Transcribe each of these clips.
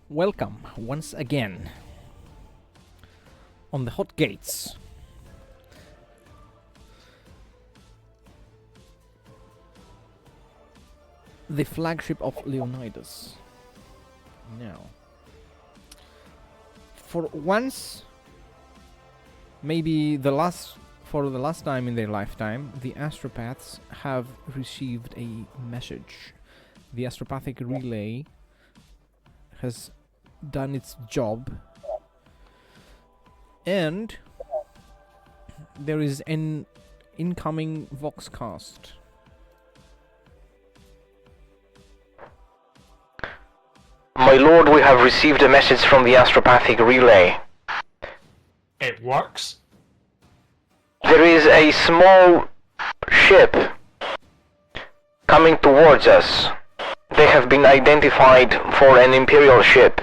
Welcome once again on the Hot Gates. The flagship of Leonidas. Now, for once, maybe for the last time in their lifetime, the astropaths have received a message. The astropathic relay has done its job, and there is an incoming voxcast. My lord, we have received a message from the astropathic relay. It works. There is a small ship coming towards us. They have been identified for an Imperial ship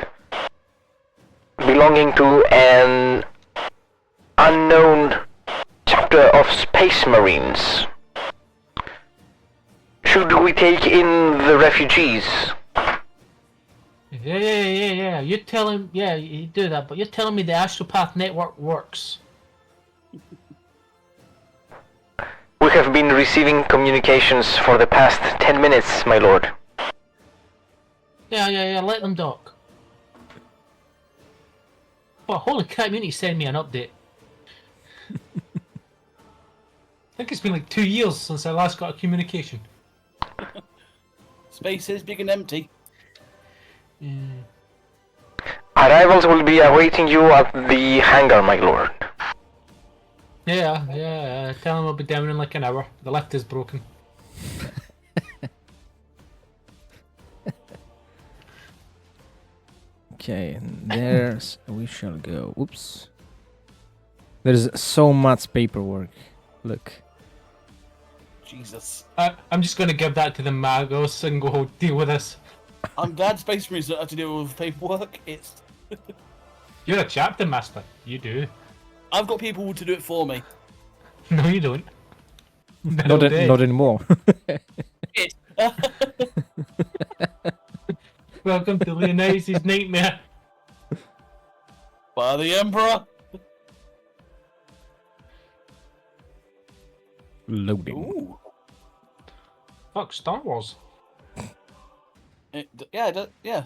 belonging to an unknown chapter of Space Marines. Should we take in the refugees? Yeah. You're telling, yeah, you do that, but you're telling me the astropath network works. We have been receiving communications for the past 10 minutes, my lord. Yeah, let them dock. Well, holy crap, you need to send me an update. I think it's been like 2 years since I last got a communication. Space is big and empty. Arrivals will be awaiting you at the hangar, my lord. Yeah, tell them I'll be down in like an hour. The lift is broken. Okay, there's we shall go. Oops. There's so much paperwork. Look. Jesus. I'm just going to give that to the Magos and go deal with this. I'm glad Space Marines don't have to deal with paperwork. You're a chapter master. You do. I've got people to do it for me. No, you don't. Not anymore. It. Welcome to Leonidas' nightmare. By the Emperor. Loading. Ooh. Fuck, Star Wars. Yeah.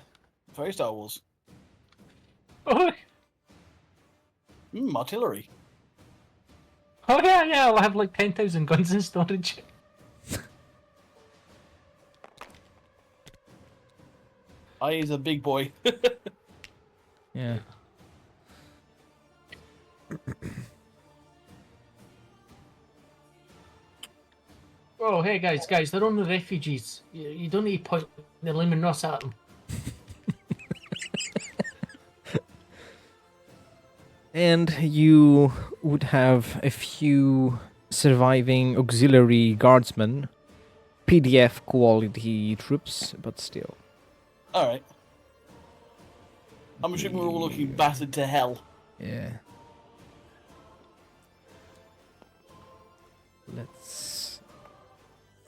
Very Star Wars. Oh Artillery. yeah, I'll have like 10,000 guns in storage. He's a big boy. Yeah. Oh, hey guys, they're only refugees. You don't need to point the lemon Ross at them. And you would have a few surviving auxiliary guardsmen, PDF quality troops, but still. Alright. I'm assuming we're all looking battered to hell. Yeah. Let's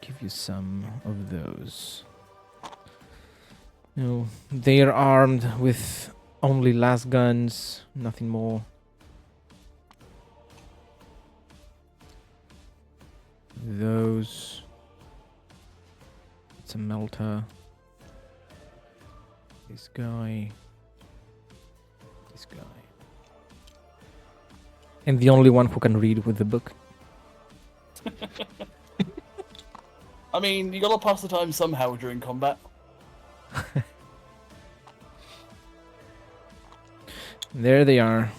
give you some of those. No, they are armed with only las guns, nothing more. Those. It's a melter. This guy. This guy. And the only one who can read with the book. I mean, you gotta pass the time somehow during combat. There they are.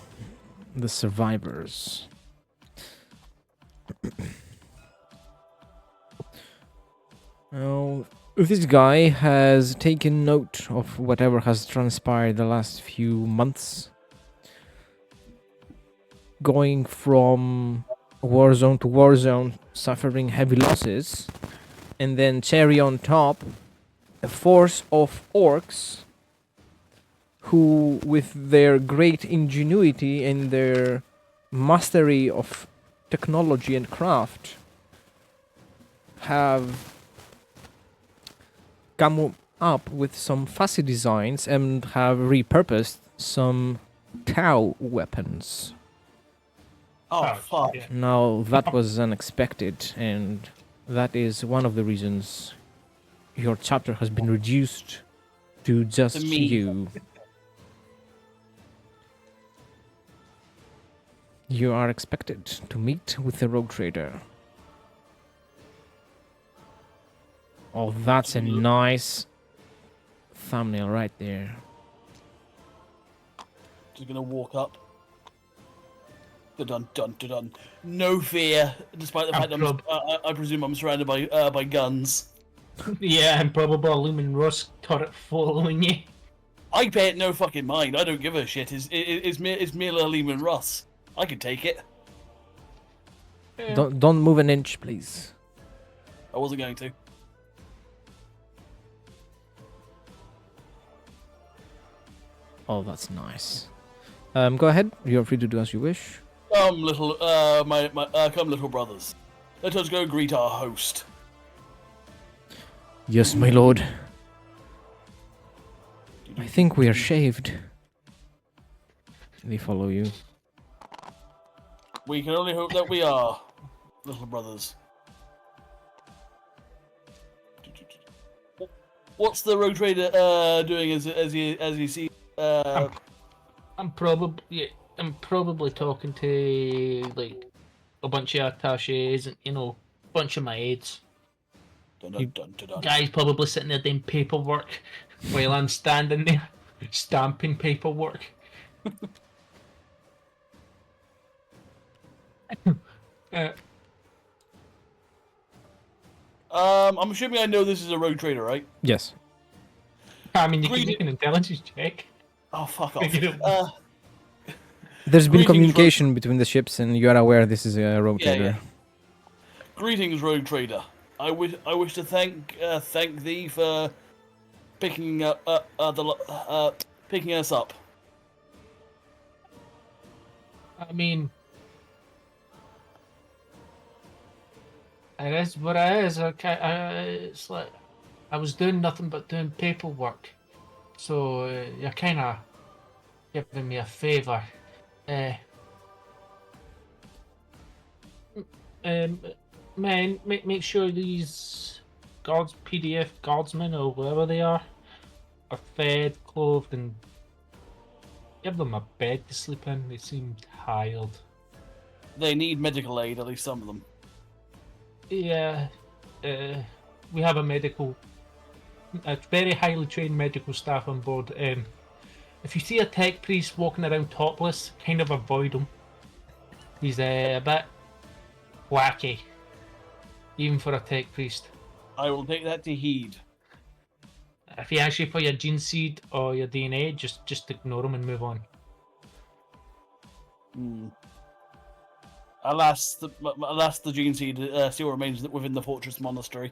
The survivors. Well, this guy has taken note of whatever has transpired the last few months. Going from war zone to war zone, suffering heavy losses. And then cherry on top, a force of orcs who, with their great ingenuity and their mastery of technology and craft, have up with some fussy designs and have repurposed some Tau weapons. Oh, fuck. yeah. Now, that was unexpected, and that is one of the reasons your chapter has been reduced to just me. you. You are expected to meet with the rogue trader. Oh, that's a nice thumbnail right there. Just gonna walk up. Dun dun dun dun. No fear, despite the fact I presume I'm surrounded by guns. Yeah, and probably a Lumen Ross turret following you. I pay it no fucking mind. I don't give a shit. It's merely Lehman Russ. I can take it. Yeah. Don't move an inch, please. I wasn't going to. Oh, that's nice. Go ahead. You're free to do as you wish. Come, little come, little brothers. Let us go greet our host. Yes, my lord. I think we are shaved. They follow you. We can only hope that we are, little brothers. What's the rogue trader doing as he sees? I'm probably talking to like a bunch of attaches and a bunch of my aides. Dun, dun, dun, dun, dun. Guy's probably sitting there doing paperwork while I'm standing there stamping paperwork. I'm assuming I know this is a rogue trader, right? Yes. I mean, you can make an intelligence check. Oh, fuck off. There's been Greetings, communication between the ships, and you are aware this is a rogue Yeah, trader. yeah. Greetings, rogue trader. I wish to thank thee for picking picking us up. I mean, it is what it is. It's like I was doing nothing but doing paperwork, so you're kind of giving me a favour. Man, make sure these PDF guardsmen or whoever they are fed, clothed, and give them a bed to sleep in. They seem tired. They need medical aid, at least some of them. Yeah, we have a very highly trained medical staff on board. If you see a tech priest walking around topless, kind of avoid him. He's a bit wacky, even for a tech priest. I will take that to heed. If he asks you for your gene seed or your DNA, just ignore him and move on. Alas, the gene seed still remains within the fortress monastery.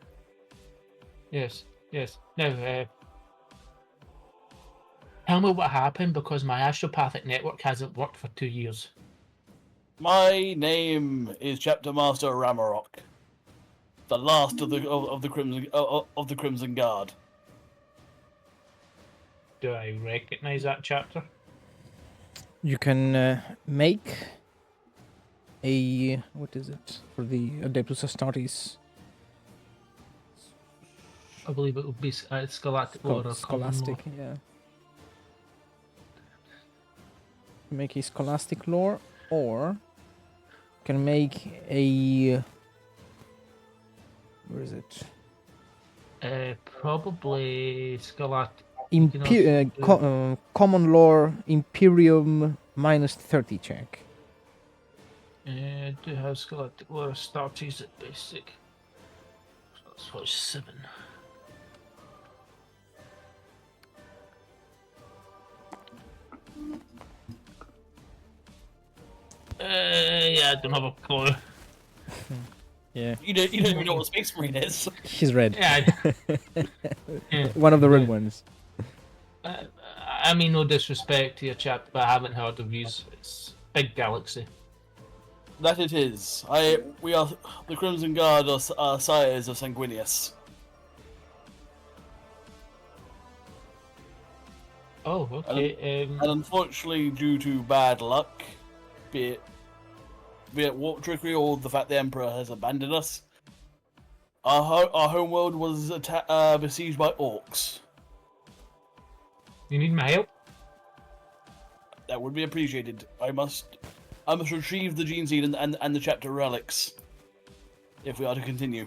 Yes. Now, tell me what happened, because my astropathic network hasn't worked for 2 years. My name is Chapter Master Ramarok, the last of the Crimson Guard. Do I recognize that chapter? You can make a... what is it? For the Adeptus Astartes. I believe it would be Scholastic Lore or Common Scholastic, Lore. yeah. Make a Scholastic Lore, or can make a... where is it? Probably Scholastic. Common Lore Imperium -30 check. Do have Scholastic Lore Astartes at basic. So that's 47. Yeah, I don't have a clue. Yeah. You don't even know what Space Marine is. He's red. Yeah, yeah. One of the red ones. I mean, no disrespect to your chap, but I haven't heard of these. It's big galaxy. That it is. We are the Crimson Guard are sires of Sanguinius. Oh, okay. And unfortunately, due to bad luck, be it warp trickery or the fact the Emperor has abandoned us, our homeworld was besieged by orcs. You need my help? That would be appreciated. I must retrieve the gene seed and the chapter relics if we are to continue.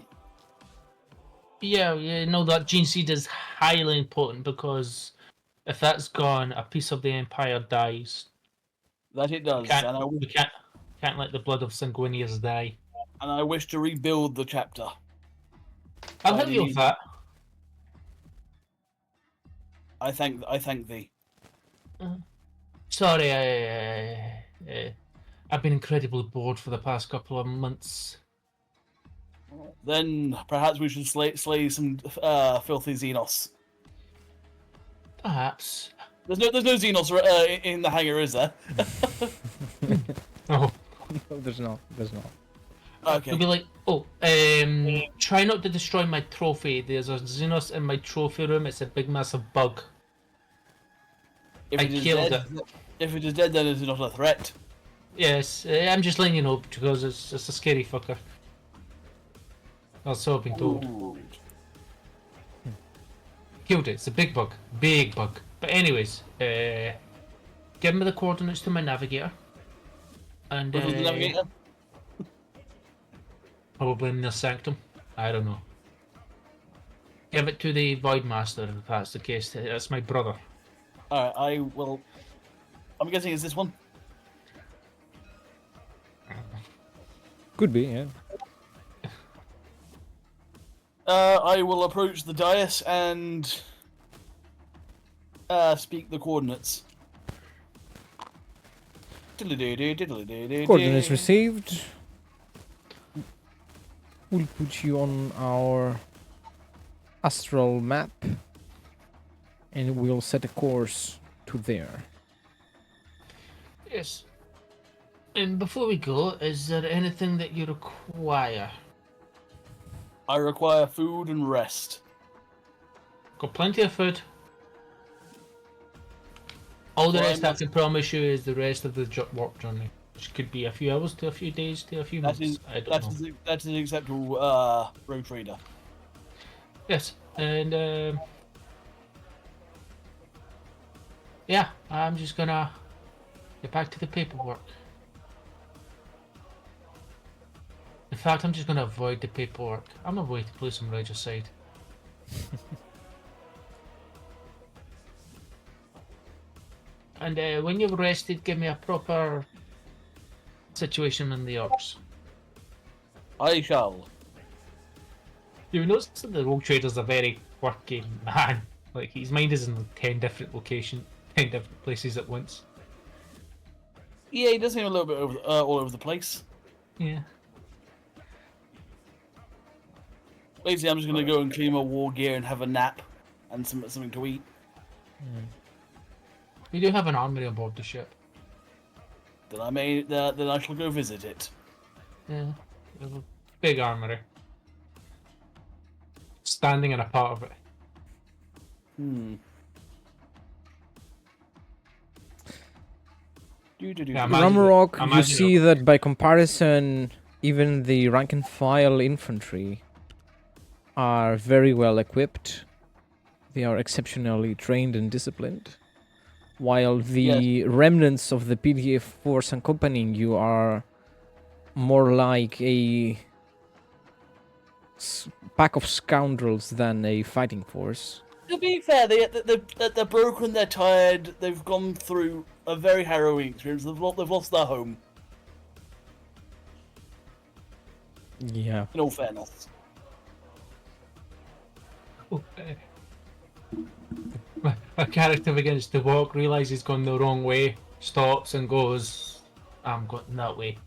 Yeah, no, that gene seed is highly important because if that's gone, a piece of the Empire dies. That it does, We can't let the blood of Sanguinius die. and I wish to rebuild the chapter. I'll help you with that. I thank thee. Sorry, I've been incredibly bored for the past couple of months. Then perhaps we should slay some filthy Xenos. Perhaps. There's no Xenos in the hangar, is there? Oh. No, there's not. Okay. It'll be like, try not to destroy my trophy. There's a Xenos in my trophy room. It's a big, massive bug. I killed it. If it is dead, then it is not a threat. Yes, I'm just letting you know because it's a scary fucker. Or so I've been told. Ooh. Killed it. It's a big bug. Big bug. But anyways, give me the coordinates to my navigator. And Which was the navigator? probably in the sanctum. I don't know. Give it to the Void Master if that's the case. That's my brother. Alright, I will. I'm guessing it's this one. Could be, yeah. I will approach the dais and speak the coordinates. Coordinates received. We'll put you on our astral map, and we'll set a course to there. Yes. And before we go, is there anything that you require? I require food and rest. Got plenty of food. All the Well, rest I can promise you is the rest of the work journey, which could be a few hours to a few days to a few months. I don't know. That is acceptable, Road Trader. Yes, and yeah, I'm just gonna get back to the paperwork. In fact, I'm just gonna avoid the paperwork. I'm away to play some Regicide. And when you've rested, give me a proper situation in the orcs. I shall. You notice that the Rogue Trader's a very quirky man. Like, his mind is in 10 different locations, 10 different places at once. Yeah, he does seem a little bit all over the place. Yeah. Basically, I'm just gonna go and clean my war gear and have a nap and something to eat. We do have an armory on board the ship. Then I shall go visit it. Yeah. We have a big armory. Standing in a part of it. Yeah, Ramarok, you imagine see that by comparison, even the rank and file infantry are very well equipped. They are exceptionally trained and disciplined. While the remnants of the PDF force accompanying you are more like a pack of scoundrels than a fighting force. To be fair, they're broken, they're tired, they've gone through a very harrowing experience, they've lost their home, Yeah. in all fairness. My character begins to walk, realizes he's gone the wrong way, stops and goes, I'm going that way.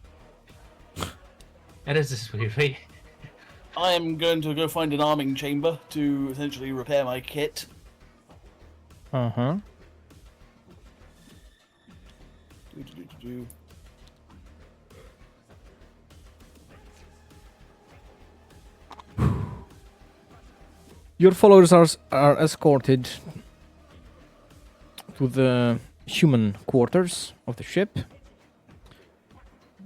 It is this way, right? I am going to go find an arming chamber to essentially repair my kit. Uh-huh. Your followers are escorted to the human quarters of the ship,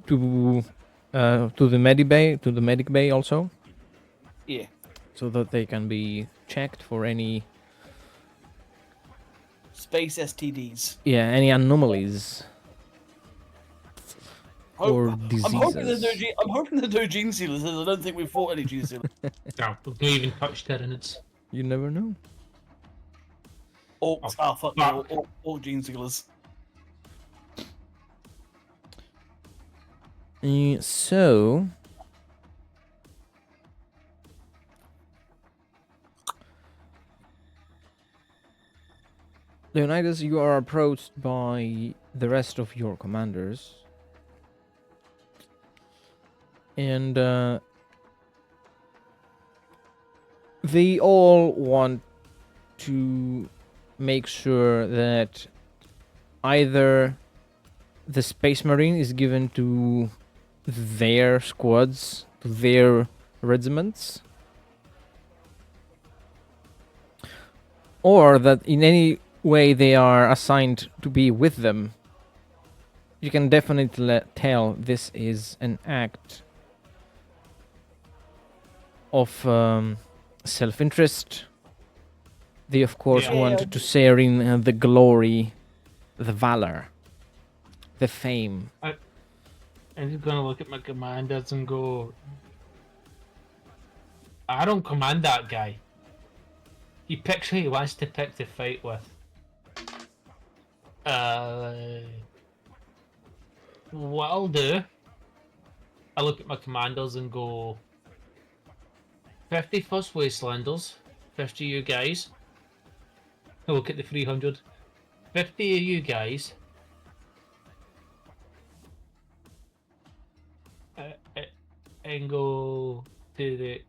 to the medic bay also, Yeah. so that they can be checked for any Space STDs. any anomalies or I'm diseases. hoping there's no gene sealers. I don't think we've fought any gene sealers. No, we've not even touched Tyranids. You never know. Orcs. Oh, Oh, fuck no. fuck. Orc gene sealers. So, Leonidas, you are approached by the rest of your commanders, and they all want to make sure that either the Space Marine is given to their squads, to their regiments, or that in any way they are assigned to be with them. You can definitely tell this is an act of self-interest. They of course Yeah. want to share in the glory, the valor, the fame. I'm just gonna look at my commanders and go, I don't command that guy. He picks who he wants to pick to fight with. What I'll do, I look at my commanders and go, 50 First Wastelanders, 50 you guys. I look at the 300, 50 of you guys. And go to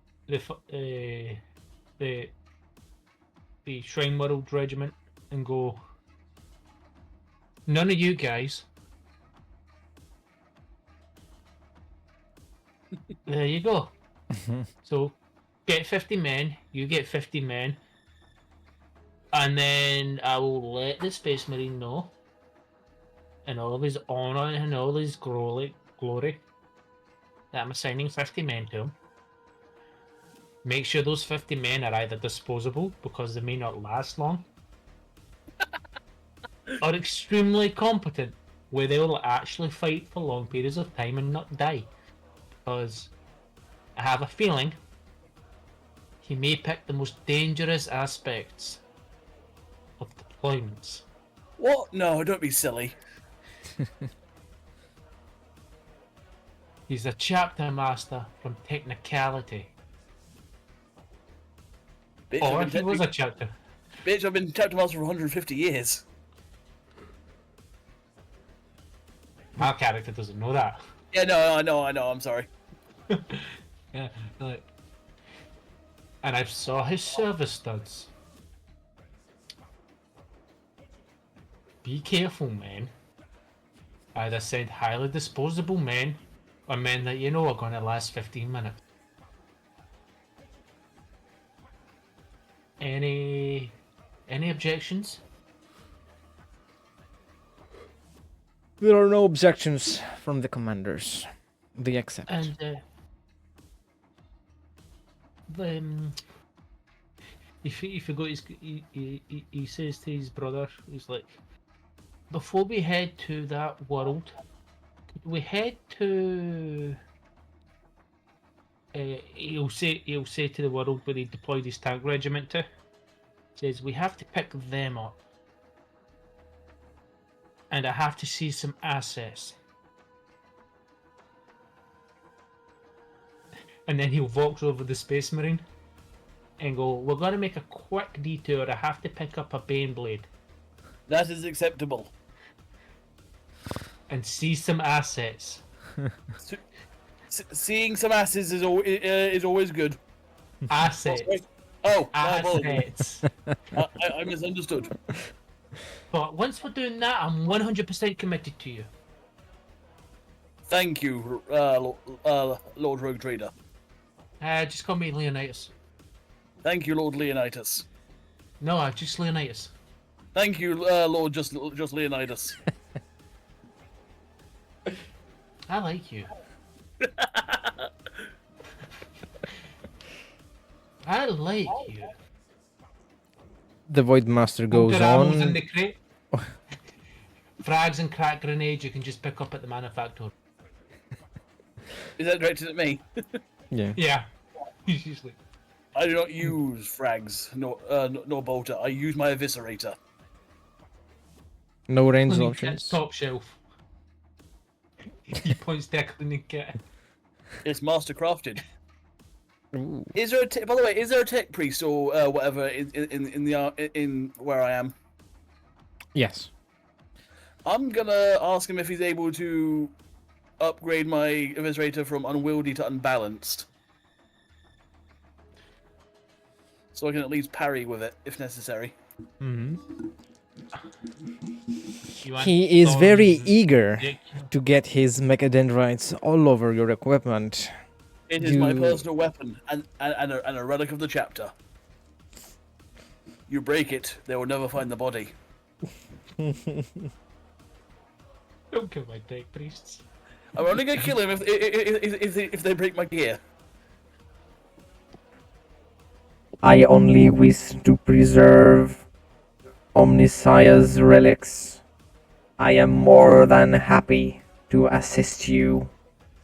the Shrine World Regiment and go, none of you guys. There you go. So get 50 men, you get 50 men, and then I will let the Space Marine know, in all of his honor and all his glory, that I'm assigning 50 men to him. Make sure those 50 men are either disposable, because they may not last long, or extremely competent, where they will actually fight for long periods of time and not die. Because I have a feeling he may pick the most dangerous aspects of deployments. What? No, don't be silly. He's a chapter master from technicality. Bitch, Or I've he been, was a chapter. bitch, I've been chapter master for 150 years. My character doesn't know that. Yeah, no, I know, I'm sorry. Yeah, like, and I saw his service studs. Be careful, men. Either send highly disposable men, or men that you know are going to last 15 minutes. Any objections? There are no objections from the commanders. They accept. And if you got his, he says to his brother, he's like, before we head to that world, could we head to? He'll say to the world where he deployed his tank regiment to. Says we have to pick them up, and I have to see some assets. And then he'll walk over the Space Marine and go, we're going to make a quick detour. I have to pick up a Bane Blade That is acceptable. and see some assets. Seeing some asses is always good. Assets. Oh, my apologies. Assets. I misunderstood. But once we're doing that, I'm 100% committed to you. Thank you, Lord Rogue Trader. Just call me Leonidas. Thank you, Lord Leonidas. No, just Leonidas. Thank you, Lord just Leonidas. I like you. I like you. The Void Master goes Bolter ammo's in on. the crate. Frags and crack grenades you can just pick up at the manufacturer. Is that directed at me? Yeah. Yeah. Usually. I do not use frags, nor bolter. I use my eviscerator. No range Cleaning options. kit's top shelf. He points to a cleaning kit. It's master crafted. Ooh. Is there by the way, is there a tech priest or whatever in where I am? Yes. I'm gonna ask him if he's able to upgrade my eviscerator from unwieldy to unbalanced, so I can at least parry with it if necessary. Hmm. You want He is very thorns eager and- to get his mechadendrites all over your equipment. It is my You- personal weapon and a relic of the chapter. You break it, they will never find the body. Don't kill my tech priests. I'm only gonna kill him if they break my gear. I only wish to preserve Omnissiah's relics. I am more than happy to assist you.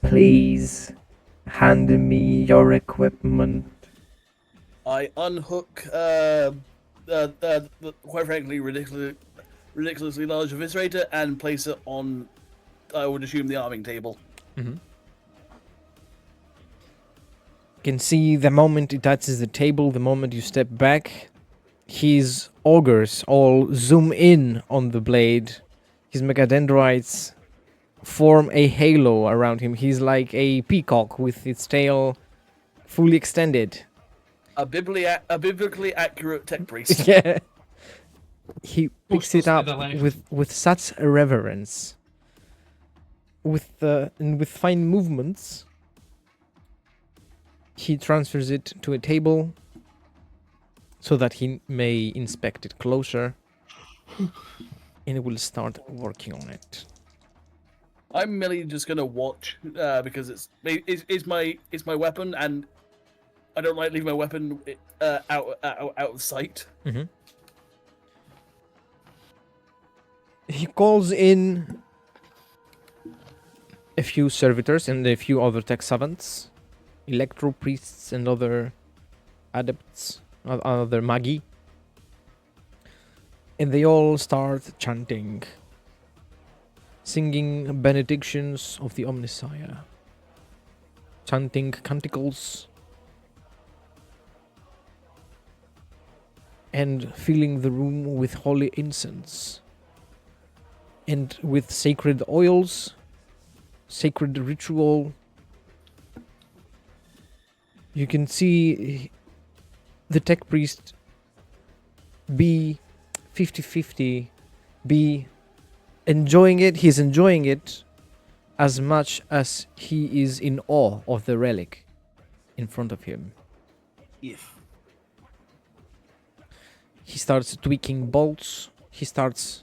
Please hand me your equipment. I unhook quite frankly ridiculously large eviscerator and place it on, I would assume, the arming table. You can see the moment it touches the table, the moment you step back, his augers all zoom in on the blade. His mechadendrites form a halo around him. He's like a peacock with its tail fully extended. A biblically accurate tech priest. Yeah. He picks Postal it up Netherlands. with such reverence. And with fine movements, he transfers it to a table so that he may inspect it closer and will start working on it. I'm merely just gonna watch because it's my weapon, and I don't like leaving my weapon out of sight. He calls in a few servitors and a few other tech savants, electro priests and other adepts, other magi, and they all start chanting, singing benedictions of the Omnissiah, chanting canticles, and filling the room with holy incense and with sacred oils, sacred ritual. You can see the tech priest be 50-50, be enjoying it. He's enjoying it as much as he is in awe of the relic in front of him. Yes. He starts tweaking bolts. He starts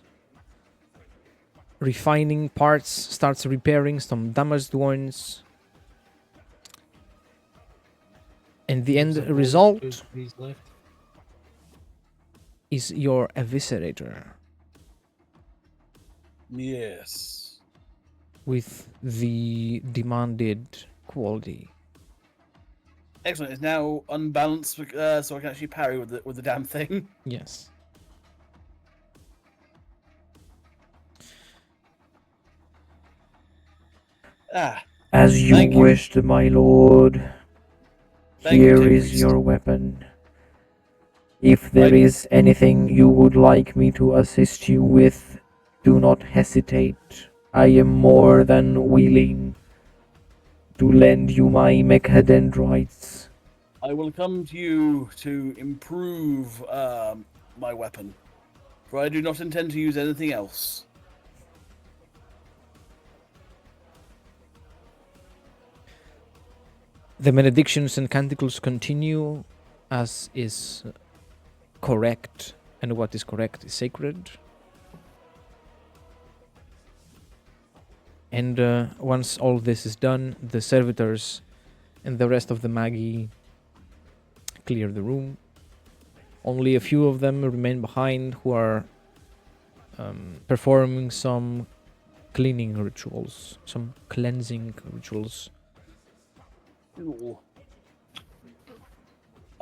refining parts, starts repairing some damaged ones. And the end There's a bolt, result two trees left. is your eviscerator Yes. with the demanded quality. Excellent. It's now unbalanced, so I can actually parry with the damn thing. Yes. Ah. As you Thank you. wished, my lord. Thank you, Here Tech is Priest. your weapon. If there is anything you would like me to assist you with, do not hesitate. I am more than willing to lend you my mechadendrites. I will come to you to improve my weapon, for I do not intend to use anything else. The benedictions and canticles continue as is correct and what is correct is sacred. And once all this is done, the servitors and the rest of the Magi clear the room. Only a few of them remain behind who are performing some cleaning rituals, some cleansing rituals. Ooh.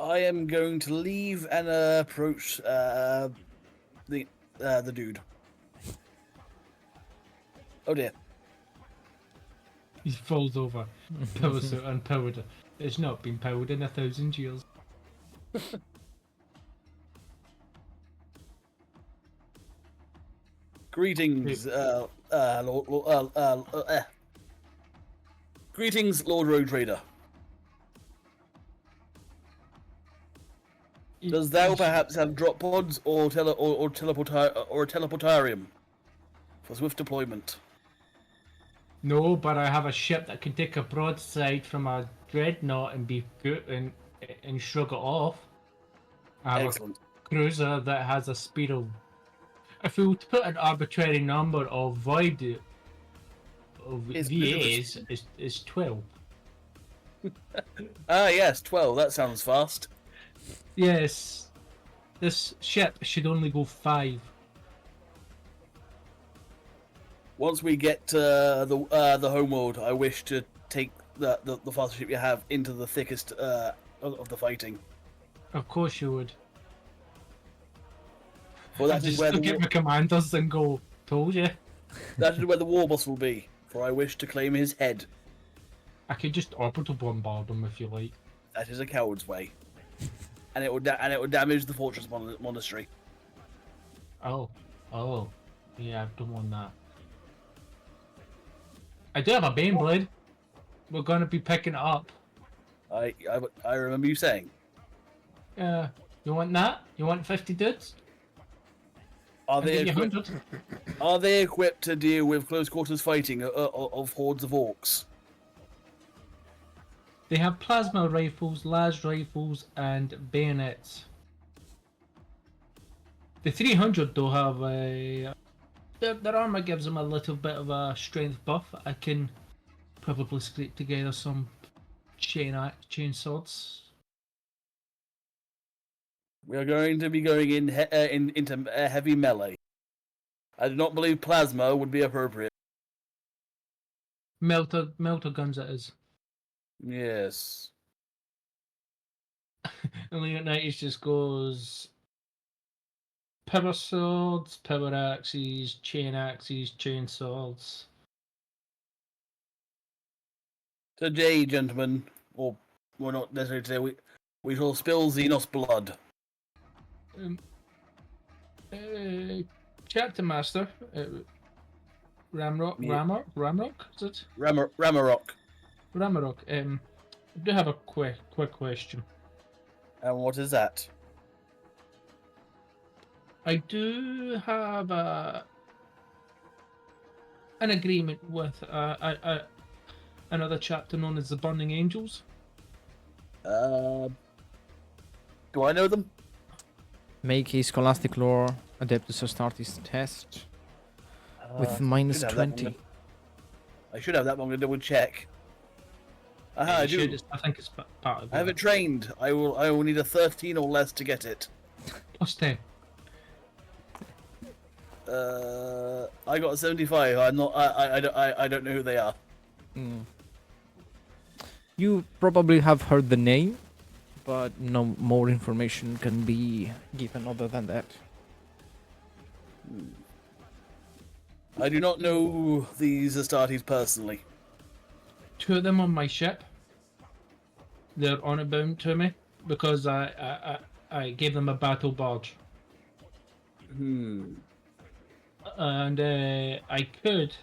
I am going to leave and approach the dude. Oh dear. He falls over. Power suit unpowered. It's not been powered in 1,000 years. Greetings, Greetings, Lord Road Trader. Does thou perhaps have drop pods or teleportarium for swift deployment? No, but I have a ship that can take a broadside from a dreadnought and be good and shrug it off. I have Excellent. a cruiser that has a speed of. If we were to put an arbitrary number of void of It's VAs, is 12. Ah, yes, 12. That sounds fast. Yes, this ship should only go 5. Once we get to the homeworld, I wish to take the faster ship you have into the thickest of the fighting. Of course you would. For I that is just where look at my commanders and go, told you. that is where the war boss will be. For I wish to claim his head. I could just orbital bombard them if you like. That is a coward's way, and it would damage the fortress monastery. Oh, yeah, I don't want that. I do have a Baneblade. We're gonna be picking it up. I remember you saying. You want that? You want 50 dudes? Are I'll they give you equipped? 100. Are they equipped to deal with close quarters fighting of hordes of orcs? They have plasma rifles, las rifles, and bayonets. The 300 though have a. Their armor gives them a little bit of a strength buff. I can probably scrape together some chain swords. We are going to be going into heavy melee. I do not believe plasma would be appropriate. Melter guns it is. Yes. And Leonidas just goes power swords, power axes, chain swords. Today, gentlemen, or we're not necessarily today, we shall spill Xenos blood. Chapter Master, Ramrock, Yeah. Ramrock, is it? Ramarok. Ramarok. I do have a quick question. And what is that? I do have an agreement with another chapter known as the Burning Angels. Do I know them? Make a Scholastic Lore Adeptus Astartes test with minus should have that 20. one. I should have that one. I'm gonna double check. Aha, I do. I think it's part of it. I have it trained. I will need a 13 or less to get it. Plus 10. I got a 75. I'm not. I don't know who they are. You probably have heard the name, but no more information can be given other than that. I do not know these Astartes personally. 2 of them on my ship. They're honor bound to me because I gave them a battle barge. And I could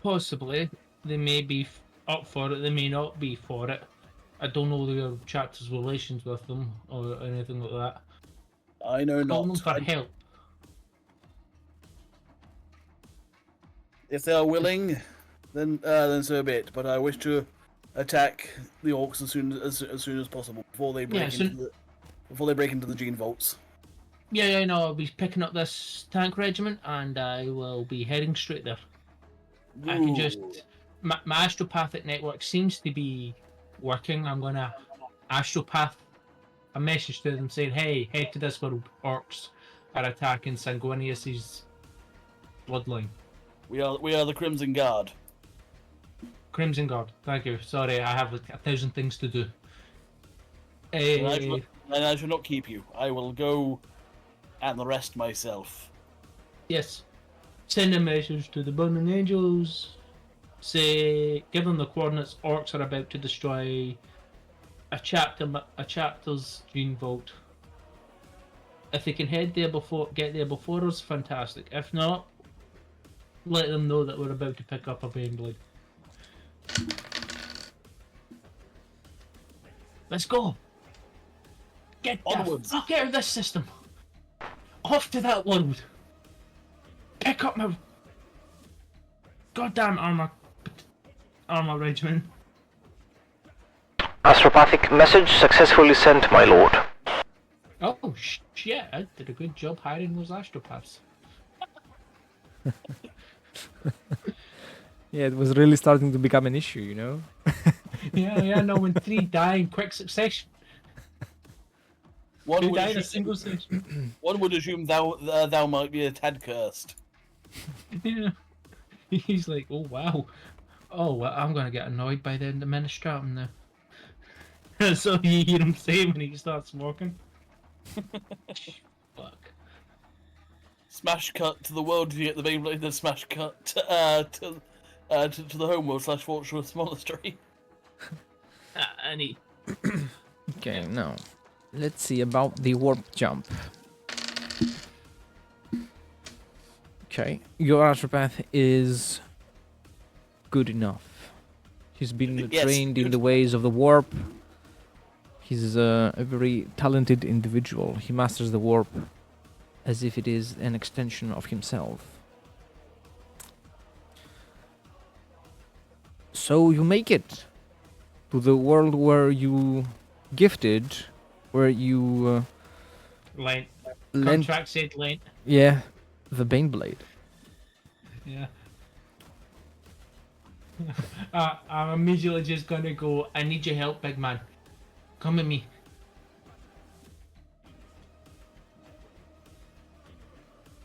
possibly. They may be up for it. They may not be for it. I don't know their chapter's relations with them or anything like that. I know Call them not. for help. If they are willing, then so be it. But I wish to attack the orcs as soon as possible before they break before they break into the gene vaults. Yeah, no, I'll be picking up this tank regiment and I will be heading straight there. I can just... Ooh. My astropathic network seems to be working. I'm going to astropath a message to them saying, hey, head to this world. Orcs are attacking Sanguinius's bloodline. We are the Crimson Guard. Crimson Guard, thank you. Sorry, I have like 1,000 things to do. And I shall not keep you. I will go and the rest myself. Yes. Send a message to the Burning Angels. Say, give them the coordinates. Orcs are about to destroy a chapter's gene vault. If they can get there before us, fantastic. If not, let them know that we're about to pick up a Baneblade. Let's go. Get Onwards. the fuck out of this system. Off to that world. Pick up my goddamn armor regiment. Astropathic message successfully sent, my lord. Oh shit! I did a good job hiding those astropaths. Yeah, it was really starting to become an issue, you know? Yeah, no, when 3 die in quick succession. One 2 would die in a assume, single session. one would assume thou might be a tad cursed. Yeah. He's like, oh wow. Oh, well, I'm gonna get annoyed by the administratum now. So you hear him say when he starts walking. Fuck. Smash cut to the world to get the Beyblade, then smash cut to the homeworld / Fortress Monastery. I need. Okay, now let's see about the warp jump. Okay, your astropath is good enough. He's been Yes, trained in good. the ways of the warp. He's a very talented individual. He masters the warp as if it is an extension of himself. So you make it to the world where you gifted, where you Lent. lent, Contract said Lent. yeah, the Baneblade. Yeah. I'm immediately just gonna go, I need your help, big man. Come with me.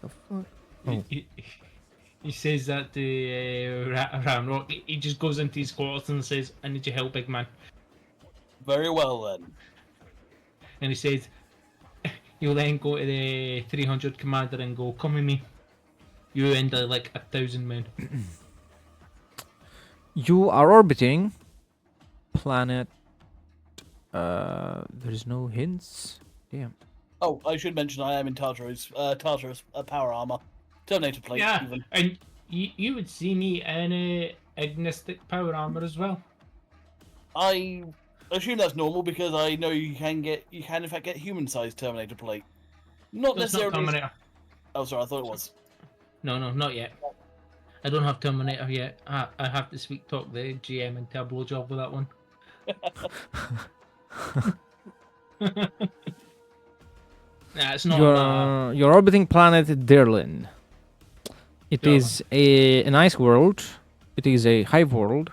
The fuck? Oh. He says that to Ramrock. He just goes into his quarters and says, I need your help, big man. Very well then. And he says, you'll then go to the 300 commander and go, come with me. You and like 1,000 men. You are orbiting planet. There's no hints. Damn. Oh, I should mention I am in Tartarus power armor. Terminator plate, Yeah, even. and you would see me in a agnostic power armor as well. I assume that's normal because I know you can in fact get human-sized Terminator plate. Not It's not necessarily. Terminator. Oh, sorry, I thought it was. No, not yet. I don't have Terminator yet. I have to talk the GM and tell blowjob with that one. Nah, it's not. You're orbiting planet Derlin. It Derlin. is an ice world. It is a hive world,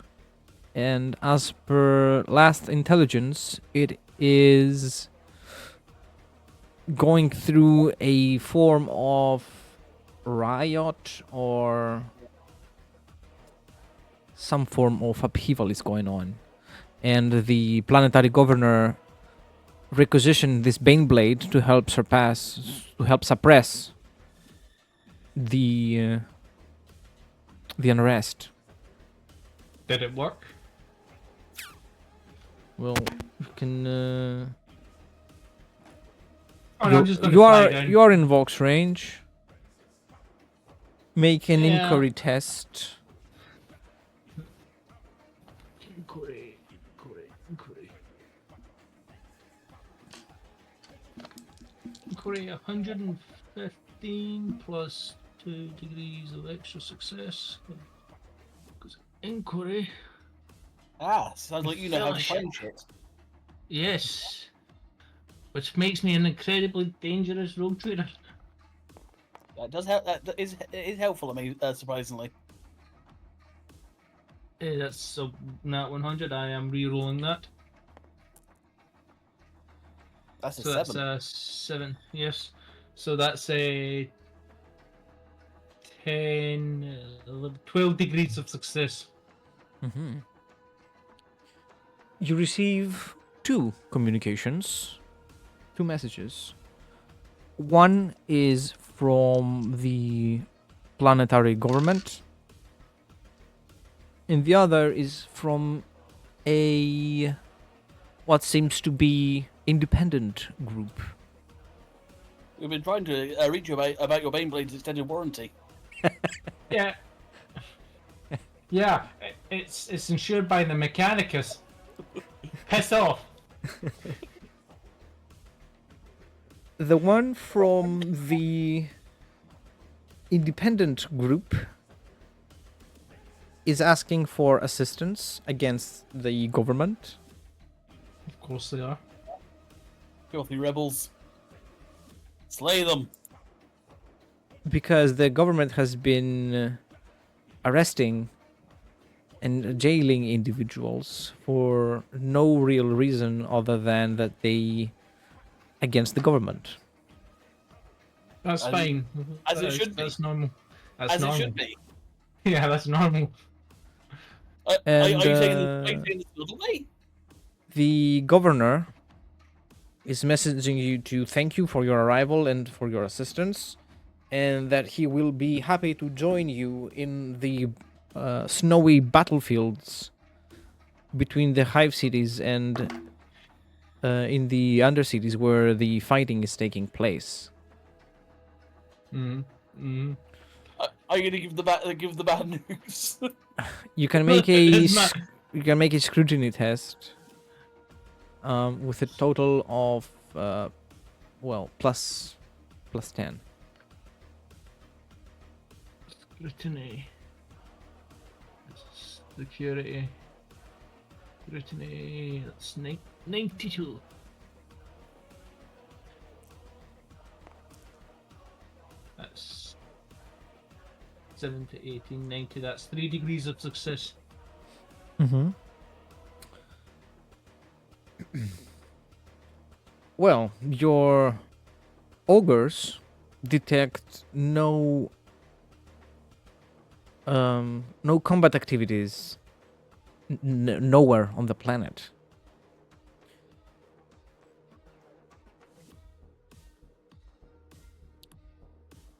and as per last intelligence, it is going through a form of riot or some form of upheaval is going on, and the planetary governor requisitioned this Baneblade to help suppress the unrest. Did it work? Well, you can. Oh, no, I'm just gonna You fly are down. you are in Vox range. Make an Yeah. inquiry test. Inquiry. Inquiry 115 plus 2 degrees of extra success. Inquiry. Ah, sounds like you know how to Fellowship. find shit. Yes. which makes me an incredibly dangerous rogue trader. That does help. That is helpful. I mean, surprisingly. That's a nat 100. I am re-rolling that. That's a So 7. that's a 7. Yes. So that's a 10, 11, 12 degrees of success. Mm-hmm. You receive 2 communications, 2 messages. One is from the planetary government, and the other is from a what seems to be independent group. We've been trying to reach you about your Baneblade's extended warranty. Yeah. Yeah, it's insured by the Mechanicus. Piss off. The one from the independent group is asking for assistance against the government. Of course they are. Filthy rebels. Slay them. Because the government has been arresting and jailing individuals for no real reason other than that they against the government. That's As- fine. as it should be. That's normal. That's As normal. it should be. Yeah, that's normal. Are And, you taking this the other way? The governor is messaging you to thank you for your arrival and for your assistance, and that he will be happy to join you in the snowy battlefields between the hive cities and in the undercities where the fighting is taking place. Are you gonna give the bad news? You can make It's not- you can make a scrutiny test with a total of plus 10. Scrutiny. Security. Scrutiny. That's 92. That's 7 to 18, 90. That's 3 degrees of success. Mm-hmm. Well, your augurs detect no combat activities nowhere on the planet.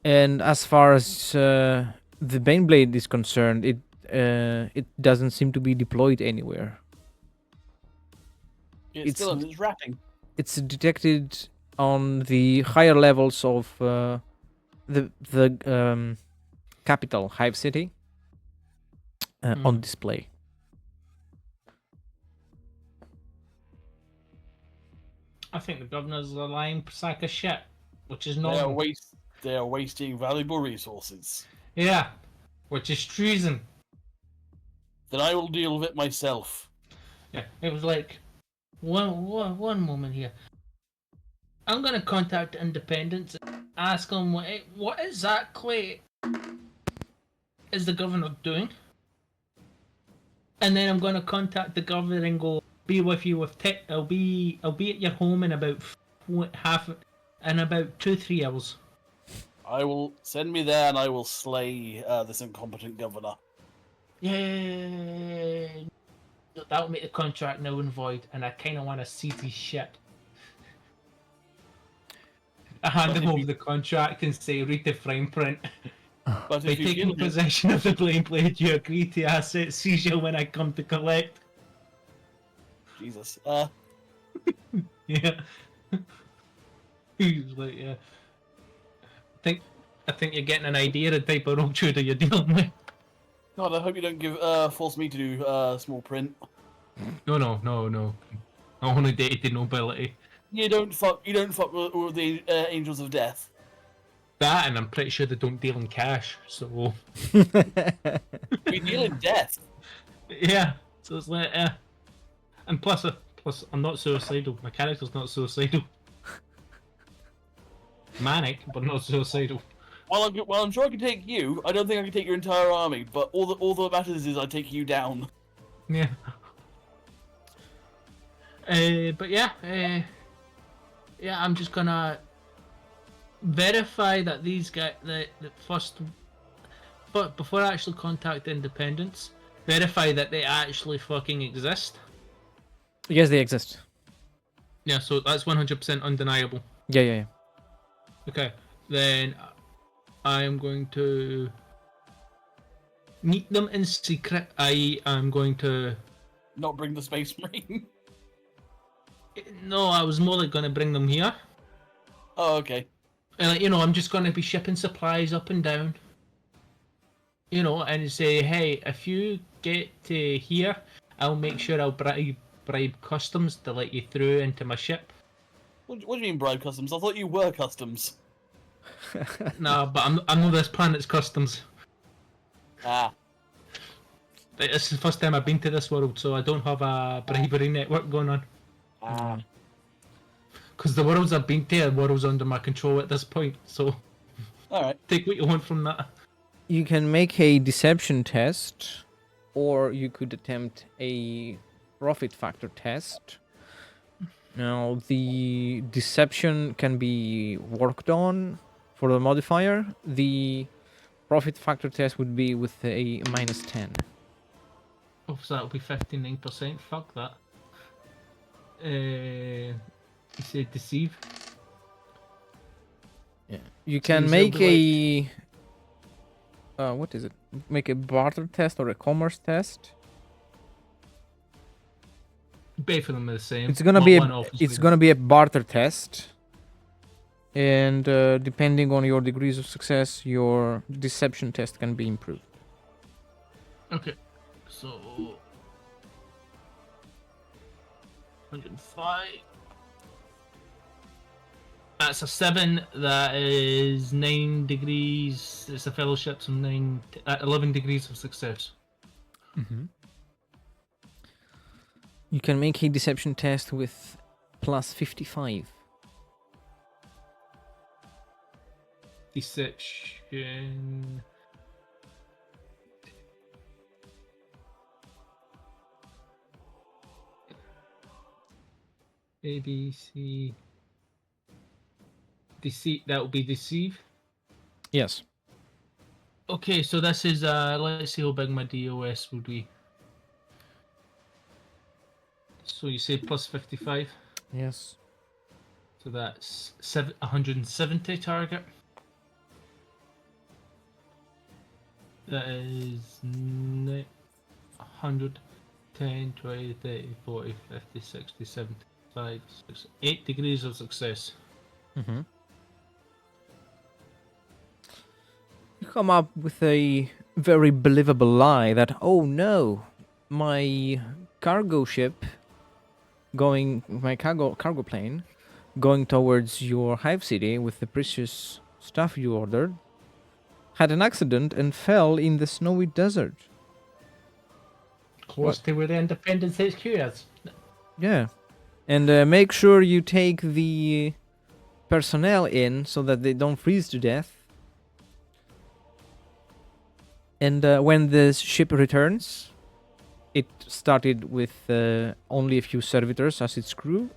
And as far as the Baneblade is concerned, it doesn't seem to be deployed anywhere. It's still in its wrapping. It's detected on the higher levels of the capital, Hive City, on display. I think the governor's a lying sack of shit, which is They normal. are wasting valuable resources. Yeah, which is treason. Then I will deal with it myself. Yeah, it was like, one moment here. I'm gonna contact Independence and ask them what exactly is the governor doing, and then I'm gonna contact the governor and go be with you with I'll be at your home in about about 2-3 hours. I will send me there, and I will slay this incompetent governor. Yeah, that'll make the contract null and void, and I kind of want to see his shit. I hand him over the contract and say, read the fine print. But By if you taking kill him, possession of the blame blade, you agree to asset seizure when I come to collect. Jesus. Yeah. He's like, yeah. I think you're getting an idea of the type of rogue trader you're dealing with. God, I hope you don't force me to do small print. No. I only dated nobility. You don't fuck with the angels of death. That, and I'm pretty sure they don't deal in cash, so... We deal in death. Yeah, so it's like, and plus I'm not suicidal. My character's not suicidal. Manic, but not suicidal. While I'm sure I can take you, I don't think I can take your entire army. But all that matters is I take you down. Yeah. But yeah, yeah, I'm just gonna verify that these guys, the first, but before I actually contact the Independents, verify that they actually fucking exist. Yes, they exist. Yeah, so that's 100% undeniable. Yeah, yeah, yeah. Okay, then I am going to meet them in secret. I'm going to. Not bring the Space Marine. No, I was more like going to bring them here. Oh, okay. You know, I'm just going to be shipping supplies up and down. You know, and say, hey, if you get to here, I'll make sure I'll bribe customs to let you through into my ship. What do you mean bribe customs? I thought you were customs. Nah, but I'm not this planet's customs. Ah. This is the first time I've been to this world, so I don't have a bribery network going on. Ah. Because the worlds I've been to are worlds under my control at this point, so Alright. take what you want from that. You can make a deception test, or you could attempt a profit factor test. Now, the deception can be worked on for the modifier. The profit factor test would be with a -10. Oh, so that'll be 59%. Fuck that. You said deceive. Yeah. You So can they'll make be a what is it? Make a barter test or a commerce test. Both of them are the same. It's gonna be One off is it's gonna be a barter test, and depending on your degrees of success, your deception test can be improved. Okay, so 105. That's a 7. That is 9 degrees. It's a fellowship, so 11 degrees of success. You can make a deception test with +55. Deception. A, B, C. Deceive. That will be deceive. Yes. Okay, so this is let's see how big my DOS would be. So you say +55. Yes. So that's 170 target. That is 100, 10, 20, 30, 40, 50, 60, 70, 5, 6, 8 degrees of success. Mm-hmm. You come up with a very believable lie that, oh no, my cargo ship my cargo plane going towards your hive city with the precious stuff you ordered had an accident and fell in the snowy desert. Close to where the Independence HQ is. Yeah. And make sure you take the personnel in so that they don't freeze to death. And when the ship returns, it started with only a few servitors as its crew,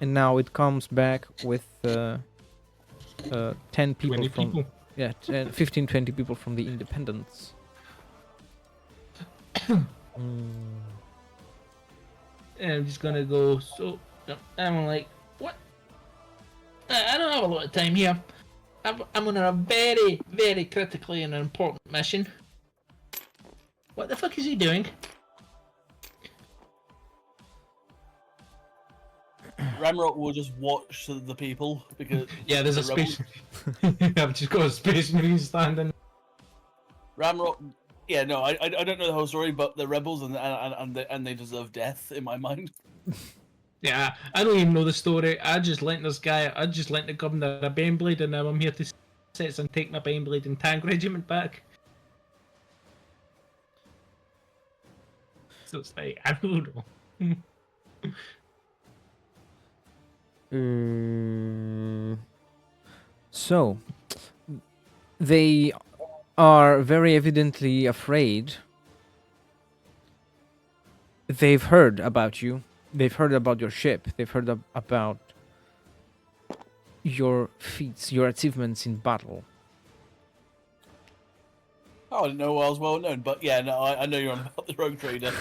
and now it comes back with 10 people 20 from people. yeah, 15, 20 people from the Independents. And I'm just gonna go. So I'm like, what? I don't have a lot of time here. I'm on a very, very critically and important mission. What the fuck is he doing? Ramrock will just watch the people because Yeah, there's a the rebels- space. I've just got a space marine standing. Ramrock. Yeah, no, I don't know the whole story, but the rebels and they deserve death in my mind. Yeah, I don't even know the story. I just lent this guy. I just lent the governor a Baneblade, and now I'm here to set and take my Baneblade and tank regiment back. So it's like I don't know. So, they are very evidently afraid. They've heard about you. They've heard about your ship. They've heard about your feats, your achievements in battle. Oh, I didn't know I was well known, but yeah, no, I know you're on about the rogue trader.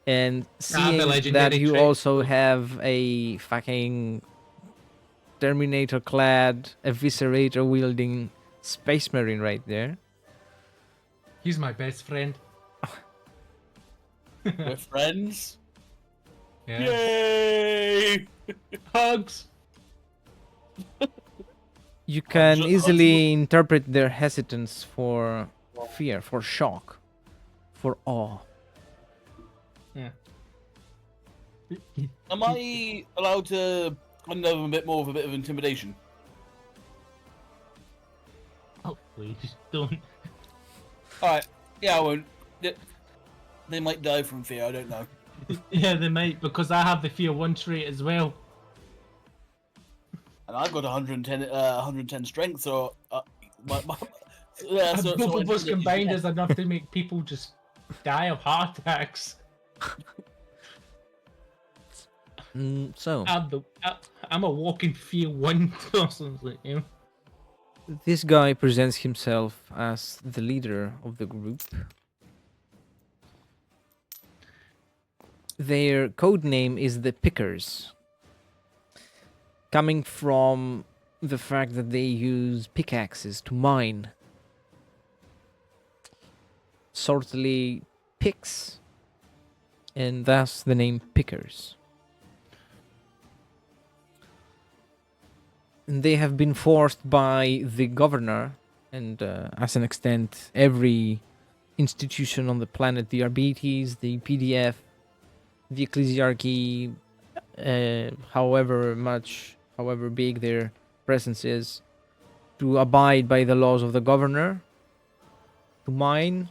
And seeing that legendary you trait. also have a fucking Terminator-clad, eviscerator-wielding space marine right there. He's my best friend. We're friends. Yeah. Yay! Hugs. You can ju- easily interpret their hesitance for fear, for shock, for awe. Yeah. Am I allowed to kind of a bit more of a bit of intimidation? Oh, please don't. Alright, yeah, I won't. They might die from fear, I don't know. Yeah, they might, because I have the fear 1 trait as well. And I've got 110 strength, so... yeah, And so both of us intimidate- combined is enough to make people just die of heart attacks. So, I'm a walking fear 1 person, like, you know. this guy presents himself as the leader of the group. Their code name is the Pickers, coming from the fact that they use pickaxes to mine. Sortly picks, and thus the name Pickers. And they have been forced by the governor, and as an extent, every institution on the planet, the Arbites, the PDF, the Ecclesiarchy, however big their presence is, to abide by the laws of the governor, to mine,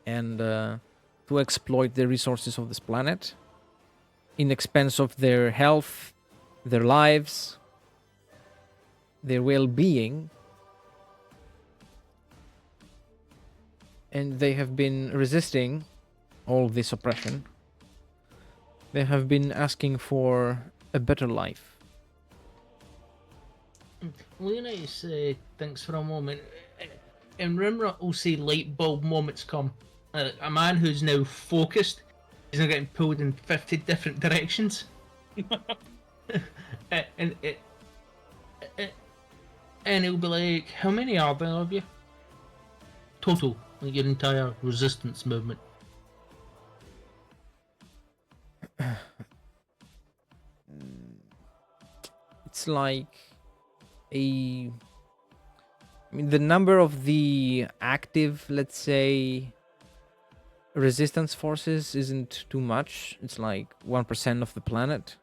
and to exploit the resources of this planet in expense of their health, their lives, their well-being. And they have been resisting all this oppression. They have been asking for a better life. Leonidas thinks for a moment. In Rimrot will say light bulb moments come. A man who's now focused is now getting pulled in 50 different directions. and he'll be like, how many are there of you? Total, like your entire resistance movement. It's like I mean, the number of the active, let's say, resistance forces isn't too much. It's like 1% of the planet.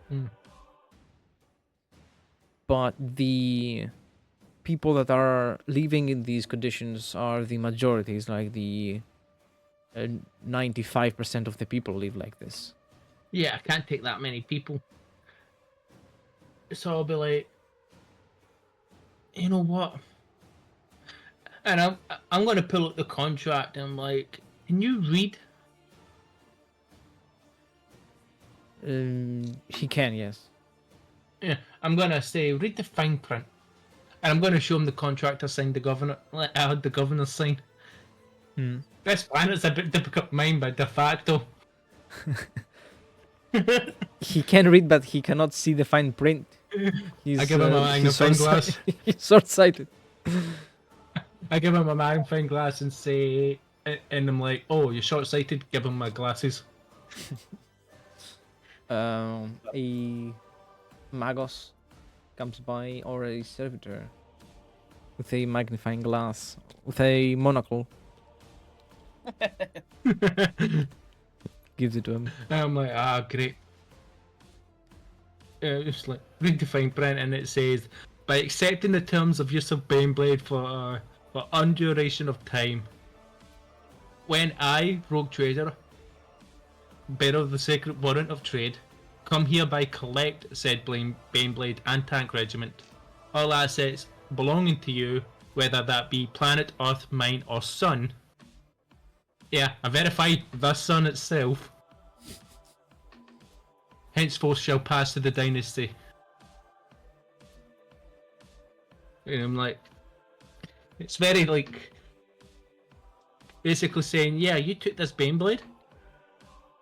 Hmm. But the people that are living in these conditions are the majorities, like the 95% of the people live like this. Yeah, I can't take that many people. So I'll be like, you know what? And I'm gonna pull up the contract and I'm like, can you read? He can, yes. Yeah, I'm gonna say read the fine print, and I'm gonna show him the contract I signed the governor. I had the governor sign. This planet's a bit difficult to mine by de facto. He can read, but he cannot see the fine print. He's, I give him a magnifying glass. He's short-sighted. I give him a magnifying glass and say, and I'm like, "Oh, you're short-sighted. Give him my glasses." A Magos comes by, or a servitor with a magnifying glass, with a monocle, gives it to him. And I'm like, ah, great. Just like read the fine print, and it says, by accepting the terms of use of Baneblade for unduration of time, when I, Rogue Trader, bearer of the sacred warrant of trade, Come hereby collect said Baneblade and Tank Regiment. All assets belonging to you, whether that be planet, Earth, mine, or sun. Yeah, I verified the sun itself. Henceforth shall pass to the dynasty. And I'm like, it's very like, basically saying, yeah, you took this Baneblade,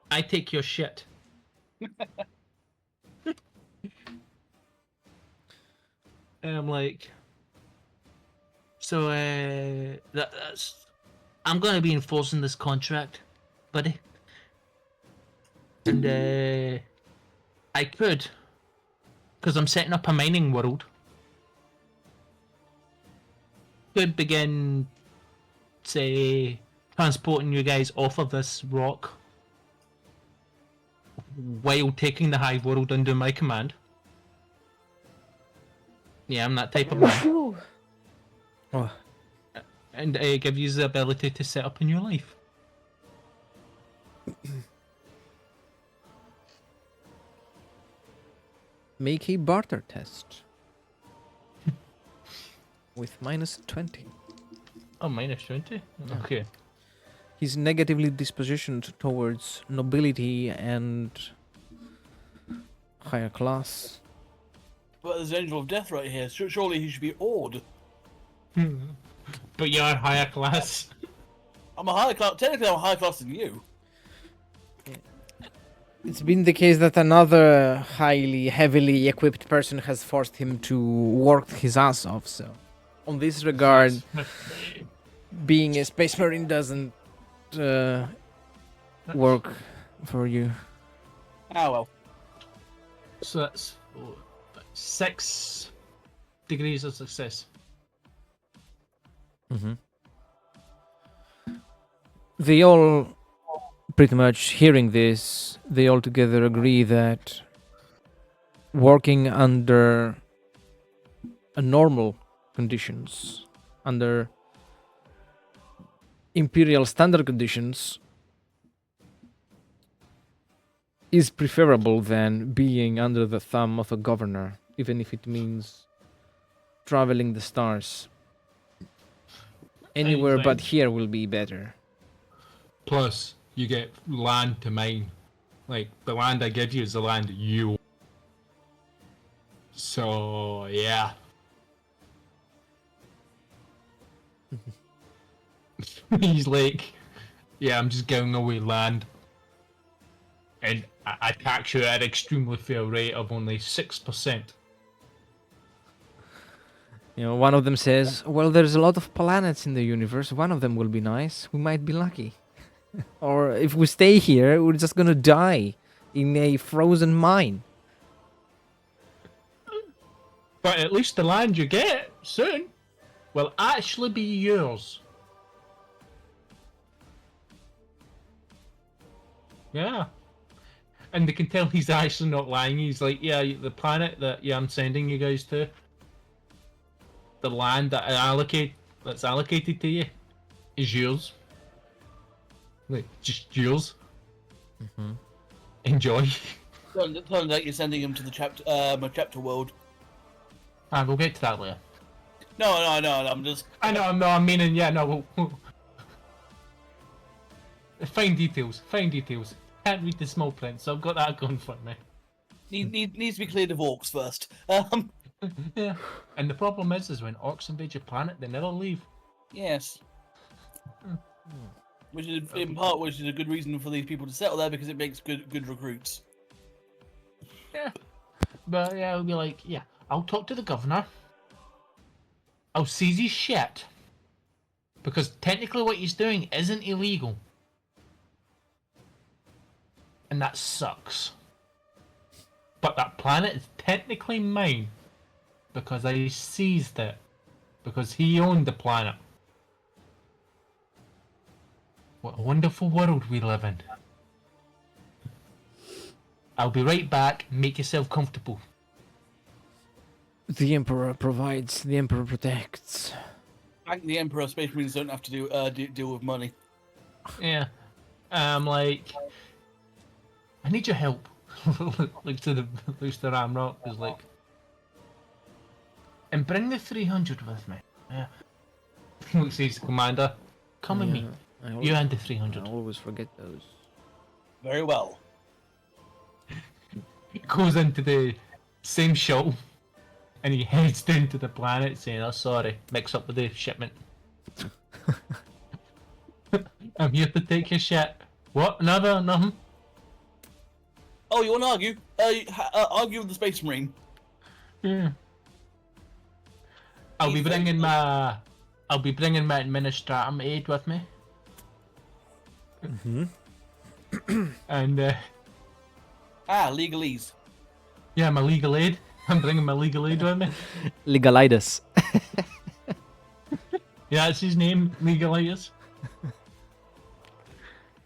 I take your shit. And I'm like, so that's, I'm gonna be enforcing this contract, buddy. And I could, because I'm setting up a mining world, could begin, say, transporting you guys off of this rock while taking the Hive World under my command. Yeah, I'm that type of man. Oh, And give you the ability to set up a new life. make a barter test. With -20. Oh, -20? Okay. He's negatively dispositioned towards nobility and higher class. But there's Angel of Death right here. Surely he should be awed. But you're higher class. I'm a higher class. Technically, I'm a higher class than you. It's been the case that another heavily equipped person has forced him to work his ass off, so on this regard, being a space marine doesn't work for you. Ah well. So that's 6 degrees of success. Mm-hmm. They all, pretty much hearing this, they all together agree that working under a normal conditions, under imperial standard conditions, is preferable than being under the thumb of a governor, even if it means traveling the stars. Anywhere Anything. but here will be better. Plus, you get land to mine. Like, the land I give you is the land you own. So, yeah. He's like, yeah, I'm just giving away land. And I tax you at an extremely fair rate of only 6%. You know, one of them says, well, there's a lot of planets in the universe. One of them will be nice. We might be lucky. Or if we stay here, we're just gonna die in a frozen mine. But at least the land you get soon will actually be yours. Yeah. And they can tell he's actually not lying. He's like, yeah, the planet that I'm sending you guys to, the land that's allocated to you is yours. Like, just yours. Mm-hmm. Enjoy. Turns out you're sending him to the chapter world. We'll get to that later. No, I'm just. I'm meaning, yeah, no. Fine details. Can't read the small print, so I've got that going for me. Needs to be cleared of orcs first. Yeah. And the problem is when orcs invade your planet, they never leave. Yes. Which is in part, which is a good reason for these people to settle there because it makes good recruits. Yeah. But yeah, I'll be like, yeah, I'll talk to the governor. I'll seize his shit. Because technically what he's doing isn't illegal. And that sucks. But that planet is technically mine. Because I seized it. Because he owned the planet. What a wonderful world we live in. I'll be right back. Make yourself comfortable. The Emperor provides, the Emperor protects. Thank the Emperor, Space Marines don't have to deal with money. Yeah. Like, I need your help. looks to Ramrock is like, and bring the 300 with me. Yeah. Looks to his commander. Come with me. You and the 300. I always forget those. Very well. He goes into the same shuttle, and he heads down to the planet saying, "Oh, sorry, mix up with the shipment. I'm here to take your shit." What? Nothing. Oh, you want to argue? Argue with the Space Marine. Yeah. I'll be bringing my administratum aid with me. And Legalese. yeah, my legal aid. I'm bringing my legal aid with me. Legalitis. Yeah, that's his name, Legalitis.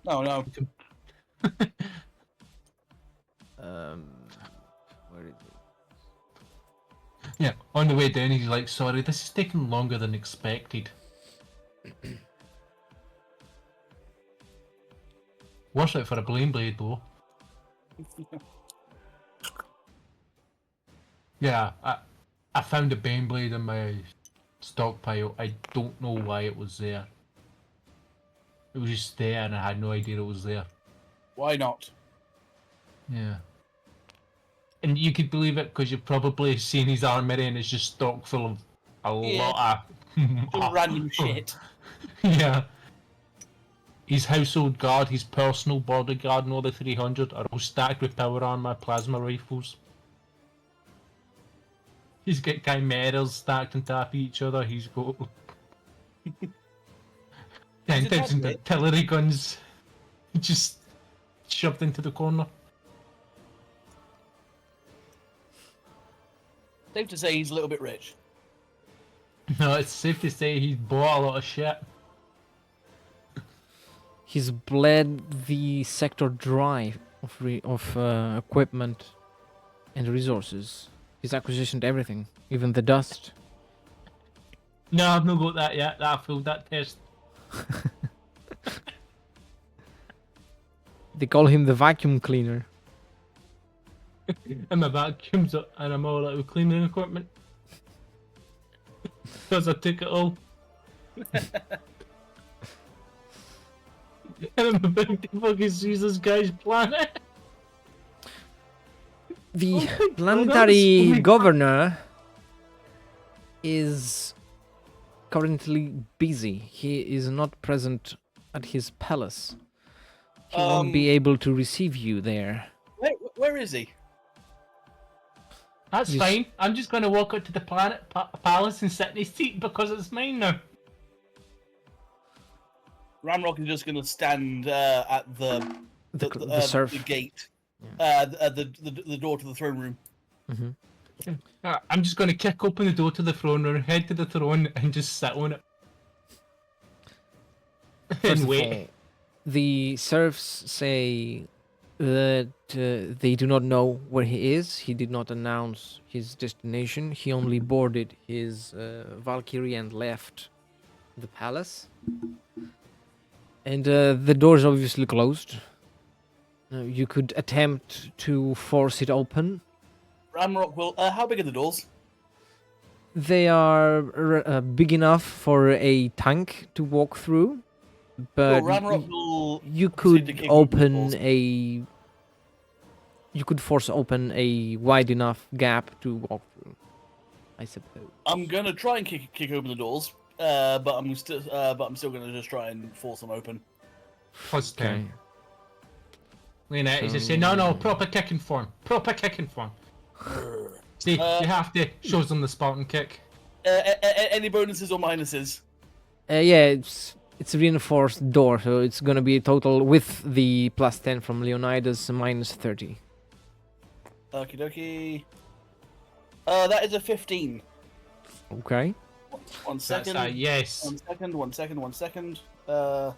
No. Where is it? Yeah, on the way down, he's like, "Sorry, this is taking longer than expected." Watch out for a blame blade, though. Yeah, I found a Bane blade in my stockpile. I don't know why it was there. It was just there, and I had no idea it was there. Why not? Yeah. And you could believe it because you've probably seen his armory, and it's just stock full of a lot Some of random shit. Yeah. His household guard, his personal bodyguard, and all the 300 are all stacked with power armor, plasma rifles. He's got chimeras stacked on top of each other. He's got 10,000 artillery guns just shoved into the corner. Safe to say he's a little bit rich. No, it's safe to say he's bought a lot of shit. He's bled the sector dry of equipment and resources. He's acquisitioned everything, even the dust. No, I've not got that yet. I failed that test. They call him the vacuum cleaner. And my vacuums up, and I'm all out of cleaning equipment. Because I took it all. And I'm about to fucking seize this guy's planet. The Oh planetary my God. governor is currently busy. He is not present at his palace. He won't be able to receive you there. Where is he? That's You fine. I'm just going to walk out to the planet palace and sit in his seat because it's mine now. Ramrock is just going to stand at the gate, the door to the throne room. I'm just going to kick open the door to the throne room, head to the throne, and just sit on it. First And of wait. all, the serfs say that they do not know where he is. He did not announce his destination. He only boarded his Valkyrie and left the palace. And the door's obviously closed. You could attempt to force it open. Ramrock will. How big are the doors? They are big enough for a tank to walk through, but Ramrock will. you proceed to could kick open the open doors. you could force open a wide enough gap to walk through, I suppose. I'm gonna try and kick open the doors, but I'm still gonna just try and force them open. Plus 10. Lean out, he's just saying, no, proper kicking form. Proper kicking form. See, you have to. Shows them the Spartan kick. Any bonuses or minuses? Yeah, it's a reinforced door, so it's gonna be a total with the plus 10 from Leonidas minus 30. Okie dokie. That is a 15. Okay. One That's second. a yes. One second. 10. 2.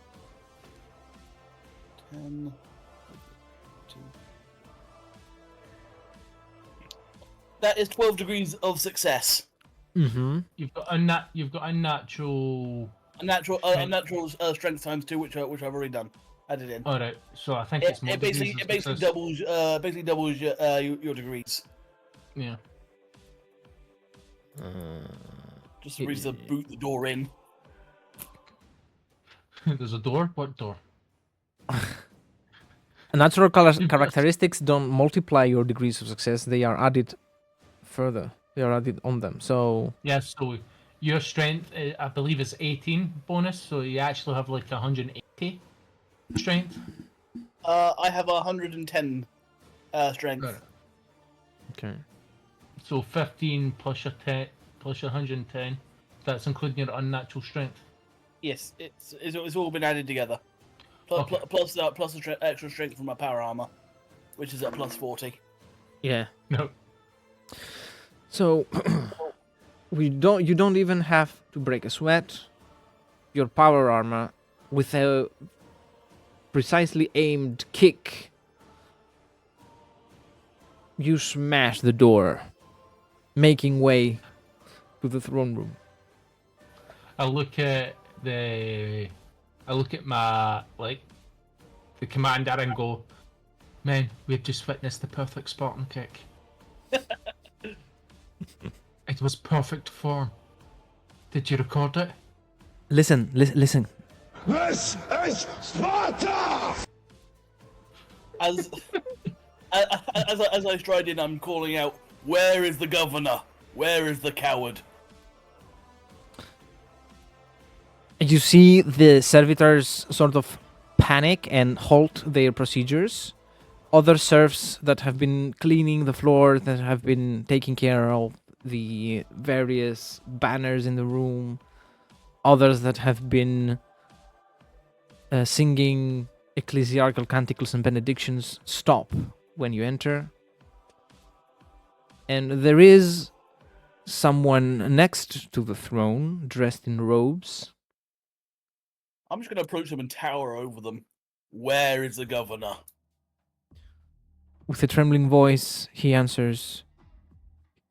That is 12 degrees of success. Mm-hmm. You've got a natural. A natural strength times 2, which I've already done. added in. All right. So I think It, it's more it basically degrees of it basically success. doubles your degrees. Yeah. Just to reach the boot the door in. There's a door. What door? Natural characteristics don't multiply your degrees of success. They are added further. They are added on them. So Yes. So your strength, I believe, is 18 bonus. So you actually have like 180 strength. I have 110 strength. Got it. okay. So 15 plus your 10 plus your 110. That's including your unnatural strength. Yes, it's all been added together. Plus, Okay. plus the extra strength from my power armor, which is at plus 40. Yeah. No. So you don't even have to break a sweat. Your power armor with a precisely aimed kick, you smash the door, making way to the throne room. I look at my the commander and go, "Man, we've just witnessed the perfect Spartan kick. It was perfect form. Did you record it?" Listen. This is Sparta! As as I stride in, I'm calling out, "Where is the governor? Where is the coward?" You see the servitors sort of panic and halt their procedures. Other serfs that have been cleaning the floor, that have been taking care of the various banners in the room. Others that have been singing ecclesiarchal canticles and benedictions stop when you enter. And there is someone next to the throne, dressed in robes. I'm just going to approach them and tower over them. Where is the governor? With a trembling voice, he answers,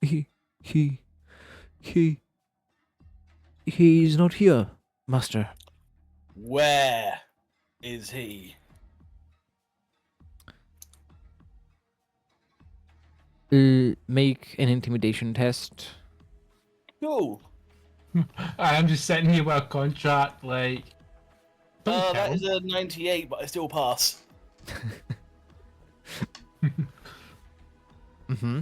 He is not here, master. Where is he? Make an intimidation test. Cool. I'm just sitting here with a contract, like. Don't tell That him. is a 98, but I still pass. Mm-hmm.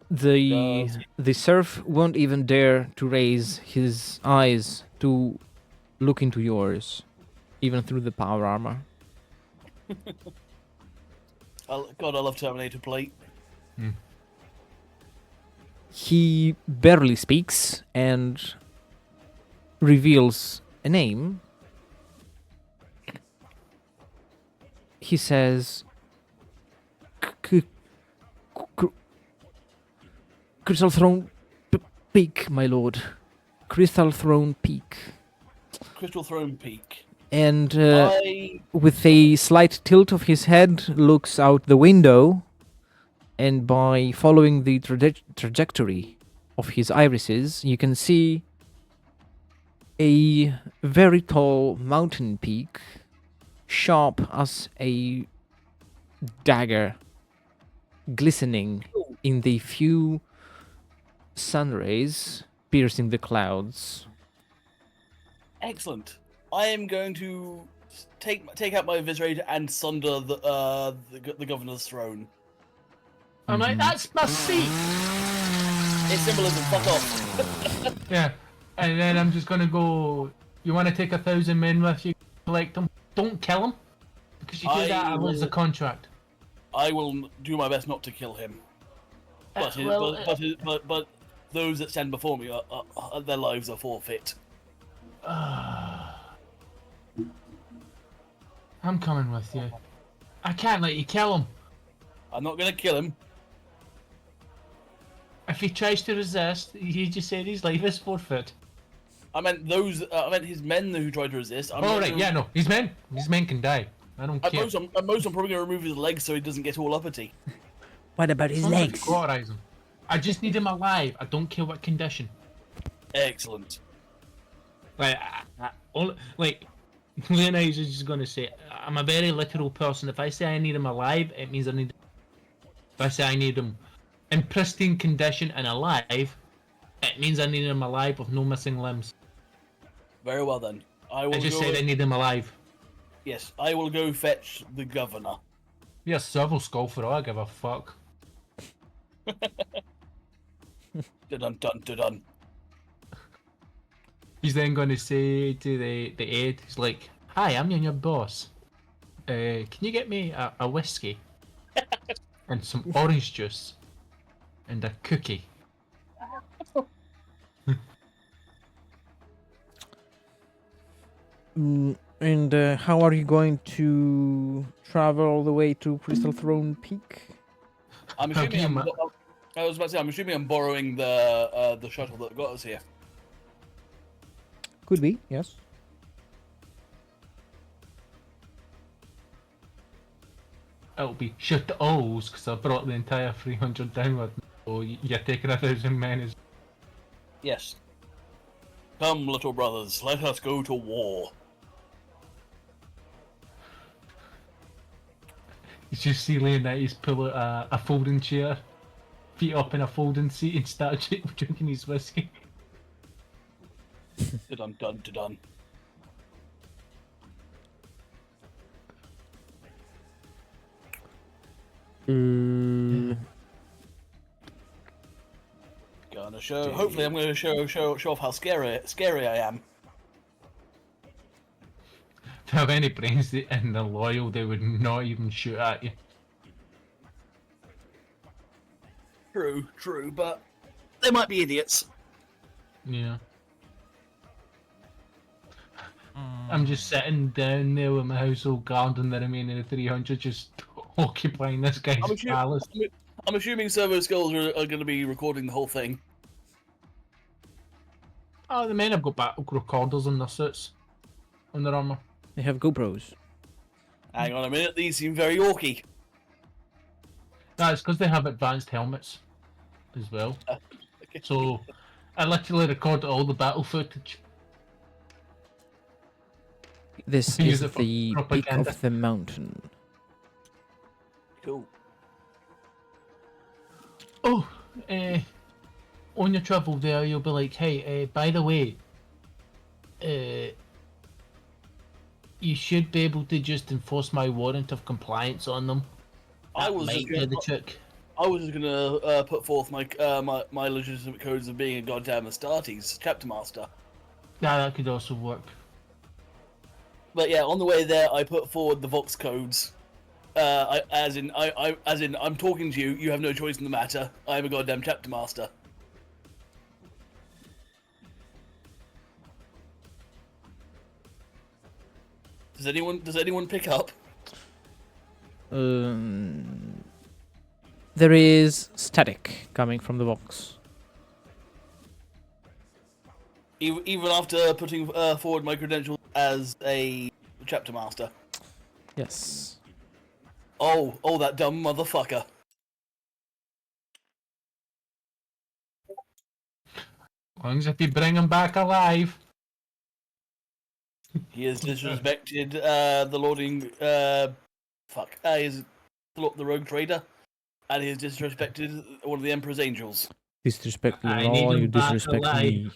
The serf won't even dare to raise his eyes to look into yours, even through the power armor. God, I love Terminator Plate. He barely speaks and reveals a name. He says, Crystal Throne Peak, my lord. Crystal Throne Peak. Crystal Throne Peak. And I with a slight tilt of his head, looks out the window, and by following the trajectory of his irises, you can see a very tall mountain peak, sharp as a dagger, glistening in the few sun rays piercing the clouds. Excellent. I am going to take out my Viserator and sunder the governor's throne. I'm like, that's my seat. It's symbolism. Fuck off. Yeah. And then I'm just gonna go. You want to take 1,000 men with you? Collect them. Don't kill him, because you do I that, I lose the will- contract. I will do my best not to kill him. But but those that stand before me, their lives are forfeit. I'm coming with you. I can't let you kill him. I'm not gonna kill him. If he tries to resist, he just said his life is forfeit. I meant those. I meant his men who tried to resist. Oh right, yeah, no, his men can die. I don't At care. most, I'm probably gonna remove his legs so he doesn't get all uppity. What about his I'm gonna legs? cauterize him. I just need him alive. I don't care what condition. Excellent. Like, like Leonidas is just going to say, I'm a very literal person. If I say I need him alive, it means I need. If I say I need him in pristine condition and alive, it means I need him alive with no missing limbs. Very well then. I I will just go. said I need him alive. Yes, I will go fetch the governor. Yeah, several skull for all I give a fuck. Dun dun dun dun. He's then going to say to the aide, he's like, "Hi, I'm your boss. Can you get me a whiskey and some orange juice and a cookie?" And how are you going to travel all the way to Crystal Throne Peak? I'm How assuming. can you I was about to say. I'm assuming I'm borrowing the shuttle that got us here. Could be, yes. It'll be shit O's because I brought the entire 300 down with me. So you're taking 1,000 men as Yes. Come, little brothers, let us go to war. you just see Leonidas pull out a folding chair, feet up in a folding seat and start drinking his whiskey. Dun dun dun dun. Gonna show. Hopefully, I'm going to show off how scary I am. If they have any brains and they're loyal, they would not even shoot at you. True, but they might be idiots. Yeah. I'm just sitting down there with my household guard and the remaining 300 just occupying this guy's palace. I'm assuming servo skills are going to be recording the whole thing. Oh, the men have got battle recorders on their suits, on their armor. They have GoPros. Hang on a minute, these seem very orky. That's because they have advanced helmets as well. So I literally record all the battle footage. This Use is it for the peak propaganda. of the mountain. Cool. Oh, on your travel there, you'll be like, hey, by the way, you should be able to just enforce my warrant of compliance on them. I That was might just do gonna, the trick. I was just gonna put forth my legitimate codes of being a goddamn Astartes chapter master. Yeah, that could also work. But yeah, on the way there, I put forward the Vox codes. As in, I'm talking to you. You have no choice in the matter. I am a goddamn chapter master. Does anyone pick up? There is static coming from the box. Even after putting forward my credentials as a chapter master. Yes. Oh, that dumb motherfucker. As long as if you bring him back alive. He has disrespected the lording. He is the rogue trader, and he has disrespected one of the Emperor's angels. Disrespect the I need law, him you back disrespect alive. me.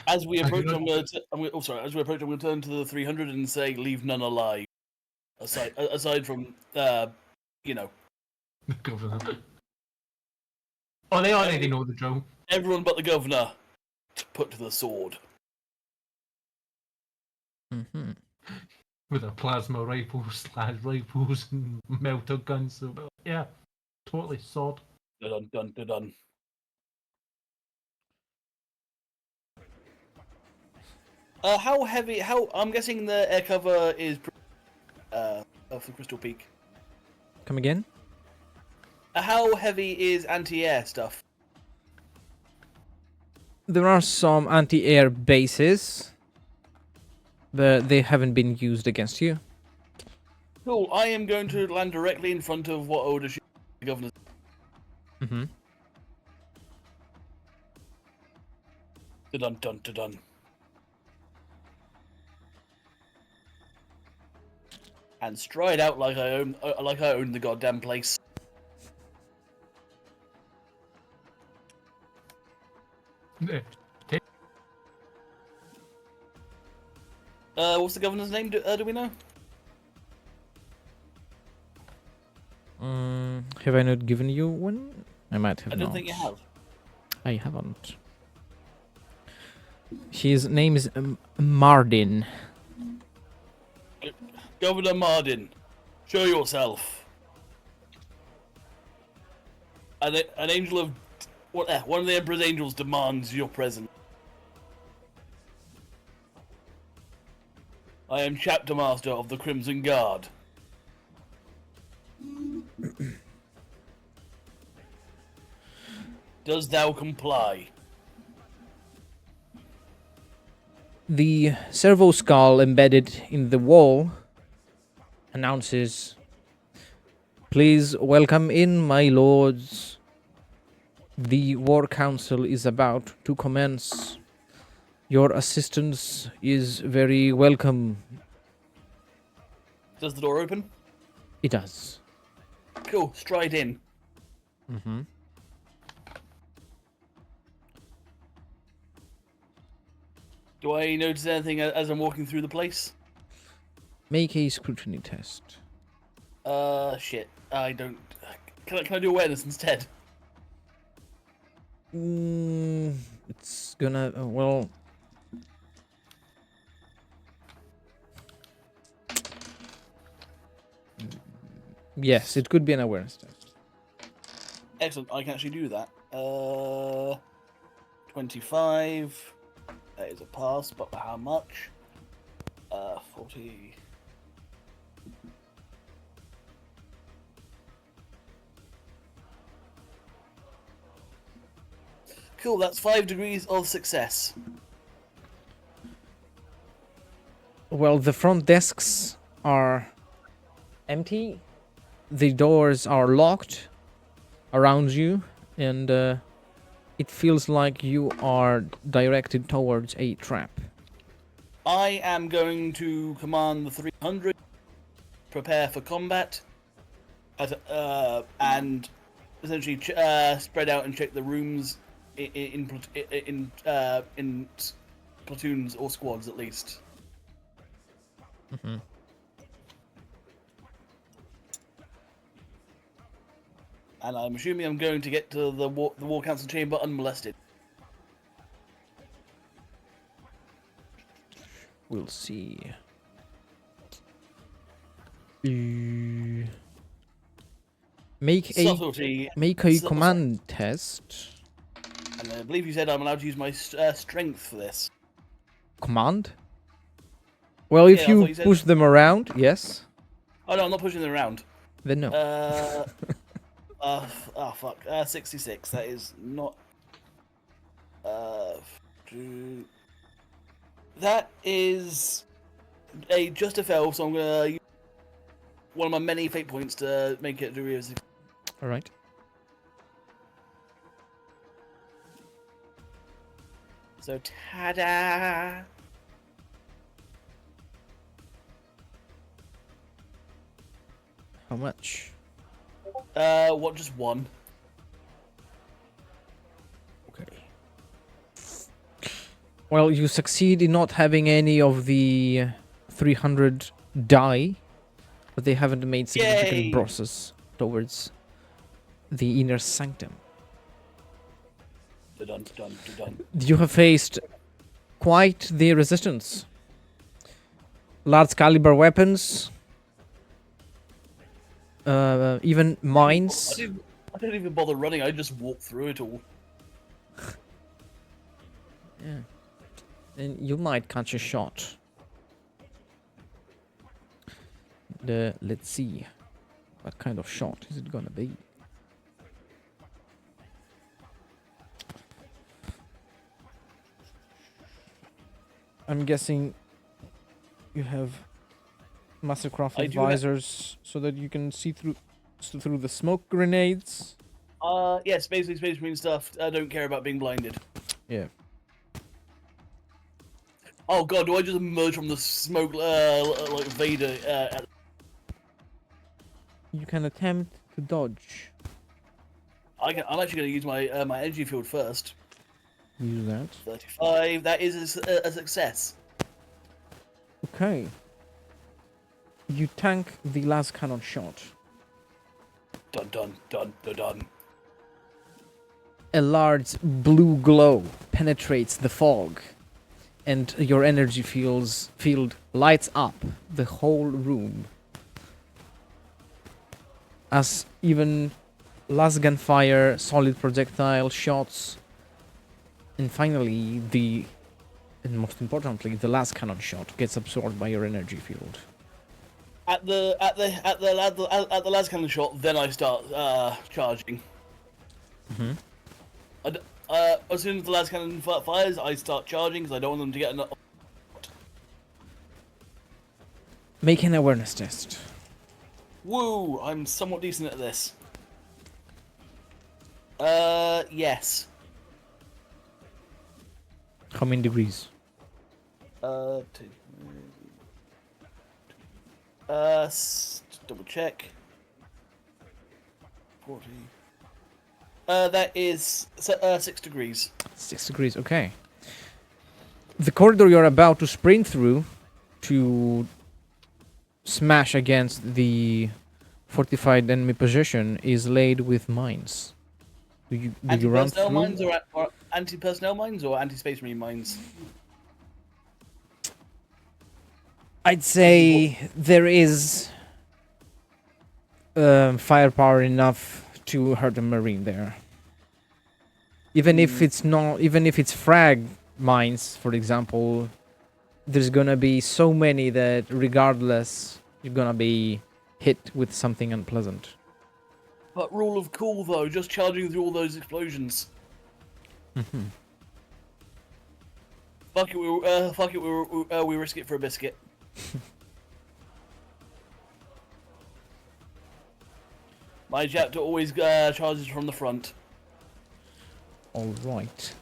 As we approach, I'm going to turn to the 300 and say, "Leave none alive." Aside from, you know, Oh, they already know the drill. everyone but the governor, put to the sword. Mm-hmm. With their plasma rifles, rifles, and melter guns. So, yeah, totally sword. Dun dun dun dun. How heavy? I'm guessing the air cover is of the Crystal Peak. Come again? How heavy is anti-air stuff? There are some anti-air bases, but they haven't been used against you. Cool. I am going to land directly in front of what I would assume the governor. Mm-hmm. Dun dun dun dun. And stride out like I own the goddamn place. What's the governor's name? Do we know? Have I not given you one? I might have I don't not. think you have. I haven't. His name is Mardin. Governor Mardin, show yourself. An angel of one of the Emperor's angels demands your presence. I am chapter master of the Crimson Guard. Does thou comply? The servo skull embedded in the wall announces, "Please welcome in, my lords. The War Council is about to commence. Your assistance is very welcome." Does the door open? It does. Cool, stride in. Mm-hmm. Do I notice anything as I'm walking through the place? Make a scrutiny test. Shit. I don't... Can I do awareness instead? It's gonna... well... Yes, it could be an awareness test. Excellent, I can actually do that. 25. That is a pass, but how much? 40. Cool, that's 5 degrees of success. Well, the front desks are empty. The doors are locked around you, and it feels like you are directed towards a trap. I am going to command the 300, prepare for combat, and essentially spread out and check the rooms in platoons or squads at least. Mm-hmm. And I'm assuming I'm going to get to the War Council chamber unmolested. We'll see. Make Subtlety. a command test. And I believe you said I'm allowed to use my strength for this. Command? Well, if Yeah, I you thought you said- push them around, yes. Oh no, I'm not pushing them around. Then no. Oh fuck. 66. That is not. That is just a fail. So I'm gonna use one of my many fate points to make it a degree of success. All right. So ta-da! How much? What? Just one. Okay. Well, you succeed in not having any of the 300 die, but they haven't made significant Yay! process towards the inner sanctum. Dun dun dun. You have faced quite the resistance. Large caliber weapons, even mines. I don't even bother running. I just walk through it all. Yeah. And you might catch a shot. Let's see. What kind of shot is it gonna be? I'm guessing you have Mastercraft I do have- advisors so that you can see through the smoke grenades. Yes, basically Space Marine stuff. I don't care about being blinded. Yeah. Oh god, do I just emerge from the smoke like Vader? You can attempt to dodge. I'm actually going to use my my energy field first. Use that. 35. That is a success. Okay. You tank the last cannon shot. Dun dun dun dun dun. A large blue glow penetrates the fog, and your energy field lights up the whole room. As even last gunfire, solid projectile shots, and finally and most importantly, the last cannon shot gets absorbed by your energy field. At the last cannon shot, then I start charging. Mhm. As soon as the last cannon fires, I start charging because I don't want them to get enough. Make an awareness test. Woo! I'm somewhat decent at this. Yes. How many degrees? Two. Double check. 40. That is 6 degrees. 6 degrees, okay. The corridor you're about to sprint through to smash against the fortified enemy position is laid with mines. Do you run Anti-personnel through? mines or anti-personnel mines or anti-space marine mines? I'd say there is firepower enough to hurt a marine there. Even if it's frag mines, for example, there's gonna be so many that regardless you're gonna be hit with something unpleasant. But rule of cool though, just charging through all those explosions. Mm-hmm. Fuck it, we risk it for a biscuit. My chapter always charges from the front. All right.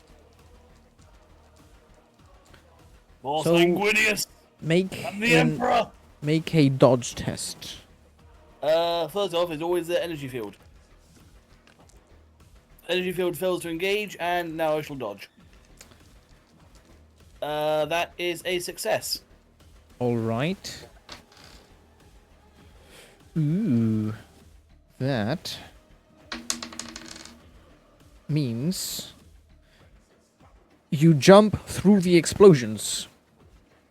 More So- sanguinious Make than the Emperor. make a dodge test. First off is always the energy field. Energy field fails to engage, and now I shall dodge. That is a success. All right. Ooh, that means you jump through the explosions.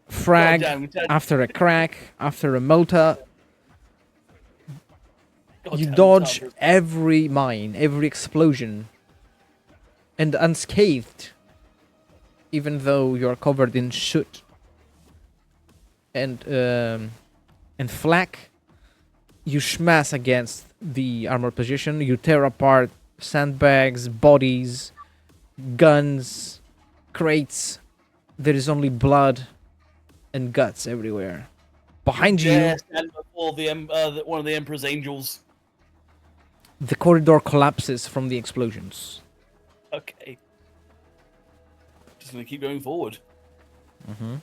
Frag Goddamn, after a crack, after a motor. You goddamn dodge Tubber. every mine, every explosion, and unscathed, even though you're covered in soot and flak. You smash against the armor position. You tear apart sandbags, bodies, guns, crates. There is only blood and guts everywhere. Behind you, Yeah, stand before one of the Emperor's angels. the corridor collapses from the explosions. Okay. Just gonna keep going forward. Mm-hmm.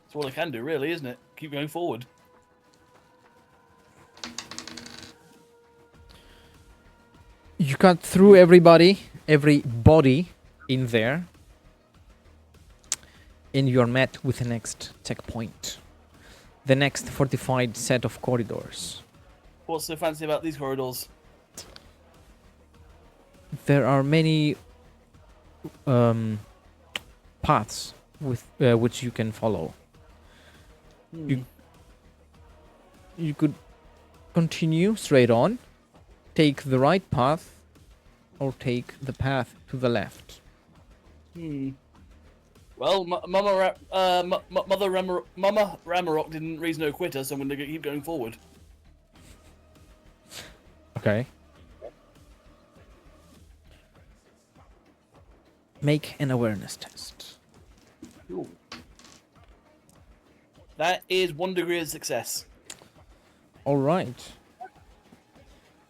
That's all I can do, really, isn't it? Keep going forward. You cut through every body in there, and you're met with the next checkpoint. The next fortified set of corridors. What's so fancy about these corridors? There are many paths with which you can follow. You could continue straight on, take the right path, or take the path to the left. Well, Mama Ramarok didn't raise no quitter, so I'm gonna keep going forward. Okay. Make an awareness test. Cool. That is 1 degree of success. All right.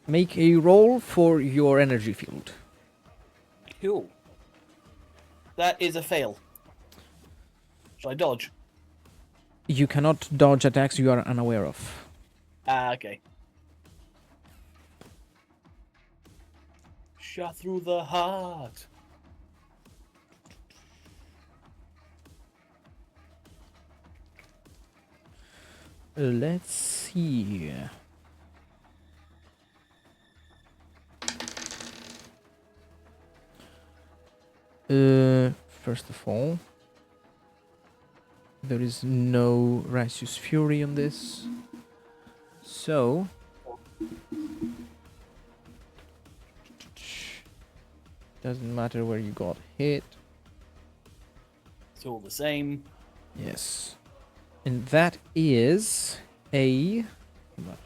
Make a roll for your energy field. Cool. That is a fail. Should I dodge? You cannot dodge attacks you are unaware of. Ah, okay. Shot through the heart. Let's see. First of all, there is no Righteous Fury on this. So doesn't matter where you got hit. It's all the same. Yes. And that is a how much?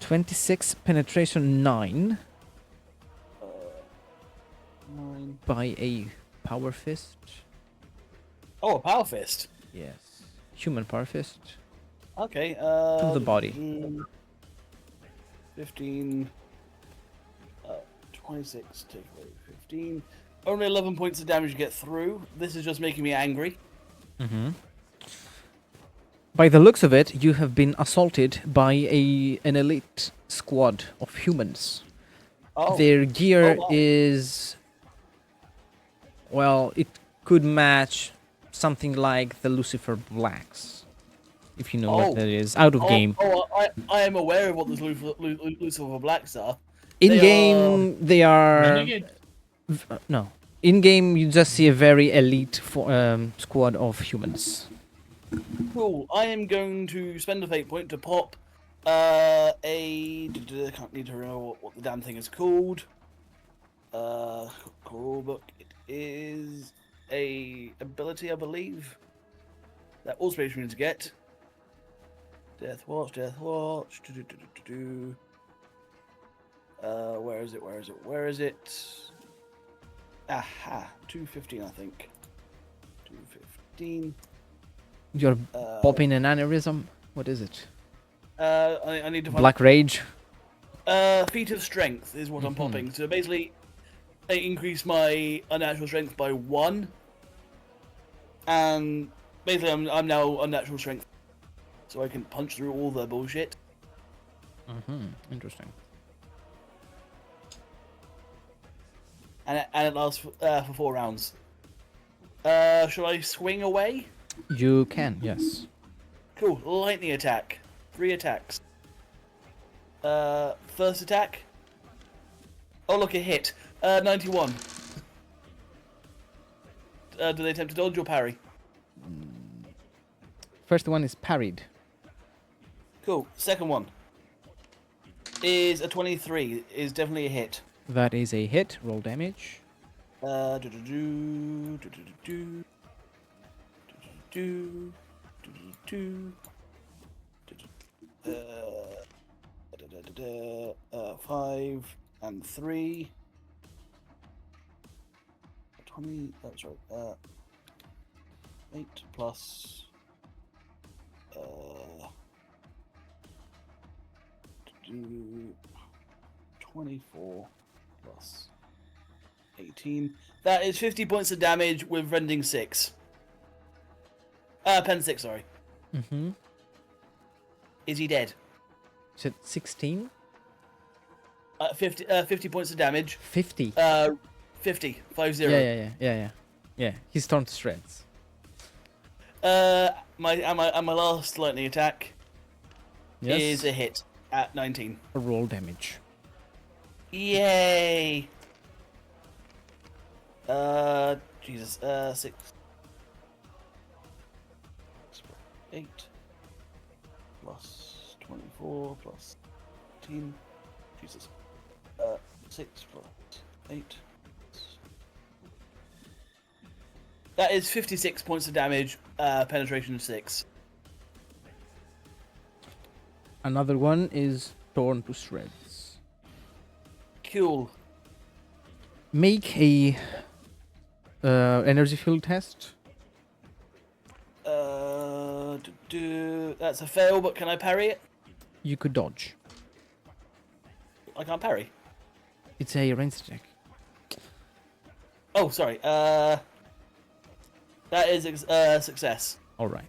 26 penetration 9 9. by a power fist. Oh, a power fist. Yes. Human power fist. Okay. To the body. 15. 26. Take away 15. Only 11 points of damage to get through. This is just making me angry. Mm-hmm. By the looks of it, you have been assaulted by an elite squad of humans. Oh. Their gear wow. is... Well, it could match something like the Lucifer Blacks. If you know what that is. Out of game. I am aware of what the Lucifer Blacks are. In-game, they are... Renegade. No. In-game, you just see a very elite squad of humans. Cool. I am going to spend a fate point to pop I can't need to remember what the damn thing is called. Cool book. It is a ability, I believe, that all space marines get. Death Watch. Where is it? Aha, 215, I think. 215. You're popping an aneurysm? What is it? I need to find... Black Rage? Feat of Strength is what I'm popping. So basically, I increase my unnatural strength by 1. And basically, I'm now unnatural strength. So I can punch through all the bullshit. Interesting. And it lasts for 4 rounds. Should I swing away? You can, yes. Cool. Lightning attack. 3 attacks. First attack. Oh, look, a hit. 91. Do they attempt to dodge or parry? First one is parried. Cool. Second one is a 23. Is definitely a hit. That is a hit. Roll damage. Five and 3. 20. That's right. 8 plus. 24 plus 18. That is 50 points of damage with rending 6. Pen 6, sorry. Mm-hmm. Is he dead? Is it 16? 50 points of damage. 50. 50. 50. Yeah. He's torn to shreds. My last lightning attack Yes. is a hit at 19. Roll damage. Yay! Jesus. 6. 8 plus 24 plus 18. Jesus. 6 plus 8. That is 56 points of damage, penetration of 6. Another one is torn to shreds. Cool. Make a energy field test. That's a fail, but can I parry it? You could dodge. I can't parry. It's a range attack. Oh, sorry. That is success. All right.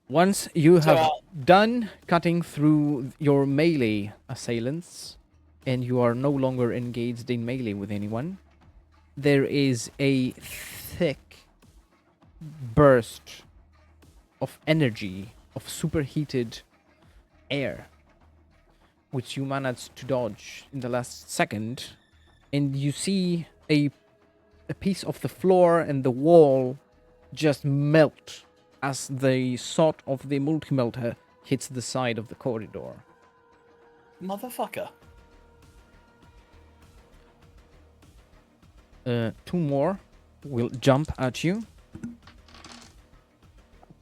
Once you So, have done cutting through your melee assailants, and you are no longer engaged in melee with anyone, there is a thick burst of energy, of superheated air, which you managed to dodge in the last second, and you see a piece of the floor and the wall just melt as the sod of the multi-melter hits the side of the corridor. Motherfucker. Two more will jump at you.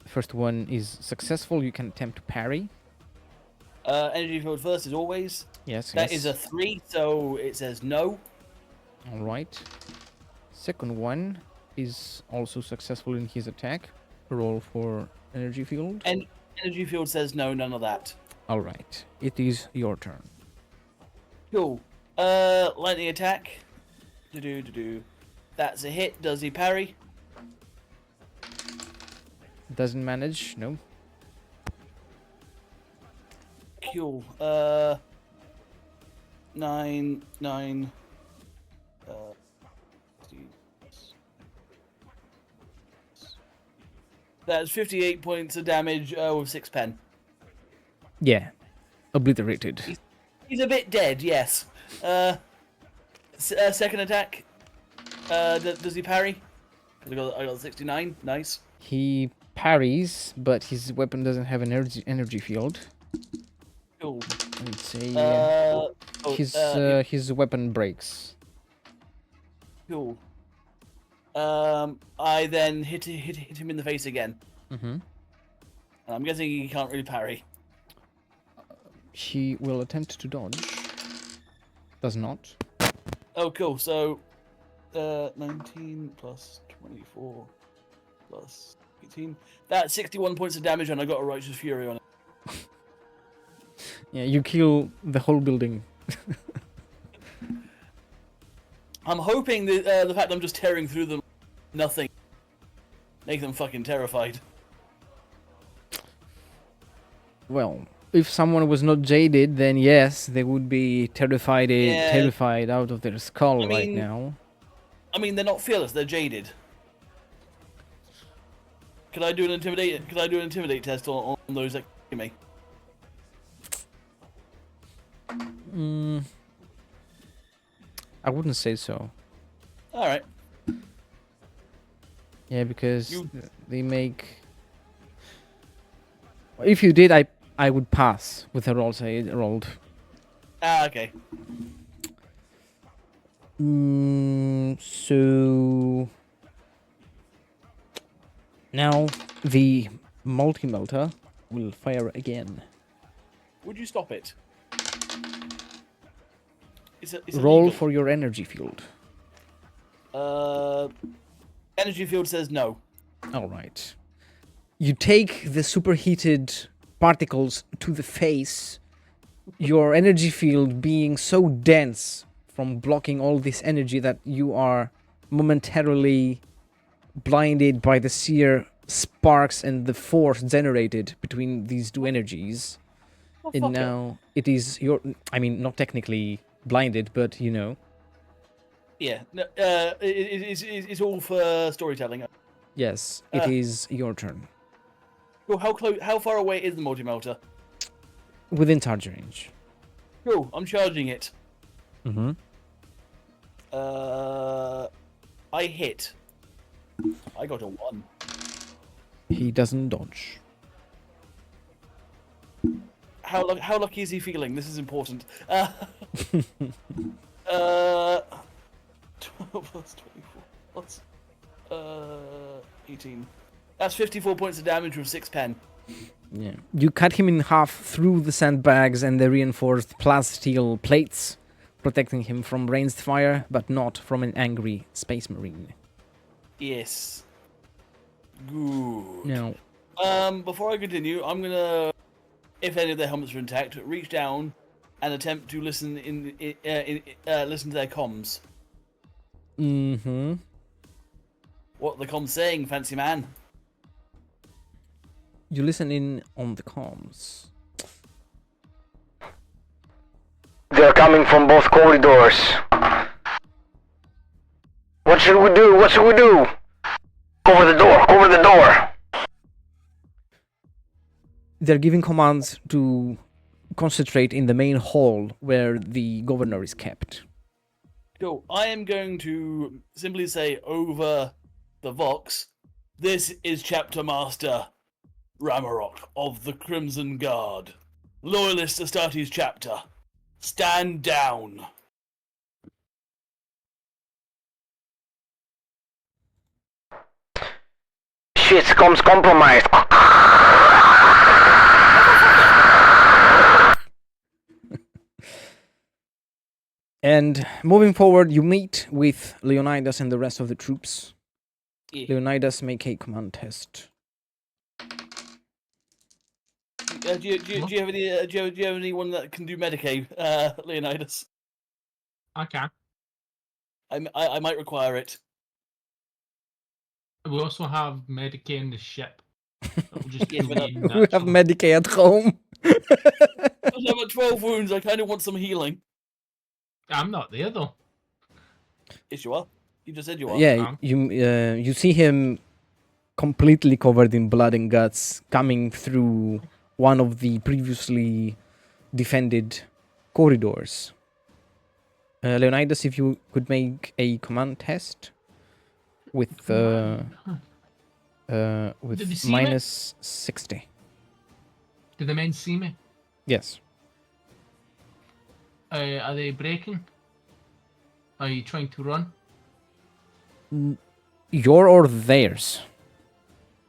First one is successful. You can attempt to parry. Energy field first, as always. Yes, That yes. is a 3, so it says no. All right. Second one is also successful in his attack. Roll for energy field. And energy field says no, none of that. All right. It is your turn. Cool. Lightning attack. Do. That's a hit. Does he parry? Doesn't manage. No. Cool. 9. That's 58 points of damage with 6 pen. Yeah. Obliterated. He's a bit dead, yes. Second attack. Does he parry? I got 69. Nice. He parries, but his weapon doesn't have an energy field. Cool. I'd say his weapon breaks. Cool. I then hit him in the face again. Mm-hmm. I'm guessing he can't really parry. He will attempt to dodge. Does not. Oh, cool. So, 19 plus 24 plus 18. That's 61 points of damage, and I got a Righteous Fury on it. Yeah, you kill the whole building. I'm hoping that the fact I'm just tearing through them, nothing, make them fucking terrified. Well, if someone was not jaded, then yes, they would be terrified out of their skull right now. I mean, they're not fearless; they're jaded. Could I do an intimidate test on those that kill me? I wouldn't say so. All right. Yeah, because they make. If you did, I would pass with the rolls I rolled. Ah, okay. So now the multi-melter will fire again. Would you stop it? It's Roll illegal. for your energy field. Energy field says no. All right. You take the superheated particles to the face, your energy field being so dense from blocking all this energy that you are momentarily blinded by the sheer sparks and the force generated between these two energies. Oh, And now it is your... I mean, not technically blinded, but you know. Yeah. No, it's all for storytelling. Yes, it is your turn. Cool. How far away is the multi-melter? Within charge range. Cool. I'm charging it. Mm-hmm. I hit. I got a 1. He doesn't dodge. How lucky is he feeling? This is important. 12 plus 24 plus 18. That's 54 points of damage with 6 pen. Yeah. You cut him in half through the sandbags and the reinforced plasteel plates, protecting him from ranged fire, but not from an angry space marine. Yes. Good. Now, Before I continue, I'm gonna, if any of their helmets are intact, reach down and attempt to listen listen to their comms. Mm-hmm. What are the comms saying, fancy man? You listen in on the comms. They're coming from both corridors. What should we do? What should we do? Cover the door! Cover the door! They're giving commands to concentrate in the main hall where the governor is kept. Cool. I am going to simply say over the Vox, this is Chapter Master Ramarok of the Crimson Guard. Loyalist Astartes Chapter. Stand down. Shit, comms compromised. And moving forward, you meet with Leonidas and the rest of the troops. Yeah. Leonidas, make a command test. Do you have anyone that can do Medicaid, Leonidas? I can. I might require it. We also have Medicaid in the ship. We'll just Yes, but leave We that have to- Medicaid at home. I'm at 12 wounds. I kind of want some healing. I'm not there though. Yes, you are. You just said you are. Yeah, you see him completely covered in blood and guts coming through one of the previously defended corridors. Leonidas, if you could make a command test with Did they see me? minus 60. Did the men see me? Yes. Are they breaking? Are you trying to run? Your or theirs?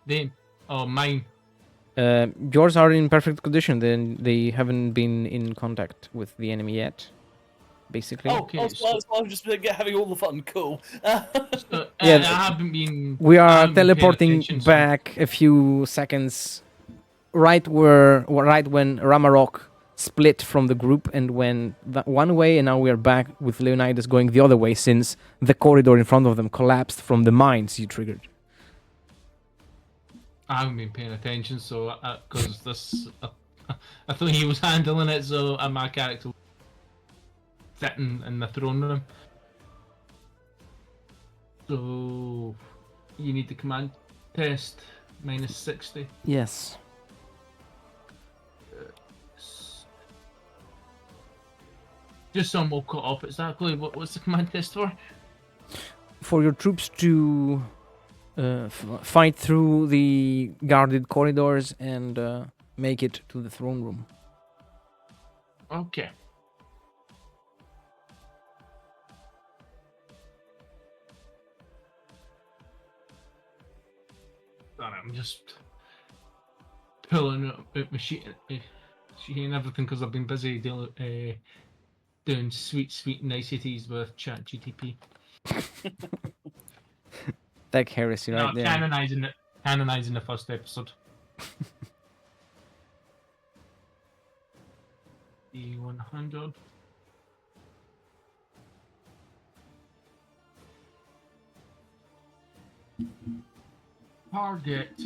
Them? Oh, mine. Yours are in perfect condition. Then they haven't been in contact with the enemy yet. Basically. Okay. I'm just having all the fun. Cool. So, Yeah, I haven't been. We I are haven't been paying teleporting attention, so- back a few seconds, right when Ramarok split from the group and went one way, and now we are back with Leonidas going the other way since the corridor in front of them collapsed from the mines you triggered. I haven't been paying attention, so because this, I thought he was handling it, so my character was sitting in the throne room. So you need the command test minus 60. Yes. Just so I'm all caught up. Exactly what's the command test for? For your troops to fight through the guarded corridors and make it to the throne room. Okay. Sorry, I'm just pulling up my sheet and everything because I've been busy doing sweet niceties with ChatGTP. Tech heresy right there. Canonizing the first episode. E100. Target.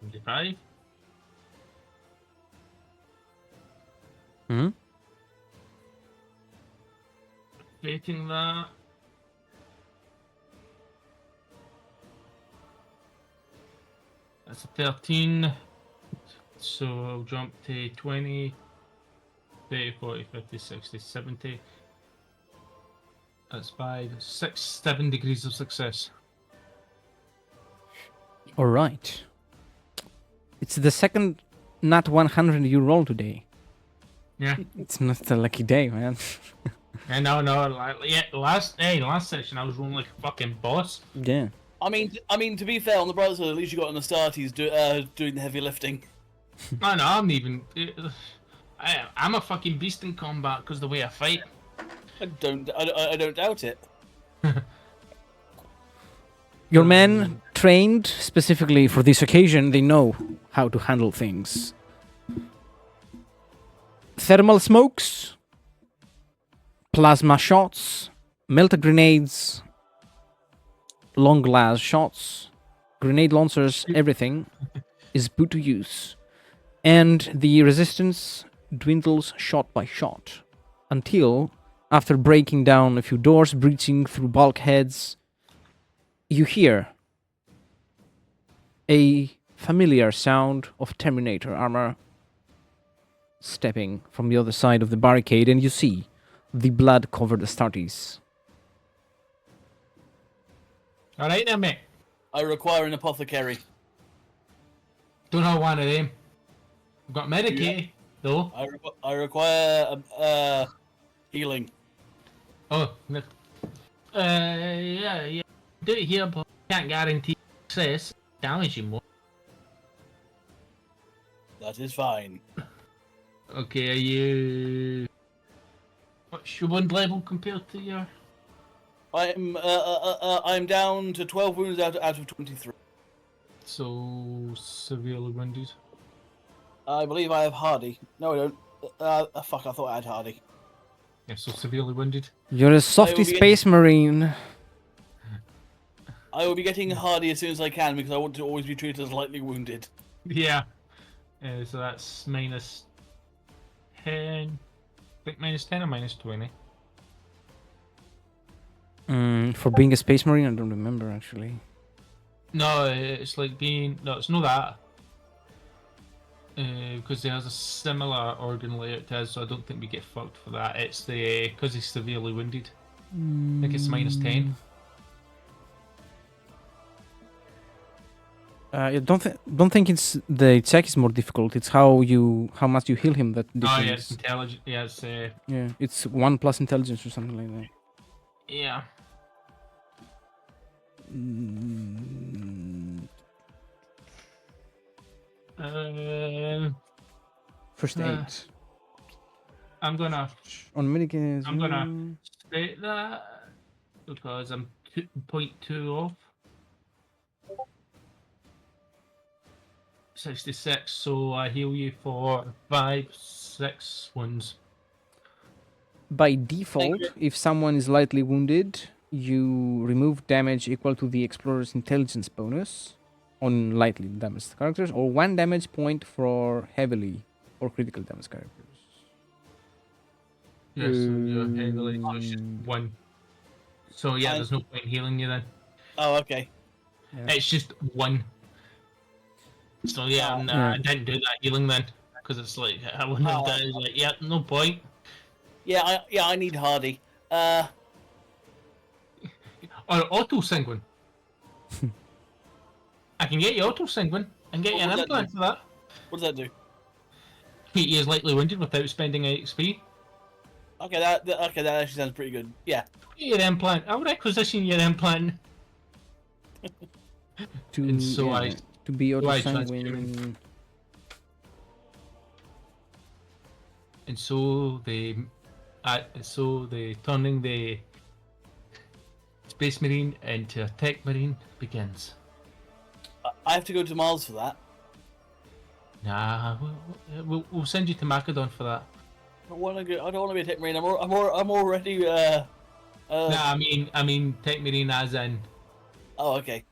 $25. Hmm? Dating that. That's a 13. So I'll jump to 20, 30, 40, 50, 60, 70. That's 7 degrees of success. All right. It's the second nat 100 you roll today. Yeah. It's not a lucky day, man. No. Yeah, last session I was rolling like a fucking boss. Yeah. I mean, to be fair, on the bright side, at least you got an Astartes doing the heavy lifting. No, I'm even. I'm a fucking beast in combat because the way I fight. I don't doubt it. Your men trained specifically for this occasion. They know how to handle things. Thermal smokes, plasma shots, melta grenades, long glass shots, grenade launchers, everything is put to use. And the resistance dwindles shot by shot until, after breaking down a few doors, breaching through bulkheads, you hear a familiar sound of Terminator armor stepping from the other side of the barricade, and you see the blood-covered Astartes. All right then, mate. I require an apothecary. Don't have one of them. I've got Medicaid, though. I require healing. Oh, no. Yeah. Do it here, but can't guarantee success. Damage you more. That is fine. Okay, are you... What's your wound level compared to your... I'm down to 12 wounds out of 23. So, severely wounded. I believe I have Hardy. No, I don't. Fuck, I thought I had Hardy. Yeah, so severely wounded. You're a softy space marine. I will be getting Hardy as soon as I can because I want to always be treated as lightly wounded. Yeah. So that's minus 10. I think minus 10 or minus 20. For being a space marine, I don't remember actually. No, it's like being... No, it's not that. Because he has a similar organ layout to us, so I don't think we get fucked for that. It's the... Because he's severely wounded. I think it's minus 10. I don't think it's the check is more difficult. It's how much you heal him that Oh difference. yeah, it's intelligent. Yeah, it's... Yeah, it's 1 plus intelligence or something like that. Yeah. First aid. I'm gonna On minikins. I'm gonna state that because I'm 0.2 off. 66, so I heal you for 5-6 wounds. By default, if someone is lightly wounded, you remove damage equal to the explorer's intelligence bonus on lightly damaged characters, or 1 damage point for heavily or critical damaged characters. Yes, so you're heavily, so it's just 1. So yeah, there's no point healing you then. Oh, okay. Yeah. It's just 1. So yeah, I didn't do that healing then, because it's like, I wouldn't have done it. It's like, yeah, no point. Yeah, I need Hardy. Or auto sanguine. I can get you auto sanguine and get you an implant for that. What does that do? Keep you as lightly wounded without spending XP. Okay, that actually sounds pretty good. Yeah. Get your implant. I'll requisition your implant. To be auto sanguine. And so they turning the Space Marine into a Tech Marine begins. I have to go to Mars for that. Nah, we'll send you to Macedon for that. I don't want to be a Tech Marine. I'm already. Nah, I mean Tech Marine as in. Oh, okay.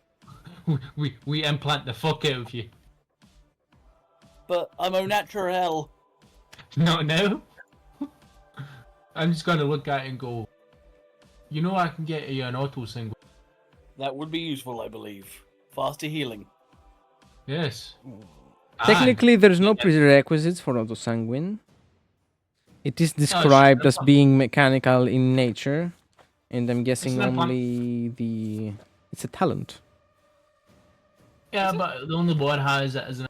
We implant the fuck out of you. But I'm au naturel. No. I'm just gonna look at it and go, you know I can get you an auto single. That would be useful, I believe. Faster healing. Yes. Technically, there's no prerequisites for auto sanguine. It is described as being mechanical in nature, and I'm guessing only it's a talent. Yeah, but the only one has it as an...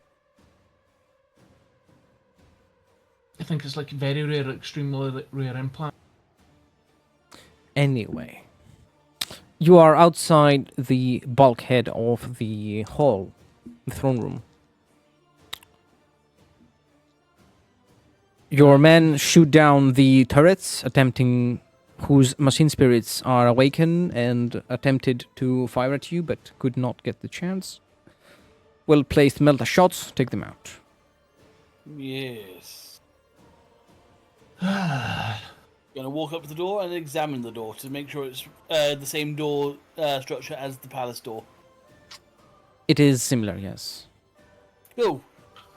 I think it's like very rare, extremely rare implant. Anyway, you are outside the bulkhead of the hall, the throne room. Your men shoot down the turrets, attempting whose machine spirits are awakened and attempted to fire at you but could not get the chance. Well-placed melta shots, take them out. Yes. Gonna walk up to the door and examine the door to make sure it's the same door structure as the palace door. It is similar, yes. Cool.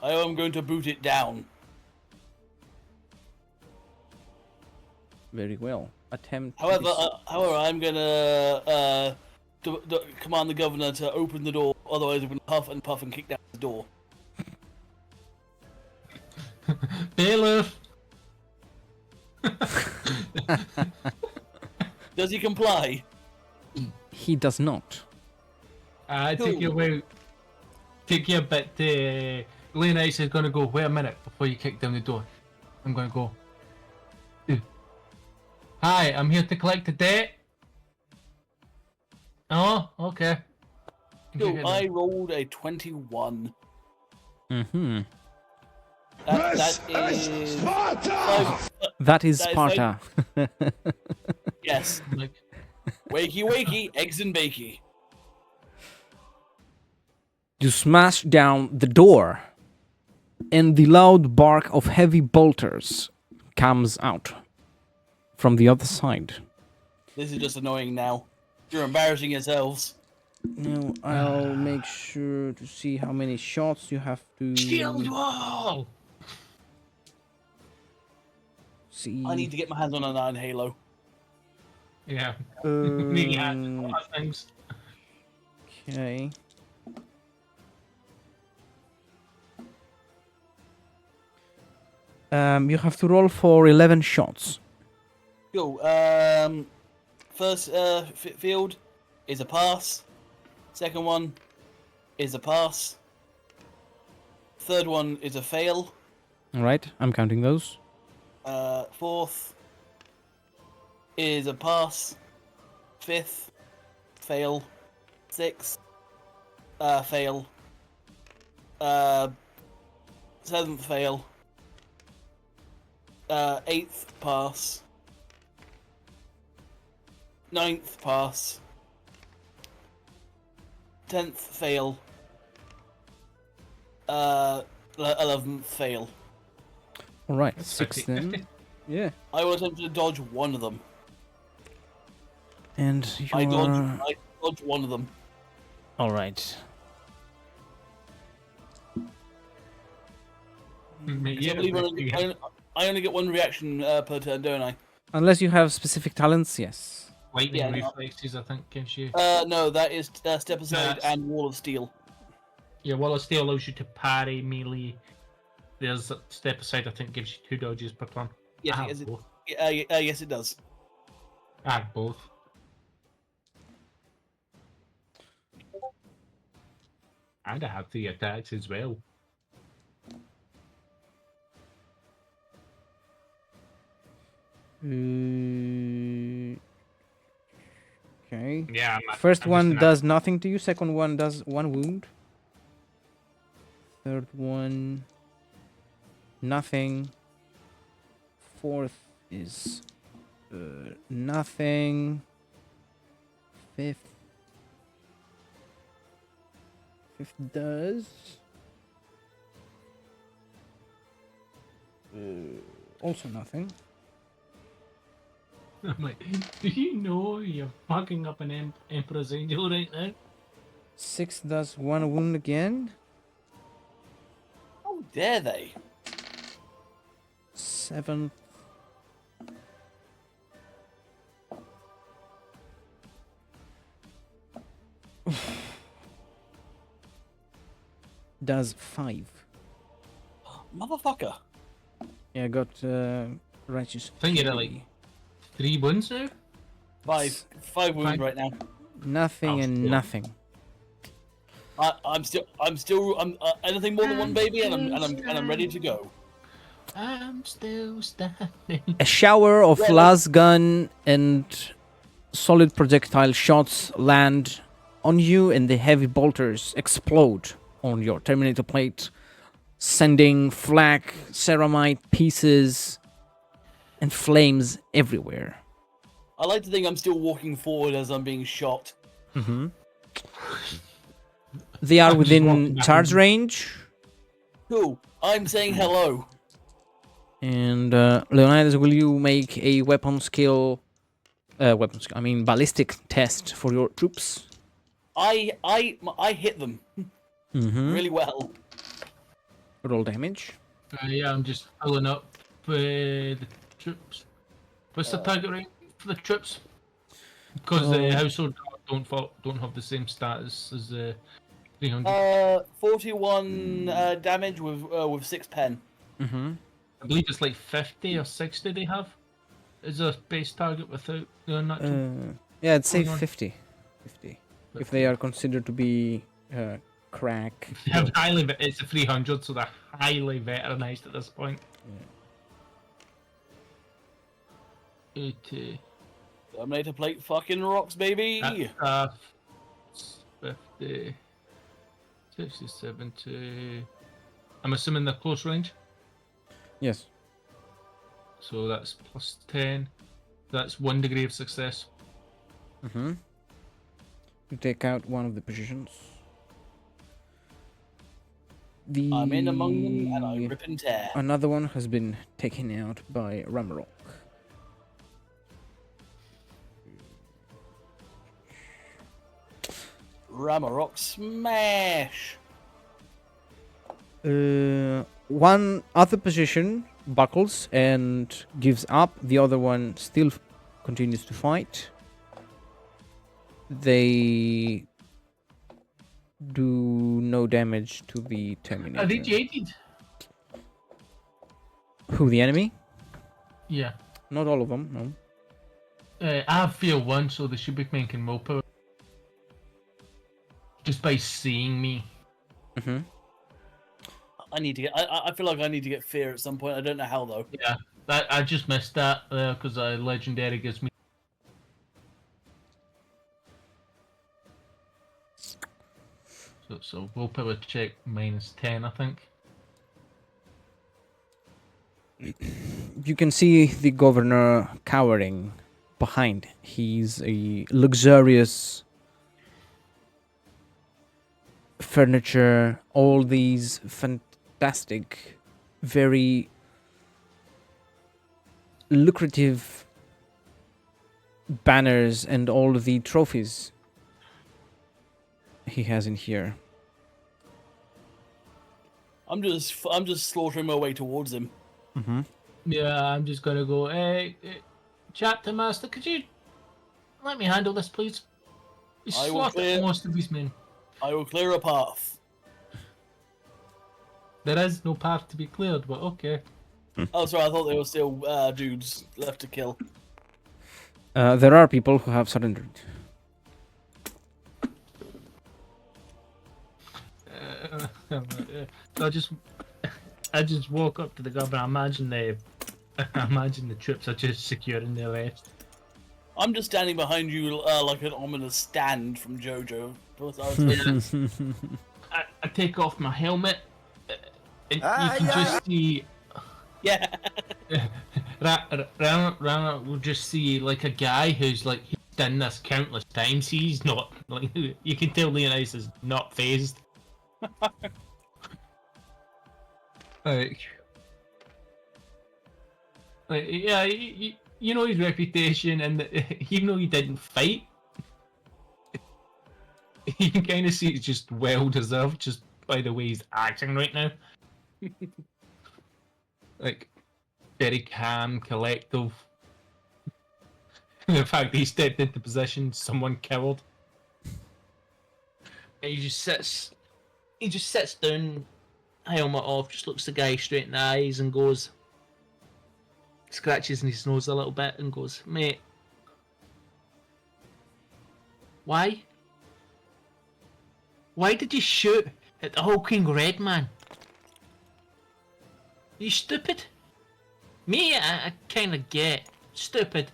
I am going to boot it down. Very well. Attempt. However, I'm gonna command the governor to open the door. Otherwise, I'm gonna huff and puff and kick down the door. Bailiff! Does he comply? He does not. I take you away. Take you a bit. Leonidas is gonna go. Wait a minute before you kick down the door. I'm gonna go. Hi, I'm here to collect the debt. Oh, okay. So I rolled a 21. Mm-hmm. This That is is Sparta! That is That is Sparta. yes. Like, Wakey, wakey, eggs and bakey. You smash down the door, and the loud bark of heavy bolters comes out from the other side. This is just annoying now. You're embarrassing yourselves. Now I'll make sure to see how many shots you have to shield wall! see. I need to get my hands on an iron halo. Yeah. Um, Yeah, things. Okay. You have to roll for 11 shots. Cool. First field is a pass. Second one is a pass. Third one is a fail. All right, I'm counting those. Fourth is a pass. Fifth, fail. Sixth, fail. Seventh, fail. Eighth, pass. Ninth, pass. 10th, fail. 11th, fail. All right, That's 6 50. then. Yeah. I will attempt to dodge one of them. And I you're... dodge one of them. All right. Yeah, I believe I only get one reaction per turn, don't I? Unless you have specific talents, yes. lightning Yeah, no. reflexes, I think, gives you. No, that is Step Aside That's- and Wall of Steel. Yeah, Wall of Steel allows you to parry melee. There's Step Aside, I think, gives you 2 dodges per turn. Yes, I have yes, it, both. yes, it does. I have both. And I have 3 attacks as well. Okay. Yeah, First one does nothing to you. Second one does 1 wound. Third one, nothing. Fourth is nothing. Fifth does also nothing. I'm like, do you know you're fucking up an Emperor's Angel right now? Sixth does 1 wound again. How dare they? Seventh does 5. Motherfucker. Yeah, I got righteous. I think you're at, like, Fury. 3 wounds now? Five wounds Fine. right now. Nothing and still. nothing. I'm still anything more than one baby, and I'm ready to go. I'm still standing. A shower of Yeah, las gun and solid projectile shots land on you, and the heavy bolters explode on your Terminator plate, sending flak, ceramite pieces, and flames everywhere. I like to think I'm still walking forward as I'm being shot. Mm-hmm. They are I'm just walking within backwards. charge range. Cool. I'm saying hello. And Leonidas, will you make a I mean ballistic test for your troops? I hit them Mm-hmm. really well. Roll damage. Yeah, I'm just filling up the troops. What's the target range for the troops? Because the household guard don't have the same status as the 300. 41 damage with 6 pen. Mm-hmm. I believe it's like 50 or 60 they have. Is a base target without the natural. Yeah, I'd say Going on. 50. 50. If they are considered to be crack. They're it's a 300, so they're highly veteranized at this point. 80. Terminator plate fucking rocks, baby. That's 50. 60, 70. I'm assuming they're close range. Yes. So that's plus 10. That's 1 degree of success. Mm-hmm. You take out one of the positions. I'm in among them and I rip and tear. Another one has been taken out by Ramarok. Ramarok smash. One other position buckles and gives up. The other one still continues to fight. They do no damage to the Terminator. Are they jaded? Who, the enemy? Yeah. Not all of them, no. I have fear 1, so they should be making willpower. Just by seeing me. Mm-hmm. I need to get. I feel like I need to get fear at some point. I don't know how though. Yeah, I just missed that because legendary gives me. So willpower check -10, I think. You can see the governor cowering behind. He's a luxurious furniture, all these fantastic, very lucrative banners and all the trophies he has in here. I'm just slaughtering my way towards him. Mm-hmm. Yeah, I'm just gonna go. Hey, chapter master, could you let me handle this, please? You I will slaughtered clear- most of these men. I will clear a path. There is no path to be cleared, but okay. Oh, sorry. I thought there were still dudes left to kill. There are people who have surrendered. So I just walk up to the governor. I imagine the troops are just securing the arrest. I'm just standing behind you like an ominous stand from JoJo. But I was I take off my helmet, and you can just see. yeah. Rana will just see like a guy who's like he's done this countless times. He's not like you can tell Leonidas is not phased. like yeah, you know his reputation, and even though he didn't fight, you can kind of see it's just well deserved just by the way he's acting right now. Like very calm, collective. The fact that he stepped into position, someone killed. And he just sits down, helmet off, just looks the guy straight in the eyes and goes, scratches in his nose a little bit and goes, mate, why? Why did you shoot at the hulking red man? Are you stupid? Me, I kind of get stupid.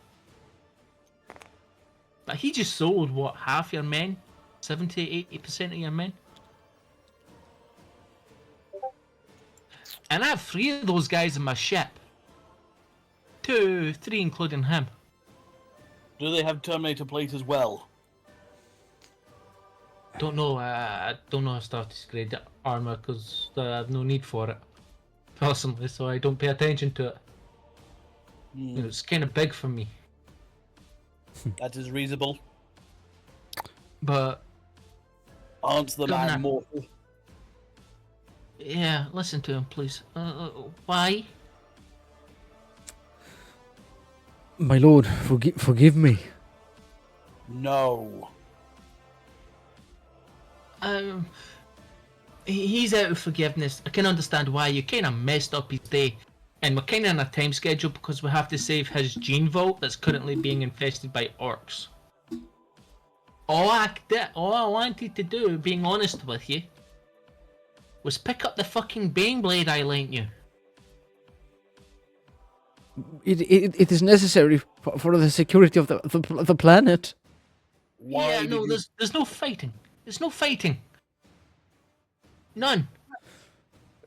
But he just sold, what, half your men? 70-80% of your men? And I have 3 of those guys in my ship. 2, 3 including him. Do they have Terminator plate as well? Don't know. I don't know how to grade armor because I have no need for it personally, so I don't pay attention to it. You know, it's kind of big for me. That is reasonable. But Answer the Don't man know. mortal. yeah, listen to him, please. Why? My lord, forgive me. No. He's out of forgiveness. I can understand why. You kind of messed up his day, and we're kind of on a time schedule because we have to save his gene vault that's currently being infested by orcs. All I wanted to do, being honest with you, was pick up the fucking Bane blade I lent you. It is necessary for the security of the planet. Why Yeah, did no, you... there's no fighting. There's no fighting. None.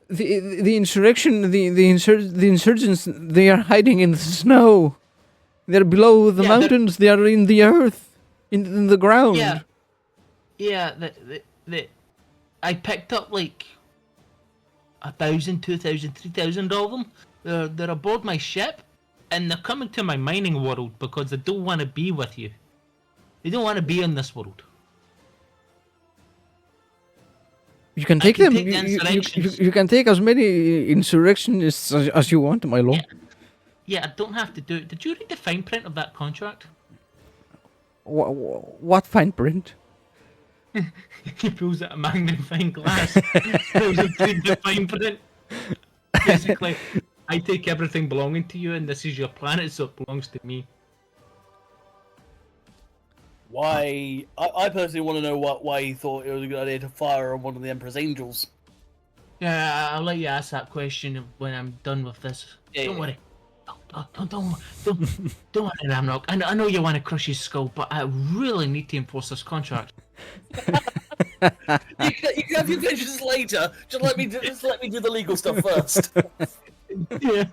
The insurrection, the insurgents, they are hiding in the snow. They're below the Yeah, they're- mountains. They are in the earth, in the ground. Yeah, I picked up like 1,000, 2,000, 3,000 of them. They're aboard my ship, and they're coming to my mining world because they don't want to be with you. They don't want to be in this world. You can I take can them. take the insurrections. You can take as many insurrectionists as you want, my lord. Yeah, I don't have to do it. Did you read the fine print of that contract? What fine print? He pulls out a magnifying glass, pulls out the fine print. Basically, I take everything belonging to you, and this is your planet, so it belongs to me. Why? I personally want to know why he thought it was a good idea to fire on one of the Emperor's angels. Yeah, I'll let you ask that question when I'm done with this. Yeah, Don't yeah. worry. Don't worry, Ramrock. I know you want to crush his skull, but I really need to enforce this contract. You can have your vengeance later. Just let me do the legal stuff first. Yeah.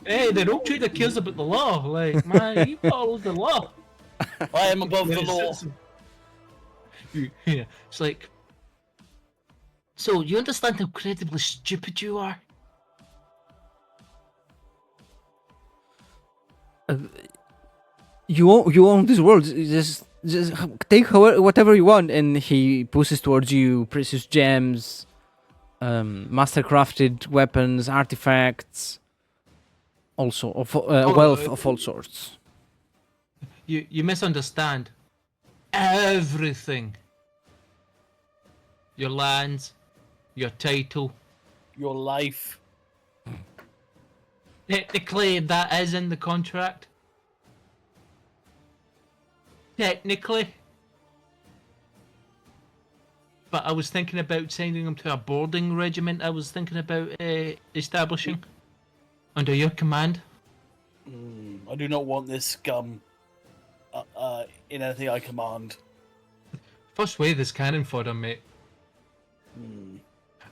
Hey, the rogue trader cares about the law. Like, man, he follows the law. I am above the law. Yeah, it's like. So, you understand how incredibly stupid you are? You own this world. Just take whatever you want. And he pushes towards you precious gems, master-crafted weapons, artifacts, also of wealth of all sorts. You misunderstand. Everything. Your lands, your title. Your life. Technically, that is in the contract. Technically. But I was thinking about sending them to a boarding regiment. I was thinking about establishing under your command. I do not want this scum in anything I command. First wave is cannon fodder, mate.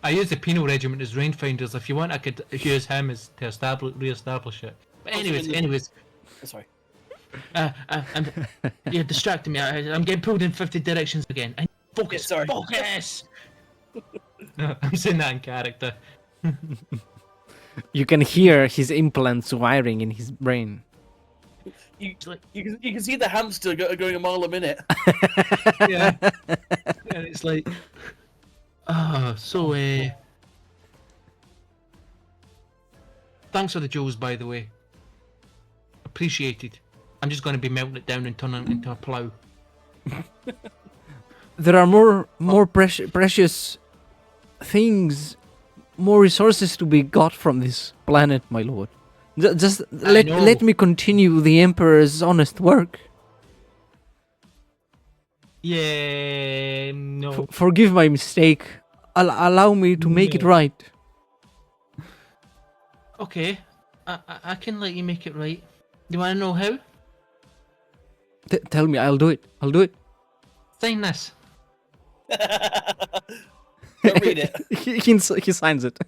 I use the penal regiment as rangefinders. If you want, I could use him as to re-establish it. But anyways, Sorry. you're distracting me. I'm getting pulled in 50 directions again. Focus. Yeah, sorry. Focus. No, I'm saying that in character. You can hear his implants wiring in his brain. You can see the hamster going a mile a minute. Yeah. And it's like, thanks for the jewels, by the way. Appreciated. I'm just going to be melting it down and turning it into a plough. There are more precious things, more resources to be got from this planet, my lord. Just let me continue the Emperor's honest work. Yeah, no. Forgive my mistake. Allow me to make it No. right. Okay, I can let you make it right. You want to know how? Tell me, I'll do it. Sign this. Don't read it. he signs it.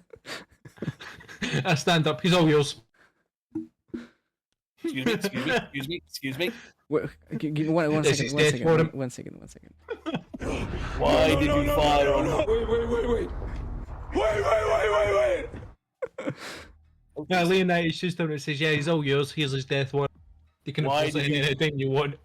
I stand up. He's all yours. Excuse me. One This is death for him. one second. Why did you fire on? Wait. No, Leonidas shoots down and says, "Yeah, he's all yours. Here's his death warrant. You can Why enforce it did you- anything you want."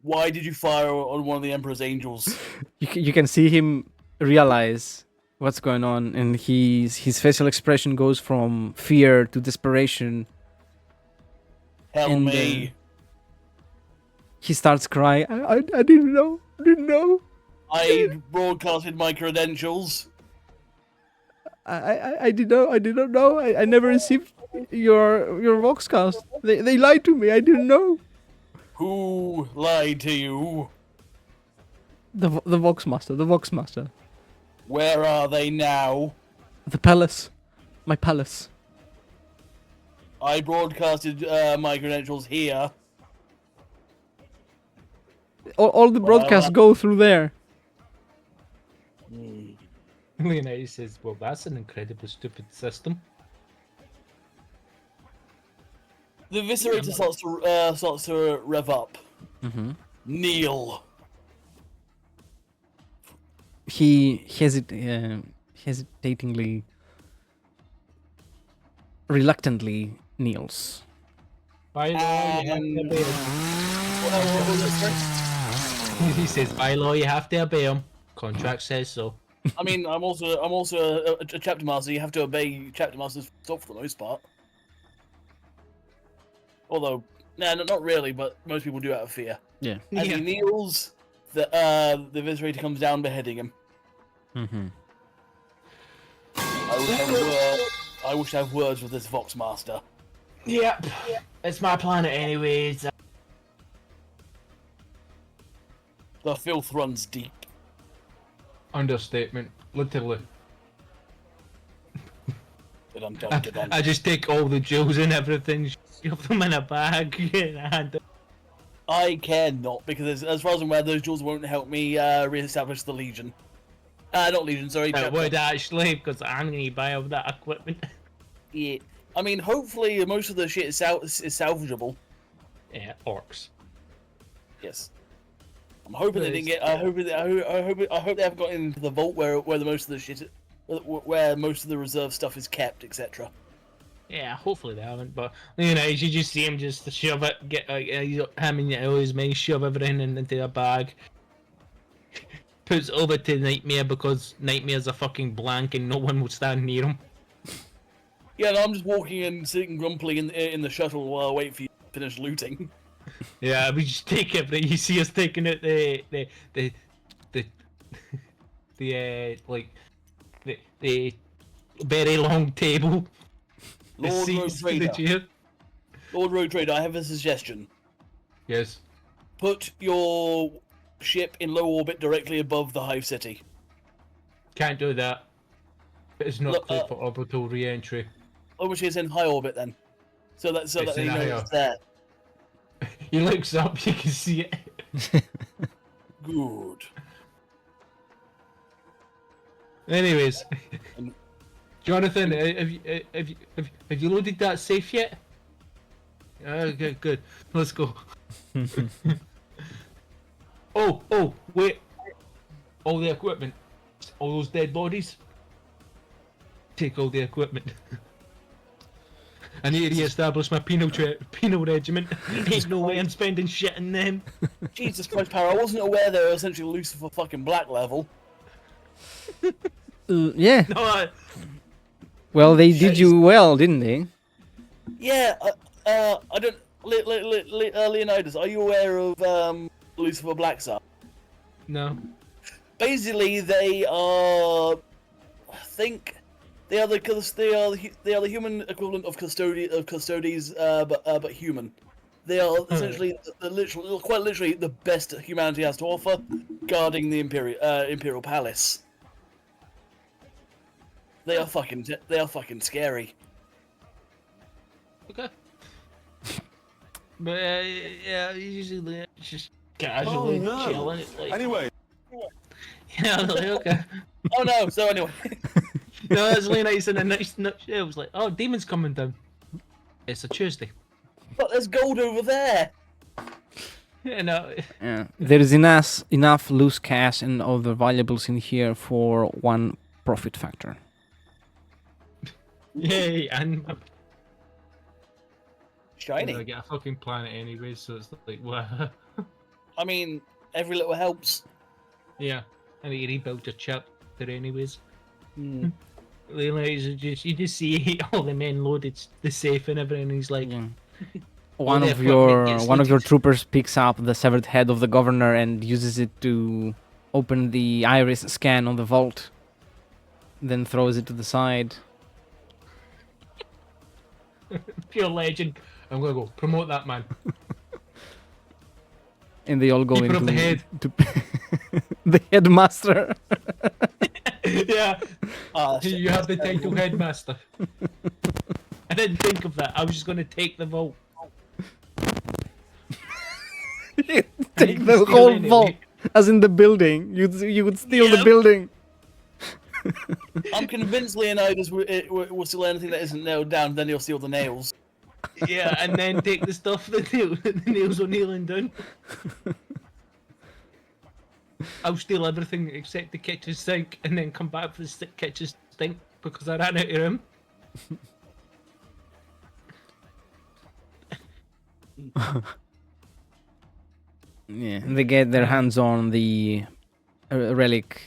Why did you fire on one of the Emperor's angels? You can see him realize what's going on, and his facial expression goes from fear to desperation. Tell And, me. He starts crying. I didn't know. I broadcasted my credentials. I didn't know. I never received your Voxcast. They lied to me. I didn't know. Who lied to you? The Voxmaster. Where are they now? The palace. My palace. I broadcasted my credentials here. All the broadcasts go through there. Leonidas says, "Well, that's an incredibly stupid system." The Eviscerator starts to rev up. Mm-hmm. Kneel. He hesitatingly, reluctantly kneels. By law, you have to obey him. What was it, sir? He says, "By law, you have to obey him. Contract says so." I mean, I'm also a chapter master. You have to obey chapter masters for the most part. Although, not really, but most people do out of fear. Yeah. As Yeah. he kneels, the Eviscerator comes down, beheading him. Mm-hmm. I wish to have words with this Vox Master. Yep. It's my planet, anyways. The filth runs deep. Understatement, literally. Dun-dun-dun-dun. I just take all the jewels and everything, shove them in a bag, and I care not, because as far as I'm aware, those jewels won't help me re-establish the Legion. Not Legion, sorry. it Chapter. would actually, because I'm going to buy all that equipment. Yeah. I mean, hopefully most of the shit is salvageable. Yeah, orcs. Yes. I'm hoping they didn't get. I hope they haven't got into the vault where the most of the shit, where most of the reserve stuff is kept, etc. Yeah, hopefully they haven't, but you just see him just shove it, get him and all his men shove everything into a bag. Puts it over to Nightmare because Nightmare's a fucking blank and no one will stand near him. Yeah, no, I'm just walking and sitting grumpily in the shuttle while I wait for you to finish looting. Yeah, we just take it, but you see us taking out the very long table. The Lord Road seats for the Trader. chair. Lord Road Trader, I have a suggestion. Yes. Put your ship in low orbit directly above the Hive City. Can't do that. It's not Look, clear for orbital re-entry. Oh, which is in high orbit then. So that It's they in know high it's there. He looks up, you can see it. Good. Anyways, And- Jonathan, have you loaded that safe yet? Okay, good. Let's go. Oh, wait. All the equipment. All those dead bodies. Take all the equipment. I need to re-establish my penal regiment. Ain't no way I'm spending shit in them. Jesus Christ, Power, I wasn't aware they were essentially Lucifer fucking Black level. Yeah. No, Well, they did you well, didn't they? Yeah, I don't... Leonidas, are you aware of Lucifer Black Star? no. Basically, they are... I think... They are the human equivalent of custodes, but human. They are essentially, quite literally, the best humanity has to offer, guarding the Imperial Palace. They are fucking scary. Okay. But yeah, usually just casually chilling. It's like, Anyway, yeah, I was like, okay. Oh no! So anyway, No, that's really nice in a nice nutshell. It was like, oh, demon's coming down. It's a Tuesday. But there's gold over there. You know, Yeah. There is enough loose cash and other valuables in here for 1 profit factor. yay, and Shiny. I get a fucking planet anyway, so it's like, what? I mean, every little helps. Yeah, I need to rebuild your chapter anyways. Hmm. You just see all the men loaded the safe and everything. And he's like, Yeah. All One the of equipment gets your looted. troopers picks up the severed head of the governor and uses it to open the iris scan on the vault. Then throws it to the side. pure legend. I'm gonna go promote that man. And they all go Keeper into of the head. to the headmaster. Yeah, Ah, you have the title headmaster. I didn't think of that. I was just gonna take the vault. Take you the steal whole anyway. vault, as in the building. You would steal the Yep. building. I'm convinced Leonidas will steal anything that isn't nailed down, then he'll steal the nails. Yeah, and then take the stuff that the nails are nailing down. I'll steal everything except the kitchen sink, and then come back for the kitchen sink because I ran out of room. Yeah, and they get their hands on the relic,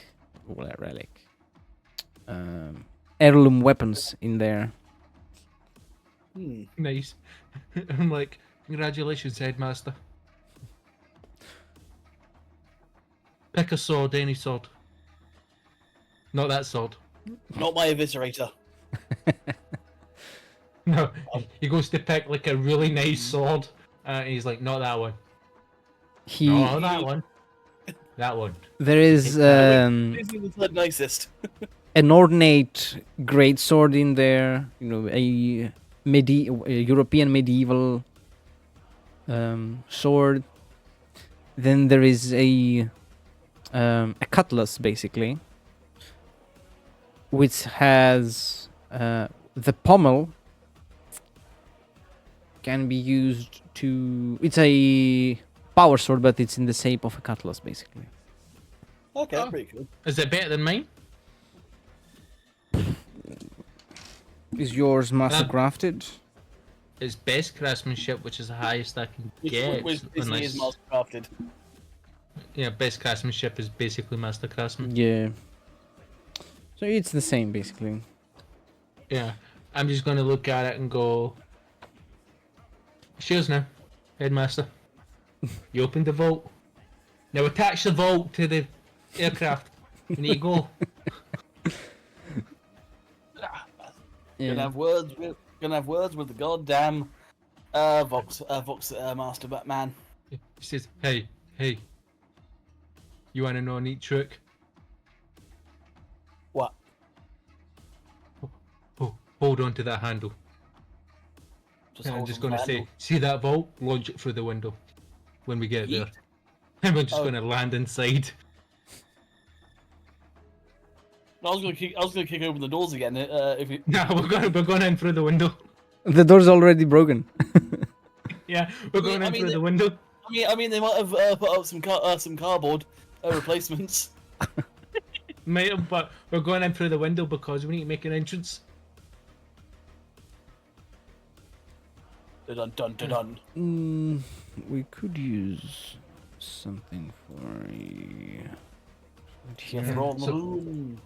heirloom weapons in there. Hmm. Nice. I'm like, congratulations, headmaster. Pick a sword, any sword. Not that sword. Not my eviscerator. No, he goes to pick like a really nice sword, and he's like, not that one. He No, that one. That one. there is This is the nicest. an ornate great sword in there. You know, a European medieval sword. Then there is a cutlass, basically, which has the pommel can be used to. It's a power sword, but it's in the shape of a cutlass, basically. Okay, Oh. pretty cool. Is it better than mine? Is yours master crafted? It's best craftsmanship, which is the highest I can get. Which basically is unless- mastercrafted. Yeah, best craftsmanship is basically master craftsman. Yeah. So it's the same, basically. Yeah, I'm just gonna look at it and go. Cheers now, headmaster. You opened the vault. Now attach the vault to the aircraft. We need to go. Gonna have words with the goddamn Vox Master Batman. He says, hey, you wanna know a neat trick? What? Oh, hold on to that handle. Just I'm hold just on to gonna the say, handle. see that vault? Launch it through the window when we get there. And we're just Oh. gonna land inside. I was gonna kick open the doors again if you. No, we're going in through the window. The door's already broken. Yeah, we're going I in mean, through the- the window. I mean, they might have put up some cardboard replacements. Might have, but we're going in through the window because we need to make an entrance. Dun dun dun dun. We could use something for a. Yeah, they're all in the So- room.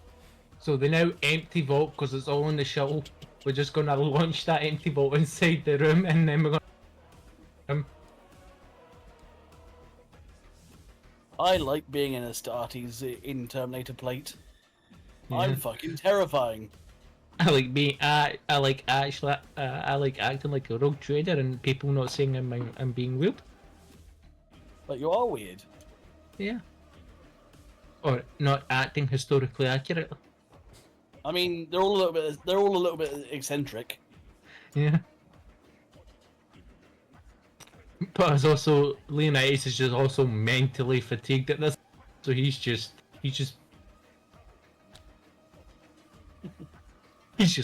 So the now empty vault, because it's all in the shuttle, we're just gonna launch that empty vault inside the room, and then we're gonna. I like being in Astartes in Terminator plate. Yeah. I'm fucking terrifying. I like being. I like actually. I like acting like a rogue trader, and people not saying I'm being weird. But you are weird. Yeah. Or not acting historically accurate. I mean, they're all a little bit eccentric. Yeah. But it's also Leonidas is just also mentally fatigued at this, so he's just he's just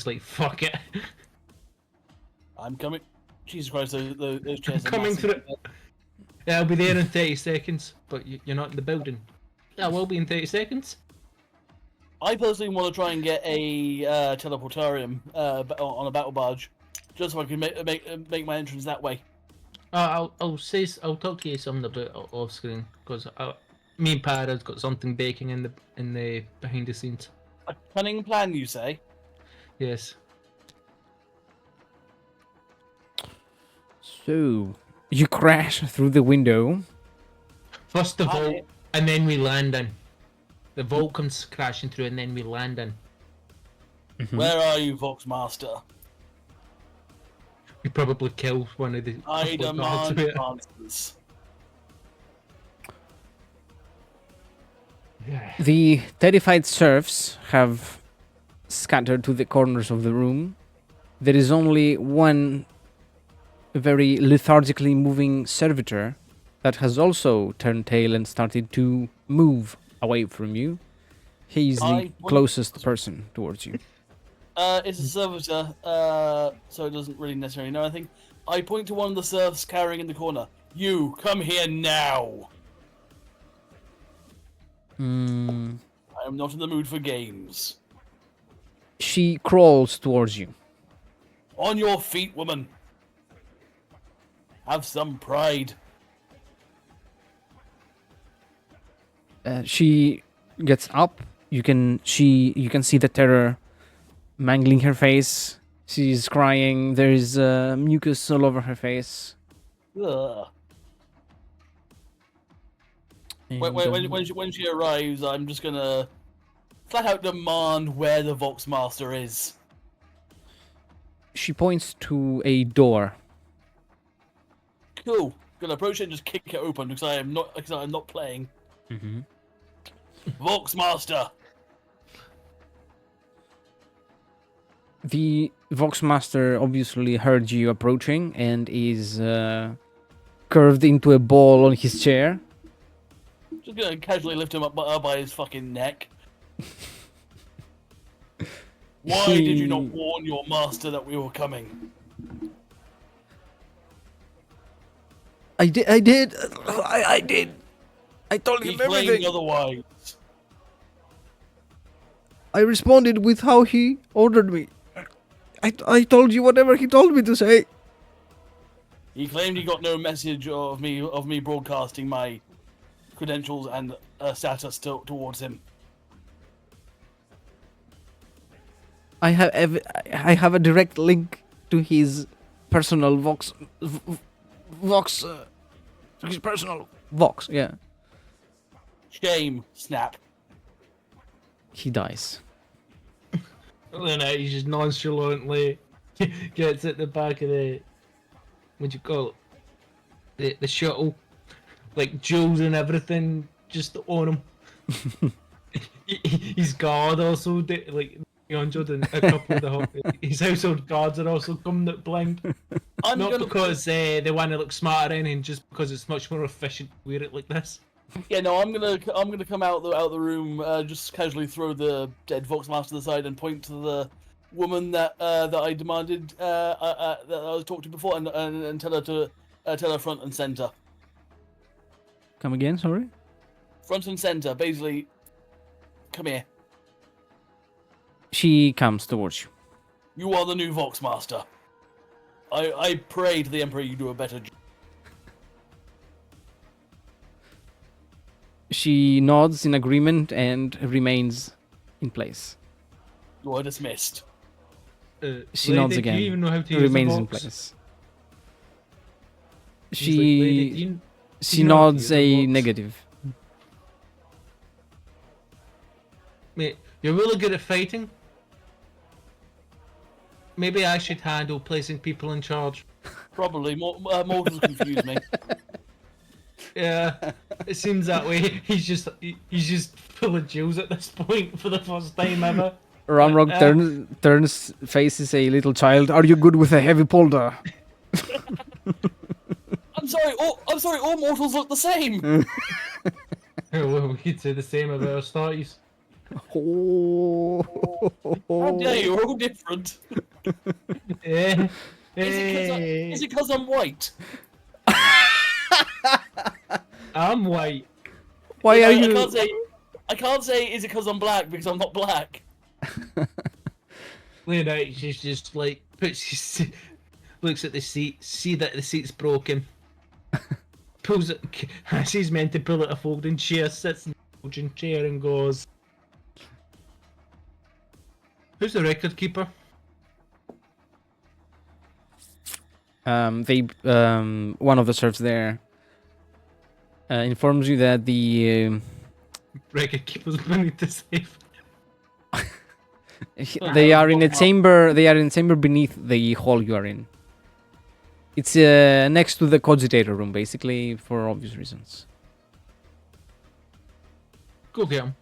like fuck it. I'm coming. Jesus Christ, those chairs are Coming massive. through. Yeah, I'll be there in 30 seconds, but you're not in the building. Yeah, I will be in 30 seconds. I personally want to try and get a teleportarium on a battle barge, just so I can make my entrance that way. I'll talk to you something about it off screen because me and Para's got something baking in the behind the scenes. A cunning plan, you say? Yes. So you crash through the window. First the Hi. vault, and then we land in. The vault comes crashing through, and then we land in. Where are you, Voxmaster? We probably kill one of the. I couple of guards demand with it. answers. Yeah. The terrified serfs have scattered to the corners of the room. There is only one very lethargically moving servitor that has also turned tail and started to move away from you. He's the I wouldn't- closest person towards you. It's a servitor, so it doesn't really necessarily know anything. I point to one of the serfs cowering in the corner. You, come here now! Hmm. I am not in the mood for games. She crawls towards you. On your feet, woman! Have some pride. She gets up. You can see the terror mangling her face. She's crying. There is mucus all over her face. Ugh. And, When she arrives, I'm just gonna flat out demand where the Voxmaster is. she points to a door. Cool. Gonna approach it and just kick it open because I am not playing. Mm-hmm. Voxmaster. The Voxmaster obviously heard you approaching and is curved into a ball on his chair. Just gonna casually lift him up by his fucking neck. Why did you not warn your master that we were coming? I did. I did. I told He him claimed everything. otherwise. I responded with how he ordered me. I told you whatever he told me to say. He claimed he got no message of me broadcasting my credentials and status towards him. I have a direct link to his personal Vox. His personal Vox. Yeah. Shame, snap. He dies. And then he just nonchalantly gets at the back of the, what do you call it? The shuttle, like jewels and everything, just on him. His guard also did, like 300 and a couple of his household guards are also coming at blind. I'm Not gonna because they want to look smarter or anything, just because it's much more efficient to wear it like this. Yeah, no, I'm gonna come out the room, just casually throw the dead Voxmaster to the side and point to the woman that I demanded that I was talking to before, and tell her front and center, Come again? Sorry. front and center, basically. Come here. She comes towards you. You are the new Voxmaster. I pray to the Emperor you do a better job. She nods in agreement and remains in place. You are dismissed. She Lady, nods do again. you even know how to use Remains the in box? place. He's like, "Lady, do She you- she you know how to nods use the a box?" negative. Mate, you're really good at fighting. Maybe I should handle placing people in charge. Probably. Mortals confuse me. Yeah, it seems that way. He's just full of jewels at this point for the first time ever. Ramrock turns faces a little child. Are you good with a heavy polder? I'm sorry. All mortals look the same. Well, we could say the same about our starties. Oh. How dare you? We're all different. Yeah. Is it because I'm white? I'm white. Why are I you? can't say is it because I'm black because I'm not black. Later, she's just like looks at the seat, see that the seat's broken, pulls it. She's meant to pull out a folding chair, sits in the folding chair, and goes, "Who's the record keeper?" One of the serfs there informs you that the Record keeper's beneath the safe. they are in a chamber. They are in a chamber beneath the hall you are in. It's next to the cogitator room, basically, for obvious reasons. Go get him.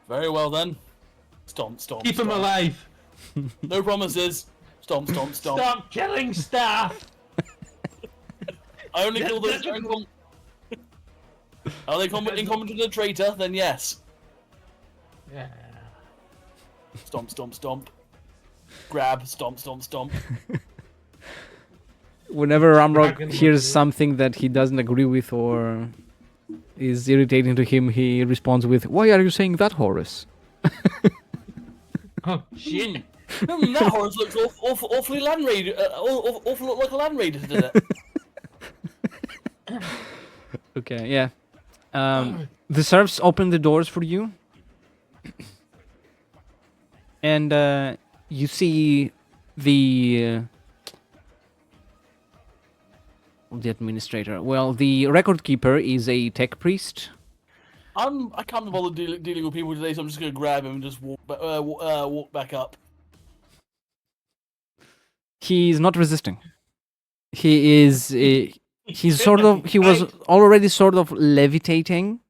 Very well then. Stomp, stomp. Keep him stomp. alive. No promises. Stomp, stomp, stomp. Stop killing staff. I only kill those. Are they incompetent and a traitor? Then yes. Yeah. Stomp, stomp, stomp. Grab, stomp, stomp, stomp. Whenever Ramrock Dragon hears Ball. something that he doesn't agree with or is irritating to him, he responds with, "Why are you saying that, Horus?" Oh shit. That horse looks awfully land raider. Awful like a land raider, did it? Okay, yeah. The serfs open the doors for you. And you see the administrator. Well, the record keeper is a tech priest. I can't be bothered dealing with people today, so I'm just gonna grab him and just walk back up. He's not resisting. He is. He was already sort of levitating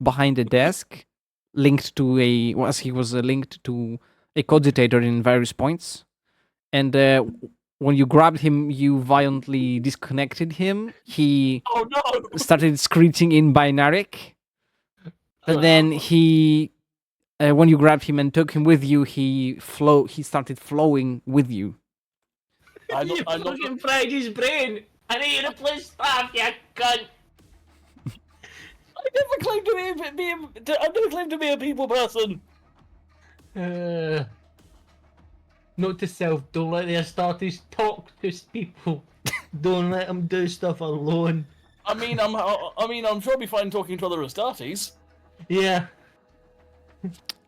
behind a desk, linked to he was linked to a cogitator in various points, and when you grabbed him, you violently disconnected him. He Oh no! started screeching in binaric, Oh, and then he, when you grabbed him and took him with you, he started flowing with you. I'm You not, fucking fried his brain. I need you to play staff, you cunt. I never claimed to I never claimed to be a people person. Note to self: don't let the Astartes talk to people. Don't let them do stuff alone. I mean, I'm sure I'll be fine talking to other Astartes. Yeah.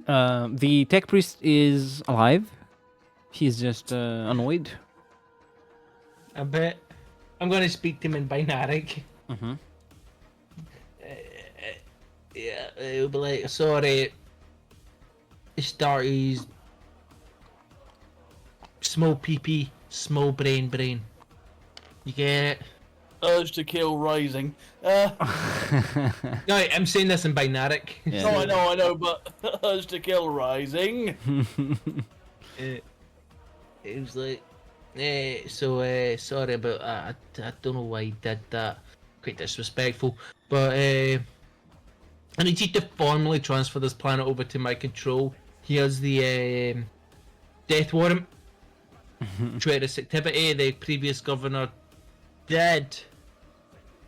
The tech priest is alive. He's just annoyed. I bet. I'm gonna speak to him in binaric. Mm-hmm. Yeah, he'll be like, sorry, Astartes, small PP, small brain. You get it? Urge to kill rising. No, I'm saying this in binaric. Yeah. No, I know, but urge to kill rising. It was like, sorry about that. I don't know why he did that. Quite disrespectful. But I need you to formally transfer this planet over to my control. Here's the death warrant. Traitorous activity. The previous governor did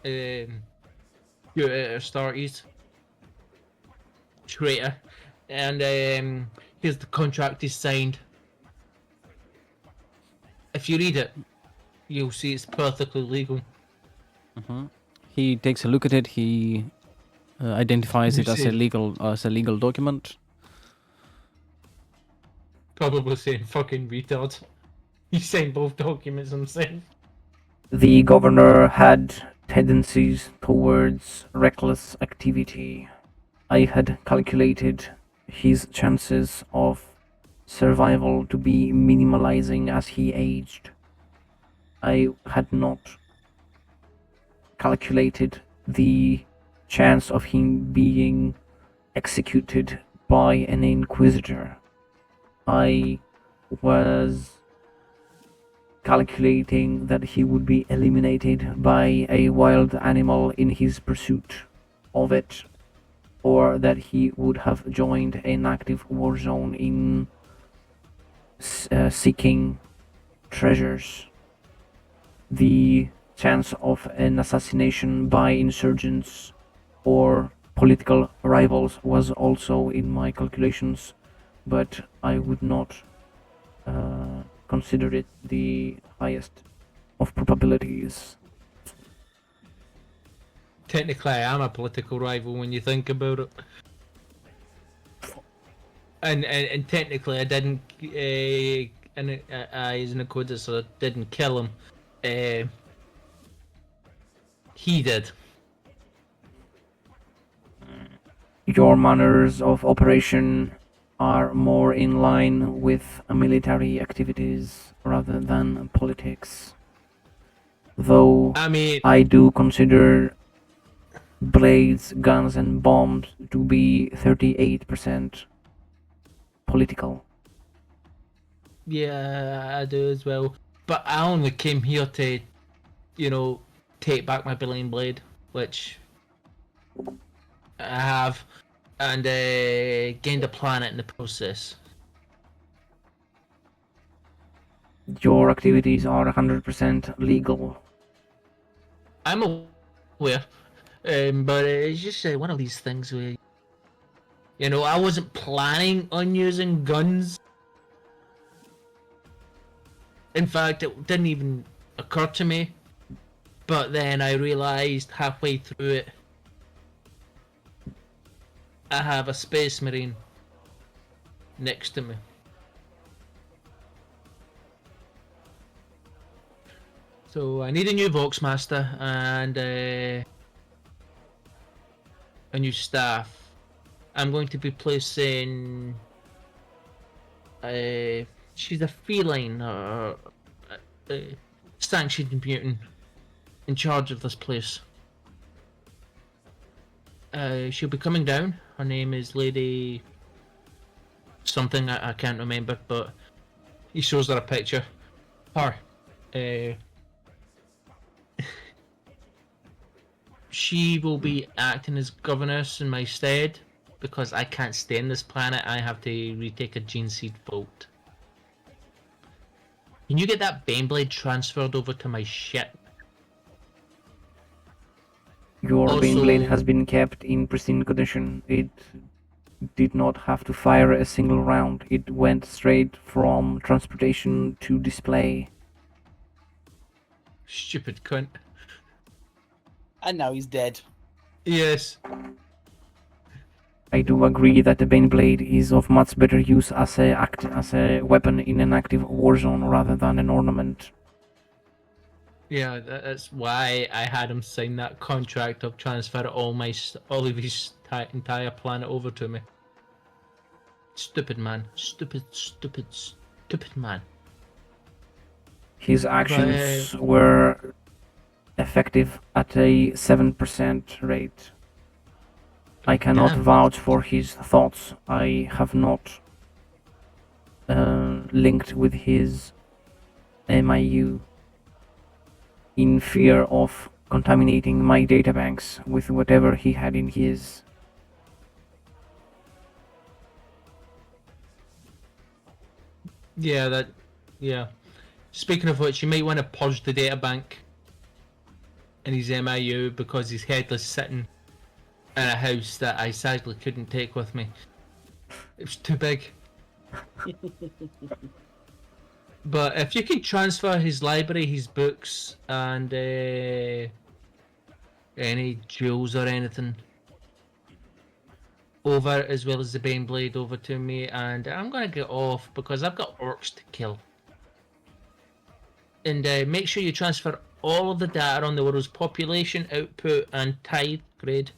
shoot at Astartes. Traitor. And here's the contract he signed. If you read it, you'll see it's perfectly legal. He takes a look at it. He identifies You it as see. a legal document. Probably saying fucking retard. He signed both documents himself. The governor had tendencies towards reckless activity. I had calculated his chances of survival to be minimalizing as he aged. I had not calculated the chance of him being executed by an inquisitor. I was calculating that he would be eliminated by a wild animal in his pursuit of it, or that he would have joined an active war zone in seeking treasures. The chance of an assassination by insurgents or political rivals was also in my calculations, but I would not consider it the highest of probabilities. Technically, I am a political rival when you think about it. And technically, I didn't. And he's in a code, so I didn't kill him. He did. Your manners of operation are more in line with I military activities rather than politics. Though mean, I do consider blades, guns, and bombs to be 38% political. yeah, I do as well. But I only came here to, take back my Billion Blade, which I have, and gained a planet in the process. Your activities are 100% legal. I'm aware, but it's just one of these things where, I wasn't planning on using guns. In fact, it didn't even occur to me. But then I realized halfway through it, I have a Space Marine next to me. So I need a new Voxmaster and a new staff. I'm going to be placing she's a feline sanctioned mutant in charge of this place. She'll be coming down. Her name is Lady something, I can't remember, but he shows her a picture. Her. She will be acting as governess in my stead, because I can't stay on this planet. I have to retake a gene seed vote. Can you get that Baneblade transferred over to my ship? Your Also- Baneblade has been kept in pristine condition. It did not have to fire a single round. It went straight from transportation to display. Stupid cunt. And now he's dead. Yes. I do agree that the Baneblade is of much better use as a weapon in an active war zone rather than an ornament. Yeah, that's why I had him sign that contract of transfer all of his entire planet over to me. Stupid man. Stupid man. His actions were effective at a 7% rate. I cannot Damn. vouch for his thoughts. I have not linked with his MIU in fear of contaminating my databanks with whatever he had in his. Yeah. Speaking of which, you might want to purge the databank in his MIU because his head was sitting in a house that I sadly couldn't take with me. It was too big. But if you can transfer his library, his books, and any jewels or anything over, as well as the Baneblade over to me, and I'm gonna get off because I've got orcs to kill. And make sure you transfer all of the data on the world's population, output, and tithe grade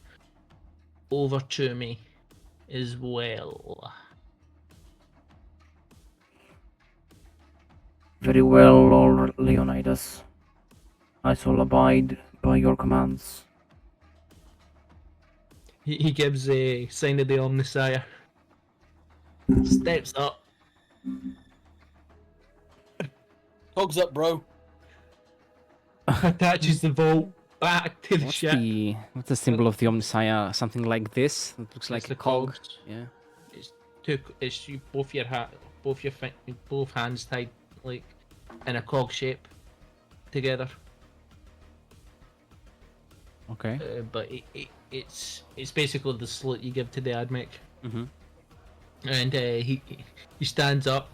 over to me as well. Very well, Lord Leonidas. I shall abide by your commands. He gives a sign of the Omnissiah. Steps up. Hogs up, bro. Attaches the vault back to the What's ship. what's the symbol of the Omnissiah? Something like this? It looks like It's a the cog. cogs. Yeah. It's both hands tied like in a cog shape together. Okay. But it's basically the salute you give to the admech. Mm-hmm. And he stands up,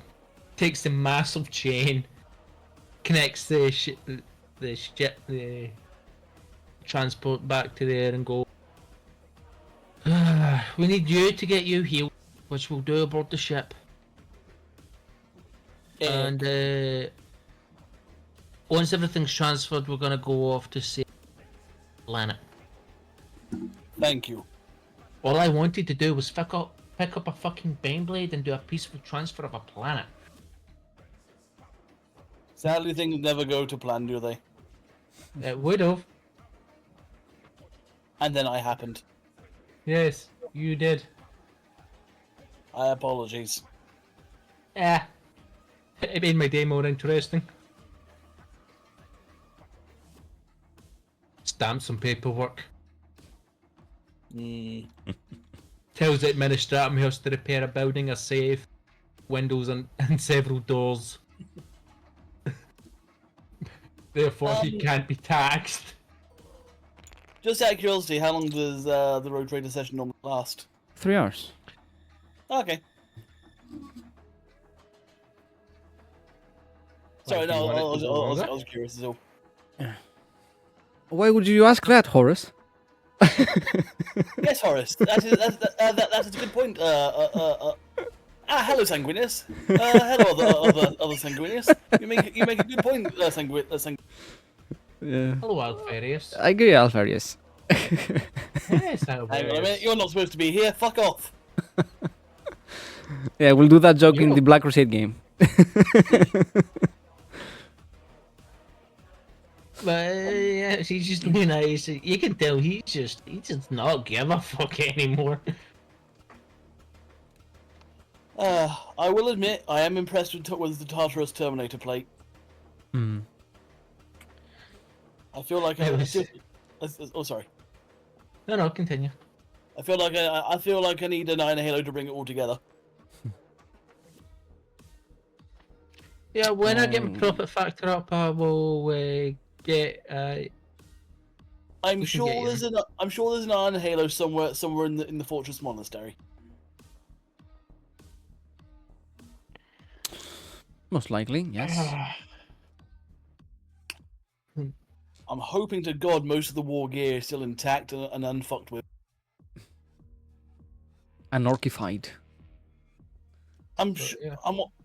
takes the massive chain, connects the transport back to there, and go. We need you to get you healed, which we'll do aboard the ship. And once everything's transferred, we're gonna go off to save the planet. Thank you. All I wanted to do was pick up a fucking Baneblade and do a peaceful transfer of a planet. Sadly, things never go to plan, do they? It would have. And then I happened. Yes, you did. I apologies. It made my day more interesting. Stamp some paperwork. Tells the administrator he has to repair a building, a safe, windows and several doors. Therefore, he can't be taxed. Just out of curiosity, how long does the Road Trader session normally last? 3 hours. Okay. Sorry, Like, you no, want it I to was, go I was, longer? I was curious as well. Why would you ask that, Horus? Yes, Horace, that is a good point. Hello, Sanguinius. Hello, other Sanguinius. You make a good point, Sanguinius. Yeah. Hello, Alfarius. I agree, Alfarius. Yes, Hang on a minute, Alfarius. you're not supposed to be here. Fuck off. Yeah, we'll do that joke in You. the Black Crusade game. But yeah, he's just being nice. You can tell he just not give a fuck anymore. I will admit, I am impressed with the Tartarus Terminator plate. Hmm. I feel like oh, sorry. No, continue. I feel like I need a 9 Halo to bring it all together. Yeah, when I get my profit factor up, I will get. I'm We can sure get you. there's an Iron Halo somewhere in the Fortress Monastery. Most likely, yes. I'm hoping to God most of the war gear is still intact and unfucked with. Anorkified. Yeah.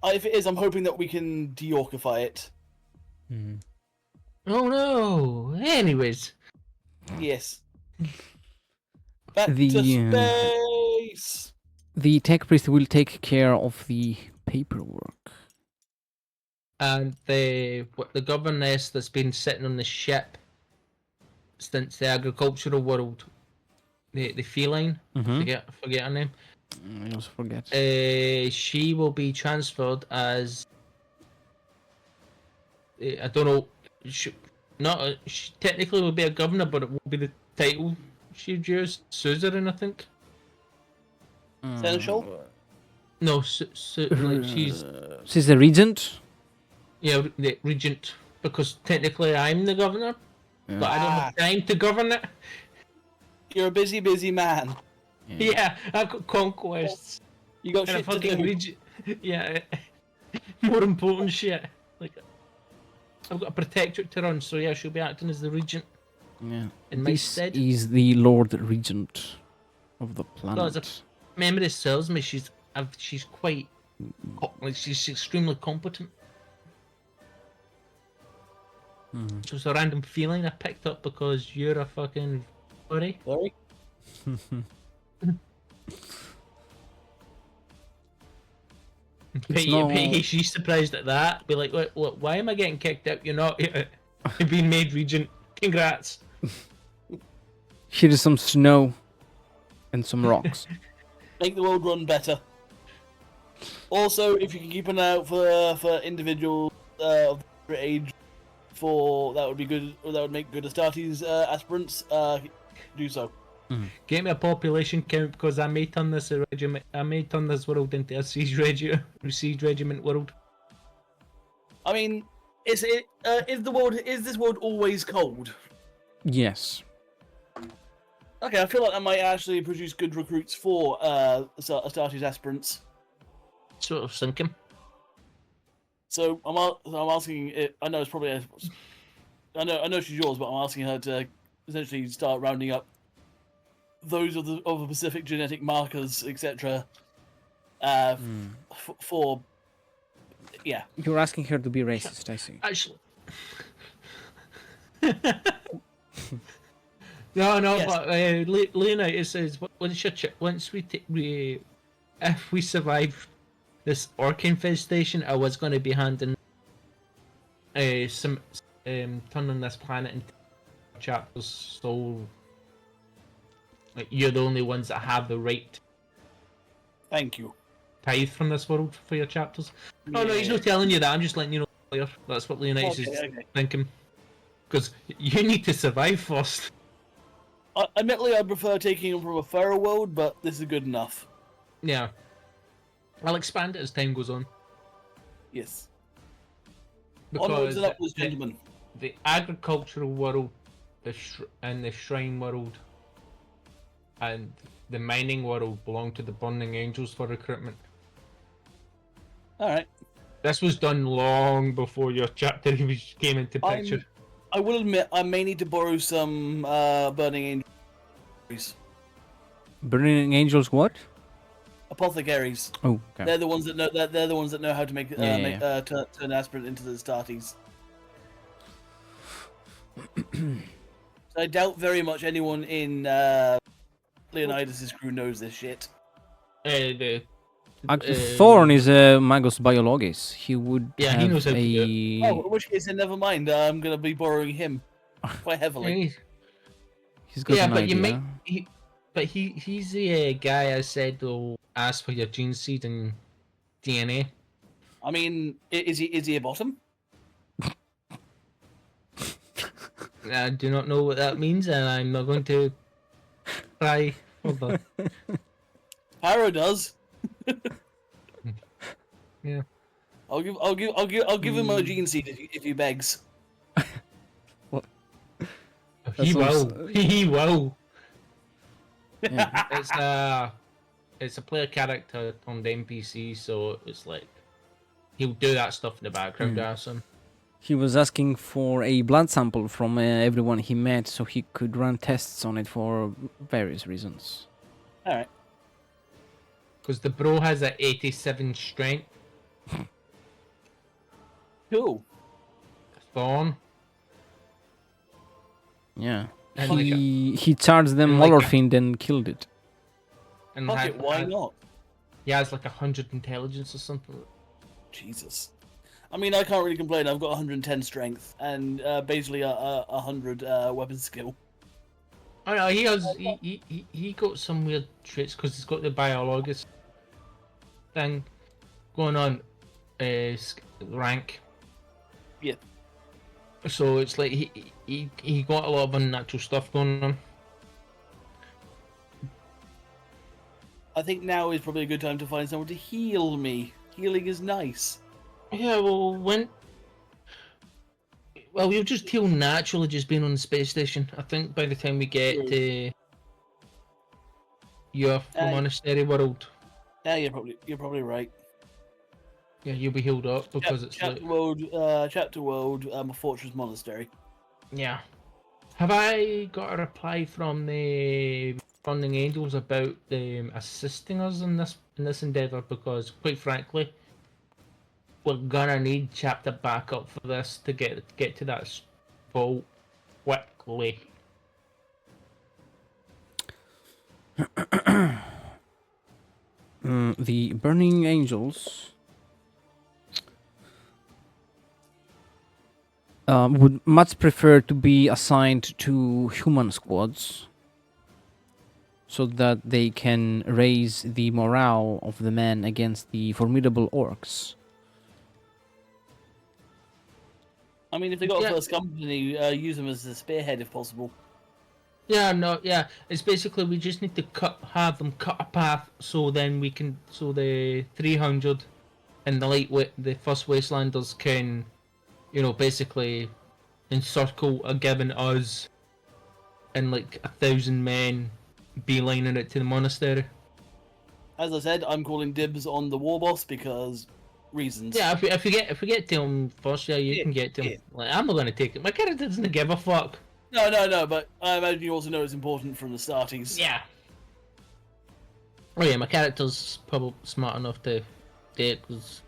If it is, I'm hoping that we can de-orcify it. Hmm. Oh no! Anyways, Yes. Back The, to space. The tech priest will take care of the paperwork. and the governess that's been sitting on the ship since the agricultural world, the feline, Mm-hmm. forget her name. I also forget. She will be transferred as I don't know. She technically will be a governor, but it won't be the title she'd use. Suzerain, I think. Seneschal? No, like She's the regent. the regent, because technically I'm the governor, but I don't have time to govern it. You're a busy man. Yeah, I've got conquests. You got And a shit to fucking do. regent. Yeah, more important shit. Like, I've got a protectorate to run, so yeah, she'll be acting as the regent Yeah. in my This stead. is the Lord Regent of the planet. Because memory serves me, she's quite like she's extremely competent. So it's a random feeling I picked up because you're a fucking furry. Sorry? She's surprised at that. Be like, what, why am I getting kicked out? You're not. You're being made regent. Congrats. Here's some snow and some rocks. Make the world run better. Also, if you can keep an eye out for individuals of the age, that would be good. Or that would make good Astartes aspirants. Do so. Get me a population count because I may turn this regiment. I may turn this world into a siege regiment world. I mean, Is this world always cold? Yes. Okay, I feel like that might actually produce good recruits for Astartes aspirants. Sort of sinking. So I'm asking it. I know it's probably. I know she's yours, but I'm asking her to essentially start rounding up those of the Pacific genetic markers, etc. For yeah. You're asking her to be racist, I see. Actually. No, Yes. but Leonidas says if we survive this orc infestation, I was going to be handing turning this planet into chapters, so like, you're the only ones that have the right Thank you. tithe from this world for your chapters. Oh no, he's not telling you that. I'm just letting you know. Later. That's what Leonidas is thinking. Because you need to survive first. Admittedly, I prefer taking them from a fairer world, but this is good enough. Yeah. I'll expand it as time goes on. Yes. Because Onwards and upwards, gentlemen. the agricultural world, and the shrine world, and the mining world belong to the Burning Angels for recruitment. Alright. This was done long before your chapter came into picture. I will admit, I may need to borrow some Burning Angels. Burning Angels, what? Apothecaries. Oh, okay. They're the ones that know. They're the ones that know how to make turn aspirant into the Astartes. So I doubt very much anyone in Leonidas' crew knows this shit. Thorn is a Magus Biologis. He would Yeah, he have knows how to do a... Oh, in which case, then never mind. I'm gonna be borrowing him quite heavily. He's got an but idea. he's the guy I said will ask for your gene seed and DNA. I mean, is he a bottom? I do not know what that means, and I'm not going to try further. Harrow does. Yeah. I'll give him a gene seed if he begs. He will. He will. Yeah. It's a player character on the NPC, so it's like he'll do that stuff in the background. Awesome. He was asking for a blood sample from everyone he met so he could run tests on it for various reasons. Alright. Because the bro has a 87 strength. Cool. Thorn. Yeah. And He charged them and like a- Olorfind and killed it. And Fuck it, why not? He has like 100 intelligence or something. Jesus. I mean, I can't really complain. I've got 110 strength and basically 100 weapon skill. Oh no, he got some weird traits because he's got the biologist thing going on. Rank. Yeah. So it's like he got a lot of unnatural stuff going on. I think now is probably a good time to find someone to heal me. Healing is nice. Yeah, well, we'll just heal naturally just being on the space station. I think by the time we get to your monastery world, Yeah, you're probably right. yeah, you'll be healed up because it's chapter world, a fortress monastery. yeah. Have I got a reply from the Burning Angels about them assisting us in this endeavor? Because quite frankly, we're gonna need chapter backup for this to get to that spot quickly. The Burning Angels would much prefer to be assigned to human squads so that they can raise the morale of the men against the formidable orcs. I mean, if they got Yeah. a first company, use them as a spearhead if possible. Yeah, no, yeah. It's basically we just need to have them cut a path so then we can, so the 300 and the first Wastelanders can basically encircle a gibbon us and like 1,000 men beelining it to the monastery. As I said, I'm calling dibs on the war boss because reasons. Yeah, if we get to him first, yeah, you Yeah, can get to him. yeah. Like, I'm not gonna take it. My character doesn't give a fuck. No, but I imagine you also know it's important from the startings. Yeah. Oh yeah, my character's probably smart enough to do it because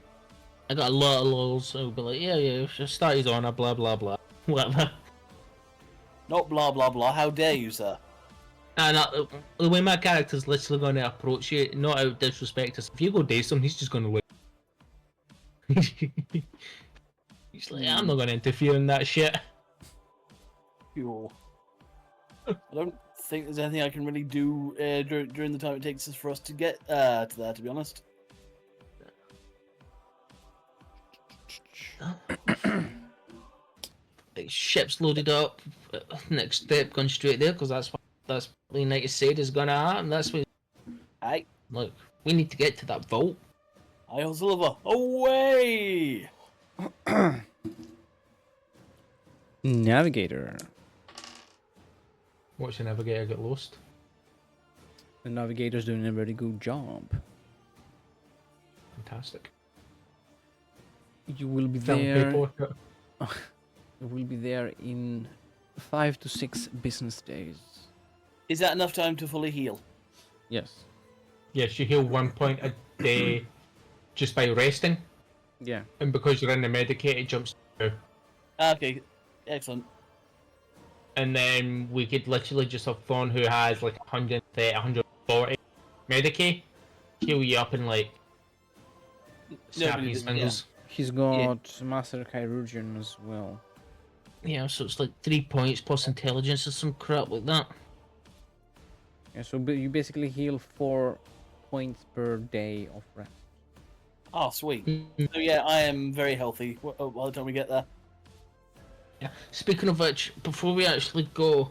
I got a lot of lulls. So be like, yeah, just start his honor, blah blah blah, whatever. Not blah blah blah. How dare you, sir? And the way my character's literally going to approach you, not out of disrespect, is if you go do something, he's just going to look. He's like, I'm not going to interfere in that shit. Cool. I don't think there's anything I can really do during the time it takes us for us to get to there, to be honest. Like, ship's loaded up. Next step, going straight there, because that's what the United States is going to happen. That's what. Aye. Look, we need to get to that vault. Aye, Silver. Away! Navigator. Watch the navigator get lost. The navigator's doing a very good job. Fantastic. You will be Film there. paperwork. You will be there in 5 to 6 business days. Is that enough time to fully heal? Yes. Yes, you heal 1 point a day just by resting, Yeah. and because you're in the Medicaid, it jumps through. Okay, excellent. And then we could literally just have Thorn, who has like 130, 140 Medicaid, heal you up in like snap Nobody his did, fingers. He's got Master Chirurgeon as well. Yeah, so it's like 3 points plus intelligence or some crap like that. Yeah, so you basically heal 4 points per day of rest. Oh, sweet. Mm. So yeah, I am very healthy by the time we get there. Yeah. Speaking of which, before we actually go,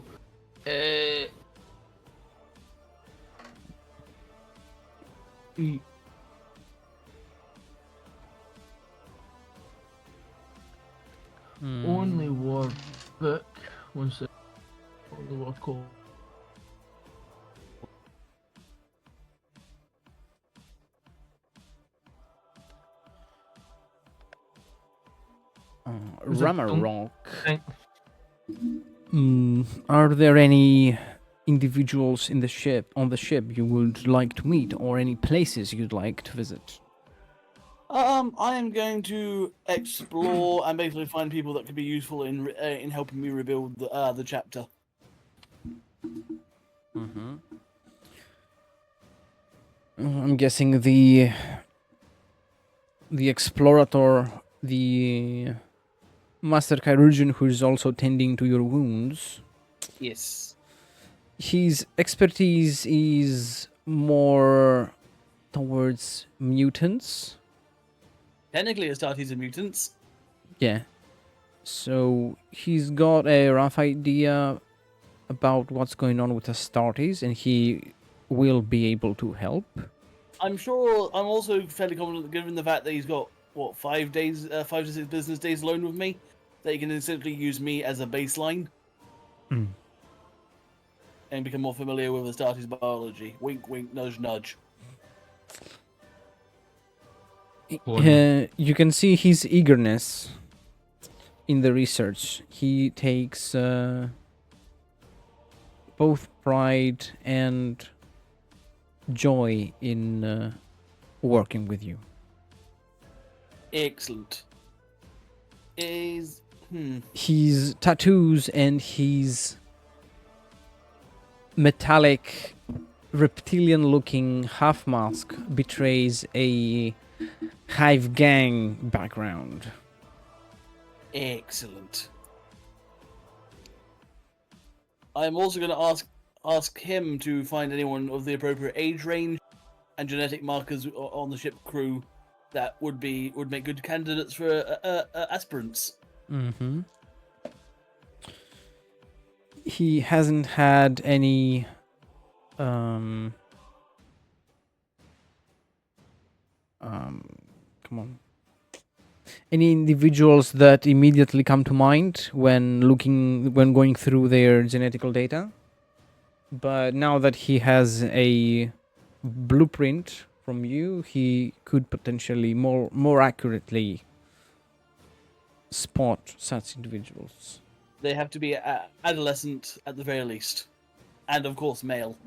only war book. One sec. Only war call. Was it Ramarok. Thank- Are there any individuals in the ship on the ship you would like to meet, or any places you'd like to visit? I am going to explore and basically find people that could be useful in helping me rebuild the chapter. Mm-hmm. I'm guessing the explorator, the Master Chirurgeon, who is also tending to your wounds. Yes. His expertise is more towards mutants. Technically, Astartes are mutants. Yeah. So he's got a rough idea about what's going on with Astartes, and he will be able to help. I'm sure. I'm also fairly confident, given the fact that he's got what 5 days, 5 to 6 business days alone with me, that he can essentially use me as a baseline and become more familiar with Astartes biology. Wink, wink, nudge, nudge. You can see his eagerness in the research. He takes both pride and joy in working with you. Excellent. His tattoos and his metallic reptilian-looking half mask betrays a hive gang background. Excellent. I'm also going to ask him to find anyone of the appropriate age range and genetic markers on the ship crew that would make good candidates for aspirants. Mm-hmm. He hasn't had any Any individuals that immediately come to mind when going through their genetical data? But now that he has a blueprint from you, he could potentially more accurately spot such individuals. They have to be adolescent at the very least, and of course male.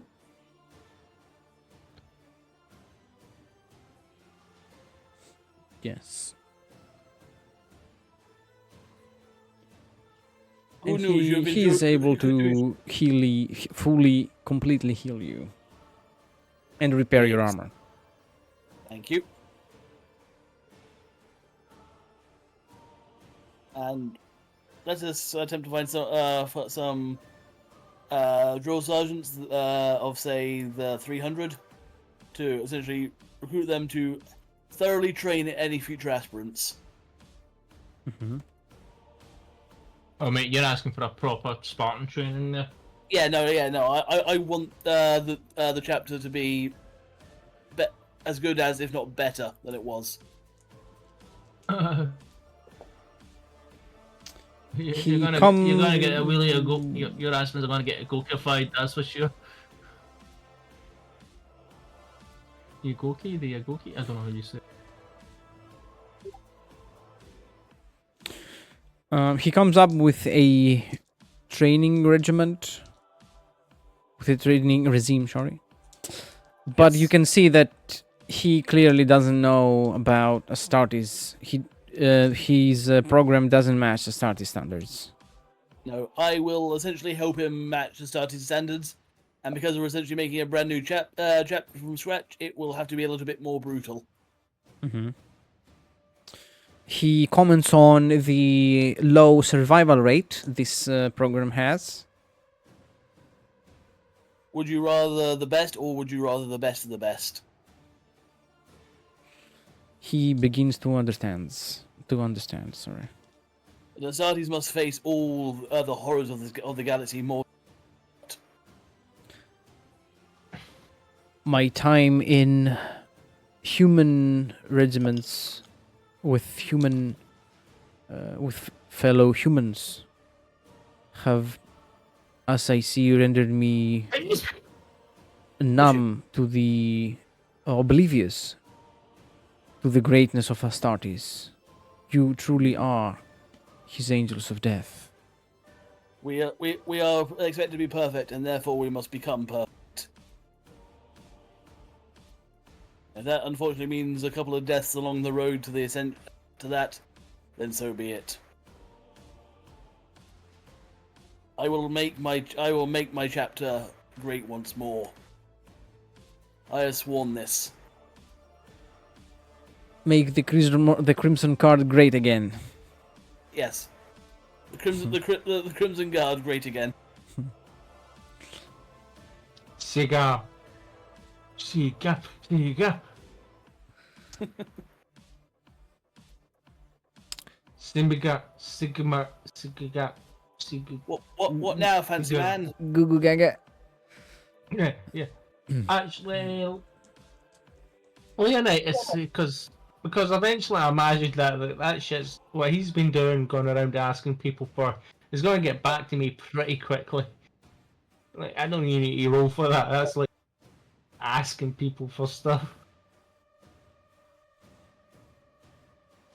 Yes. Who And knew you've been he is through- able to fully, completely heal you and repair your Yes. armor. Thank you. And let us attempt to find some drill sergeants of say the 300 to essentially recruit them to thoroughly train any future aspirants. Mm-hmm. Oh mate, you're asking for a proper Spartan training there. Yeah, no. I want the chapter to be as good as, if not better, than it was. You're gonna get a really your husbands are gonna get a Gokified, that's for sure. Yagoki, the Yagoki? I don't know how you say it. He comes up with a training regiment, with a training regime, sorry. But you Yes. can see that he clearly doesn't know about Astartes. His program doesn't match Astartes standards. No, I will essentially help him match the starting standards, and because we're essentially making a brand new chapter from scratch, it will have to be a little bit more brutal. Mm-hmm. He comments on the low survival rate this program has. Would you rather the best, or would you rather the best of the best? He begins to understand. Sorry. The Astartes must face all the horrors of the galaxy more. My time in human regiments with fellow humans have, as I see, rendered me numb to the oblivious to the greatness of Astartes. You truly are his angels of death. We are expected to be perfect, and therefore we must become perfect. If that unfortunately means a couple of deaths along the road to the ascent to that, then so be it. I will make my chapter great once more. I have sworn this. Make the Crimson Card great again. Yes. The Crimson Guard great again. Siga. Simbiga, Sigma, Sigiga, Sig. What now, fancy Good. man? Goo goo gaga. Yeah. Actually, Leonidas, because eventually I imagine that shit's what he's been doing, going around asking people for, is going to get back to me pretty quickly. Like, I don't even need to roll for that. That's like asking people for stuff.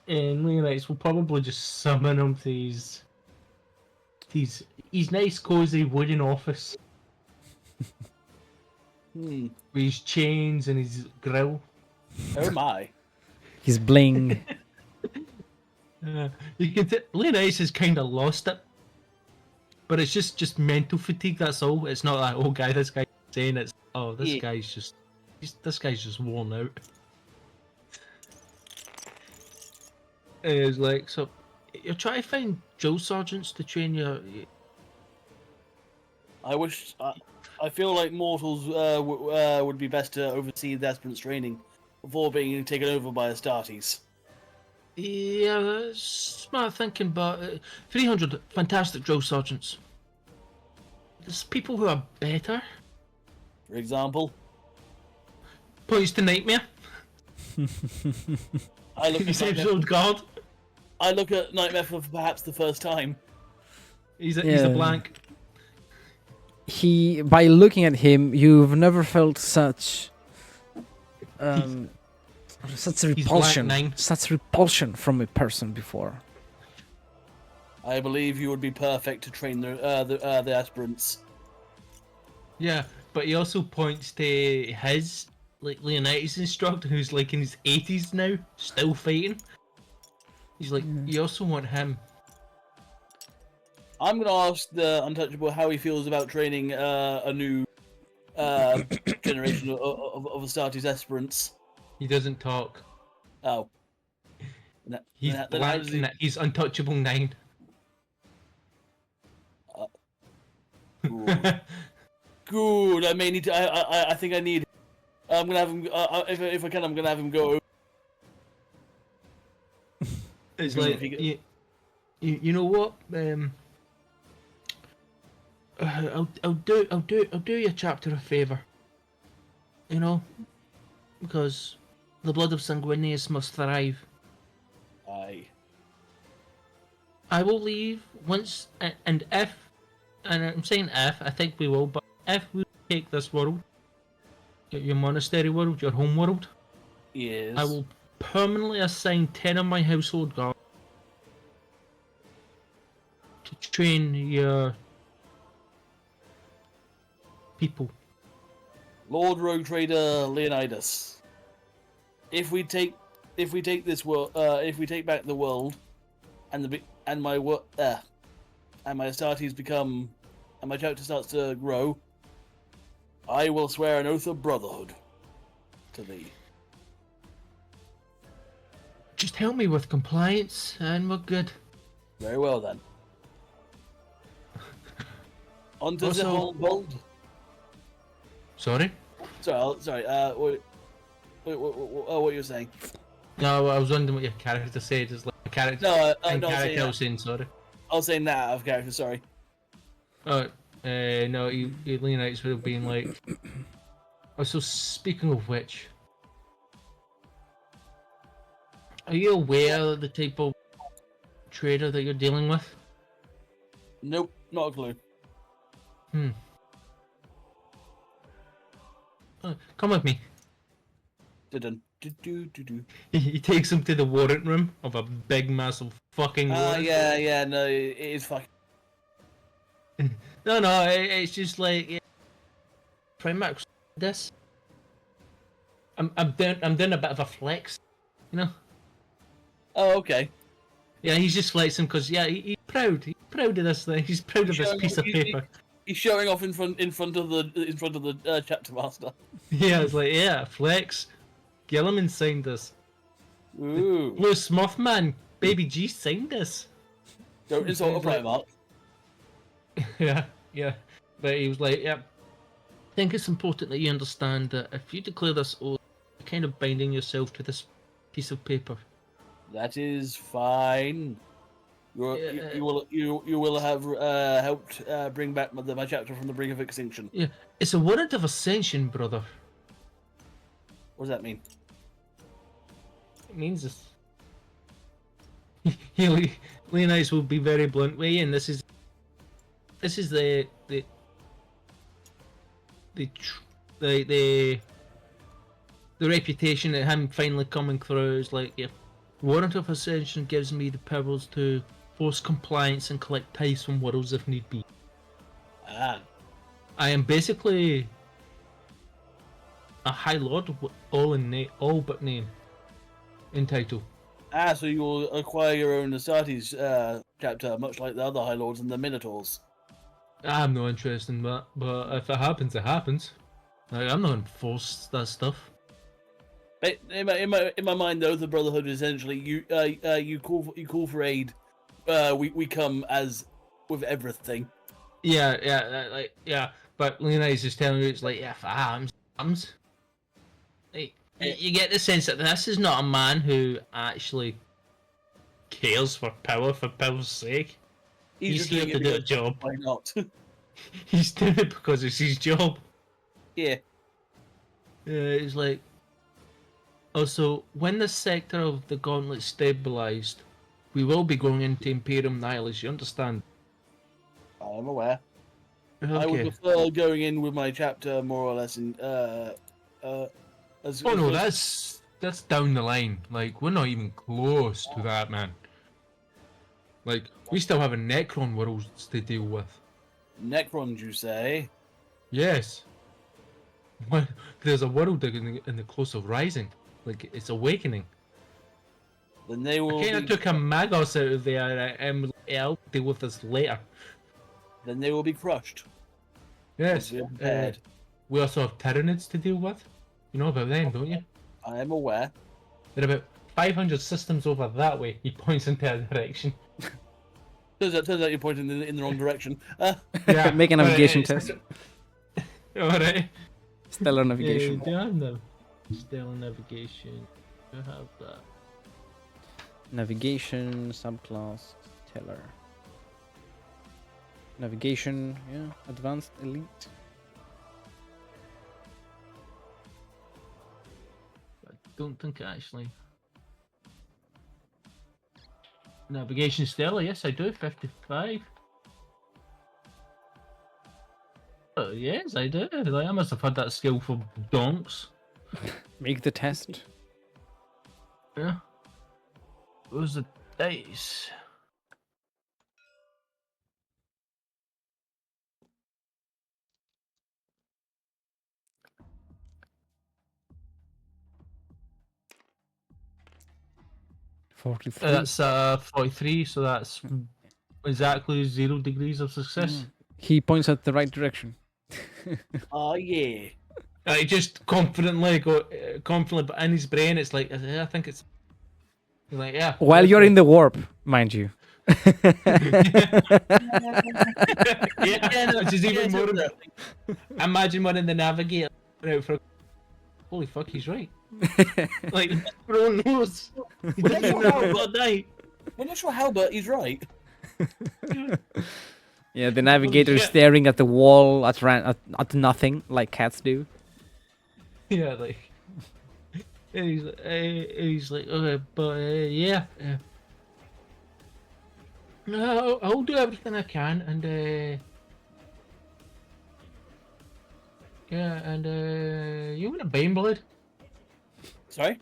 And Leonidas will probably just summon him to his nice cozy wooden office with his chains and his grill. Oh my. His bling. You can Leonidas has kind of lost it, but it's just mental fatigue. That's all. It's not like, oh, this guy's saying it's, oh, this guy's just worn out. And it's like, so you're trying to find drill sergeants to train your. I feel like mortals would be best to oversee the aspirants' training before being taken over by Astartes. Yeah, that's smart thinking, but 300 fantastic drill sergeants. There's people who are better. For example, Points to Nightmare. I look His at episode guard. I look at Nightmare for perhaps the first time. He's a Yeah. blank. By looking at him, you've never felt such repulsion, nine. such repulsion from a person before. I believe you would be perfect to train the aspirants. Yeah, but he also points to his Leonidas instructor, who's like in his 80s now, still fighting. He's like, you also want him. I'm gonna ask the Untouchable how he feels about training a new generation of Astartes aspirants. He doesn't talk. Oh. He's Then how blank. does he- He's untouchable 9. Good. Good. I may need to. I think I need. I'm gonna have him. If I can, I'm gonna have him go. It's Because like, if he you know what? I'll do your chapter a favor. You know, because the blood of Sanguinius must thrive. Aye. I will leave once, and if, and I'm saying if, I think we will, but if we take this world, your monastery world, your home world, Yes. I will permanently assign 10 of my household guards to train your people. Lord Rogue Trader Leonidas. If we take this world, if we take back the world, and my Astartes become, and my chapter starts to grow, I will swear an oath of brotherhood to thee. Just help me with compliance, and we're good. Very well then. On to the Also- whole world. Sorry? Sorry. What you were saying? No, I was wondering what your character said. Is like a character. No, and no, I was saying character I that. was saying sorry. I was saying that out of character. Sorry. Oh, no, Leonites would have been like. Oh, so speaking of which, are you aware of the type of trader that you're dealing with? Nope, not a clue. Come with me. Didn't. He takes him to the warrant room of a big, massive fucking warrant. Yeah. No, it is fucking. No, it's just like Primax. This. I'm doing a bit of a flex, you know. Oh, okay. Yeah, he's just flexing because he's proud. He's proud of this thing. He's proud of this piece of paper. He's showing off in front of the chapter master. Yeah, it's like flex. Gilliman signed this. Ooh. Blue Mothman, Baby G signed this. Don't insult a Primarch. Yeah. But he was like, I think it's important that you understand that if you declare this oath, you're kind of binding yourself to this piece of paper. That is fine. You will have helped bring back my chapter from the brink of extinction. Yeah, it's a warrant of ascension, brother. What does that mean? It means this. Leonidas will be very blunt with you, and this is the reputation that him finally coming through is like, warrant of ascension gives me the powers to force compliance and collect ties from worlds if need be. Ah. I am basically a High Lord, all but name, in title. Ah, so you will acquire your own Astartes chapter, much like the other High Lords and the Minotaurs. I'm no interest in that, but if it happens, it happens. Like, I'm not gonna force that stuff. But in my mind, though, the Brotherhood is essentially you call for aid. We come as with everything. Yeah. But Leonidas is telling you, it's like, for arms. Like, you get the sense that this is not a man who actually cares for power's sake. He's here to do a job. Why not? He's doing it because it's his job. Yeah. It's like, also, when the sector of the gauntlet stabilized, We will be going into Imperium Nihilus, you understand? I am aware. I would Okay. prefer going in with my chapter more or less in as Oh no, close- that's down the line. Like, we're not even close to that, man. Like, we still have a Necron world to deal with. Necrons, you say? Yes. What? There's a world in the close of rising. Like, it's awakening. Then they will I kind of be. took a Magos out of there, and I'll deal with this later. Then they will be crushed. Yes. We are prepared. We also have Tyranids to deal with. You know about them, don't you? I am aware. They're about 500 systems over that way. He points into that direction. Turns out you're pointing in the wrong direction. Yeah. Make a navigation test. Alright. Stellar Yeah, navigation. do I have the stellar navigation? Do I have that? Navigation, subclass, stellar. Navigation, yeah, advanced, elite. I don't think actually. Navigation stellar, yes I do, 55. Oh, yes, I do. Like, I must have had that skill for donks. Make the test. Yeah. Where's the dice? That's 43, so that's exactly 0 degrees of success. He points at the right direction. Oh yeah. I just confidently confidently, but in his brain, it's like I think it's like yeah. While you're in the warp, mind you. yeah, which is even more. Imagine one in the navigator out for. Holy fuck, he's right. Like bro knows. He doesn't We're know what day. not sure how, but he's right. Yeah, the navigator is shit. staring at the wall at nothing, like cats do. Yeah, like. And he's like, okay, but yeah. No, I'll do everything I can, and yeah, and you want a Baneblade? Sorry.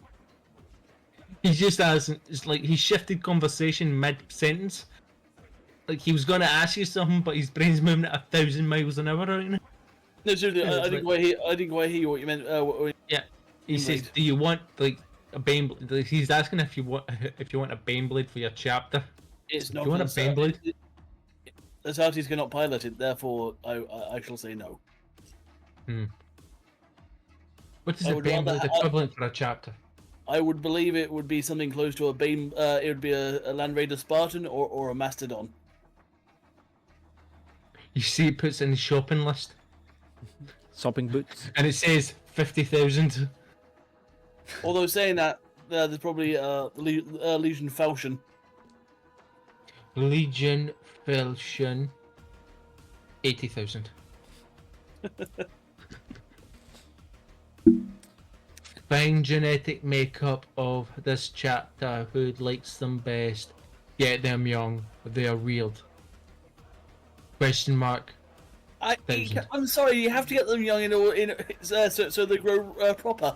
He just has, it's like he shifted conversation mid sentence. Like he was gonna ask you something, but his brain's moving at 1,000 miles an hour right now. No, seriously, Yeah, I it's didn't quite hear what you meant. Yeah, he Baneblade. says, "Do you want like a Baneblade?" Like, he's asking if you want a Baneblade for your chapter. It's Do not. you want a concerned. Baneblade? The Sarties cannot pilot it, therefore I shall say no. What is I a would rather Baneblade have- equivalent for a chapter? I would believe it would be something close to a Bane. It would be a Land Raider Spartan or a Mastodon. You see, it puts in the shopping list, Shopping boots. and it says 50,000. Although saying that, there's probably Legion Falchion. Legion Falchion 80,000. Find genetic makeup of this chapter. Who likes them best? Get them young. They are weird. Question mark. I'm sorry, you have to get them young so they grow proper.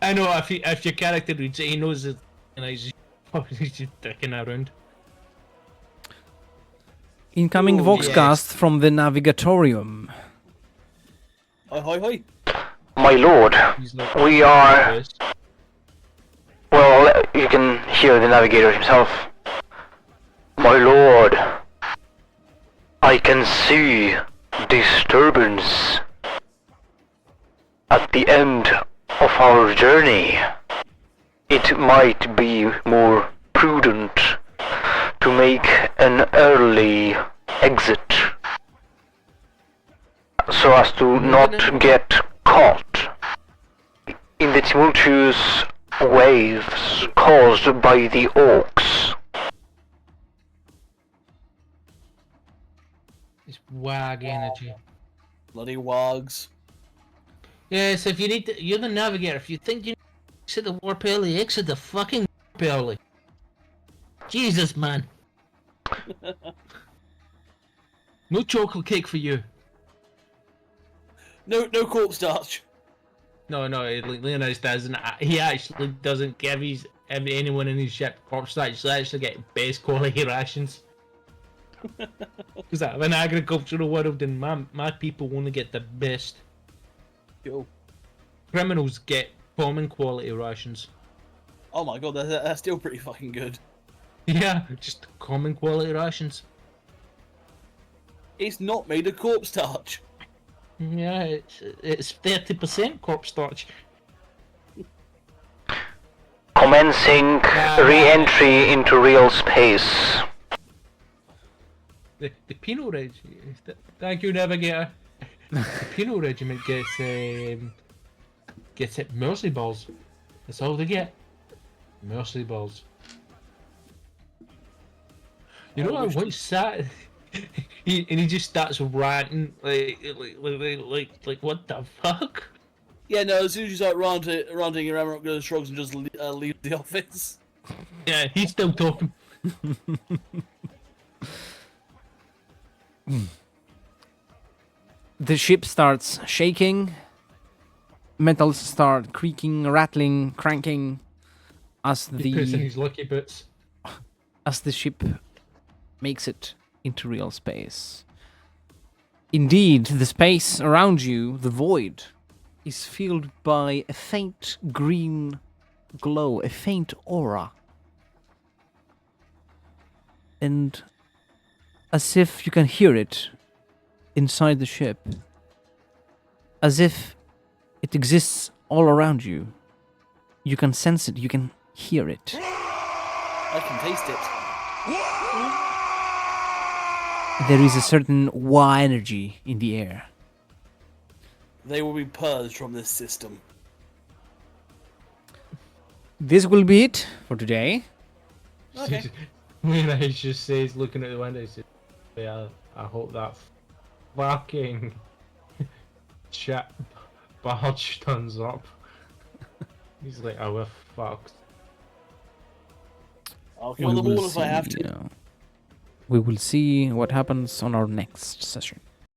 I know if your character reads it, he knows it, and he's just dicking around. Incoming Ooh, Voxcast from the Navigatorium. Hi, hi, hi. My lord, He's like, we are... Well, you can hear the navigator himself. My lord, I can see disturbance at the end of our journey. It might be more prudent to make an early exit so as to not get caught in the tumultuous waves caused by the orcs. It's wag energy. Bloody wogs. Yes, if you need to, you're the navigator. If you think you need to exit the warp early, exit the fucking warp early. Jesus, man. No chocolate cake for you. No corpse starch. No, Leonidas doesn't. He actually doesn't give anyone in his ship corpse starch. They actually get best quality rations. Because I'm an agricultural world, and my people only get the best. Yo. Criminals get common quality rations. Oh my god, that's still pretty fucking good. Yeah, just common quality rations. It's not made of corpse starch. Yeah, it's 30% corpse starch. Commencing re-entry into real space. The penal regiment. Thank you, Navigator. The penal regiment gets it mercy balls. That's all they get. Mercy balls. You know, I once sat. He just starts ranting like what the fuck? Yeah, no, as soon as you start ranting, your Amarok goes shrugs and just leaves the office. Yeah, he's still talking. The ship starts shaking. Metals start creaking, rattling, cranking as He's pissing the his lucky boots. ship makes it into real space. Indeed, the space around you, the void, is filled by a faint green glow, a faint aura. And as if you can hear it inside the ship, as if it exists all around you. You can sense it, you can hear it. I can taste it. There is a certain Wa energy in the air. They will be purged from this system. This will be it for today. Okay. When he just says, looking at the window, he says, "Yeah, I hope that fucking chat barge turns up." He's like, "Oh, we're fucked." I'll kill them all if I have to. We will see what happens on our next session.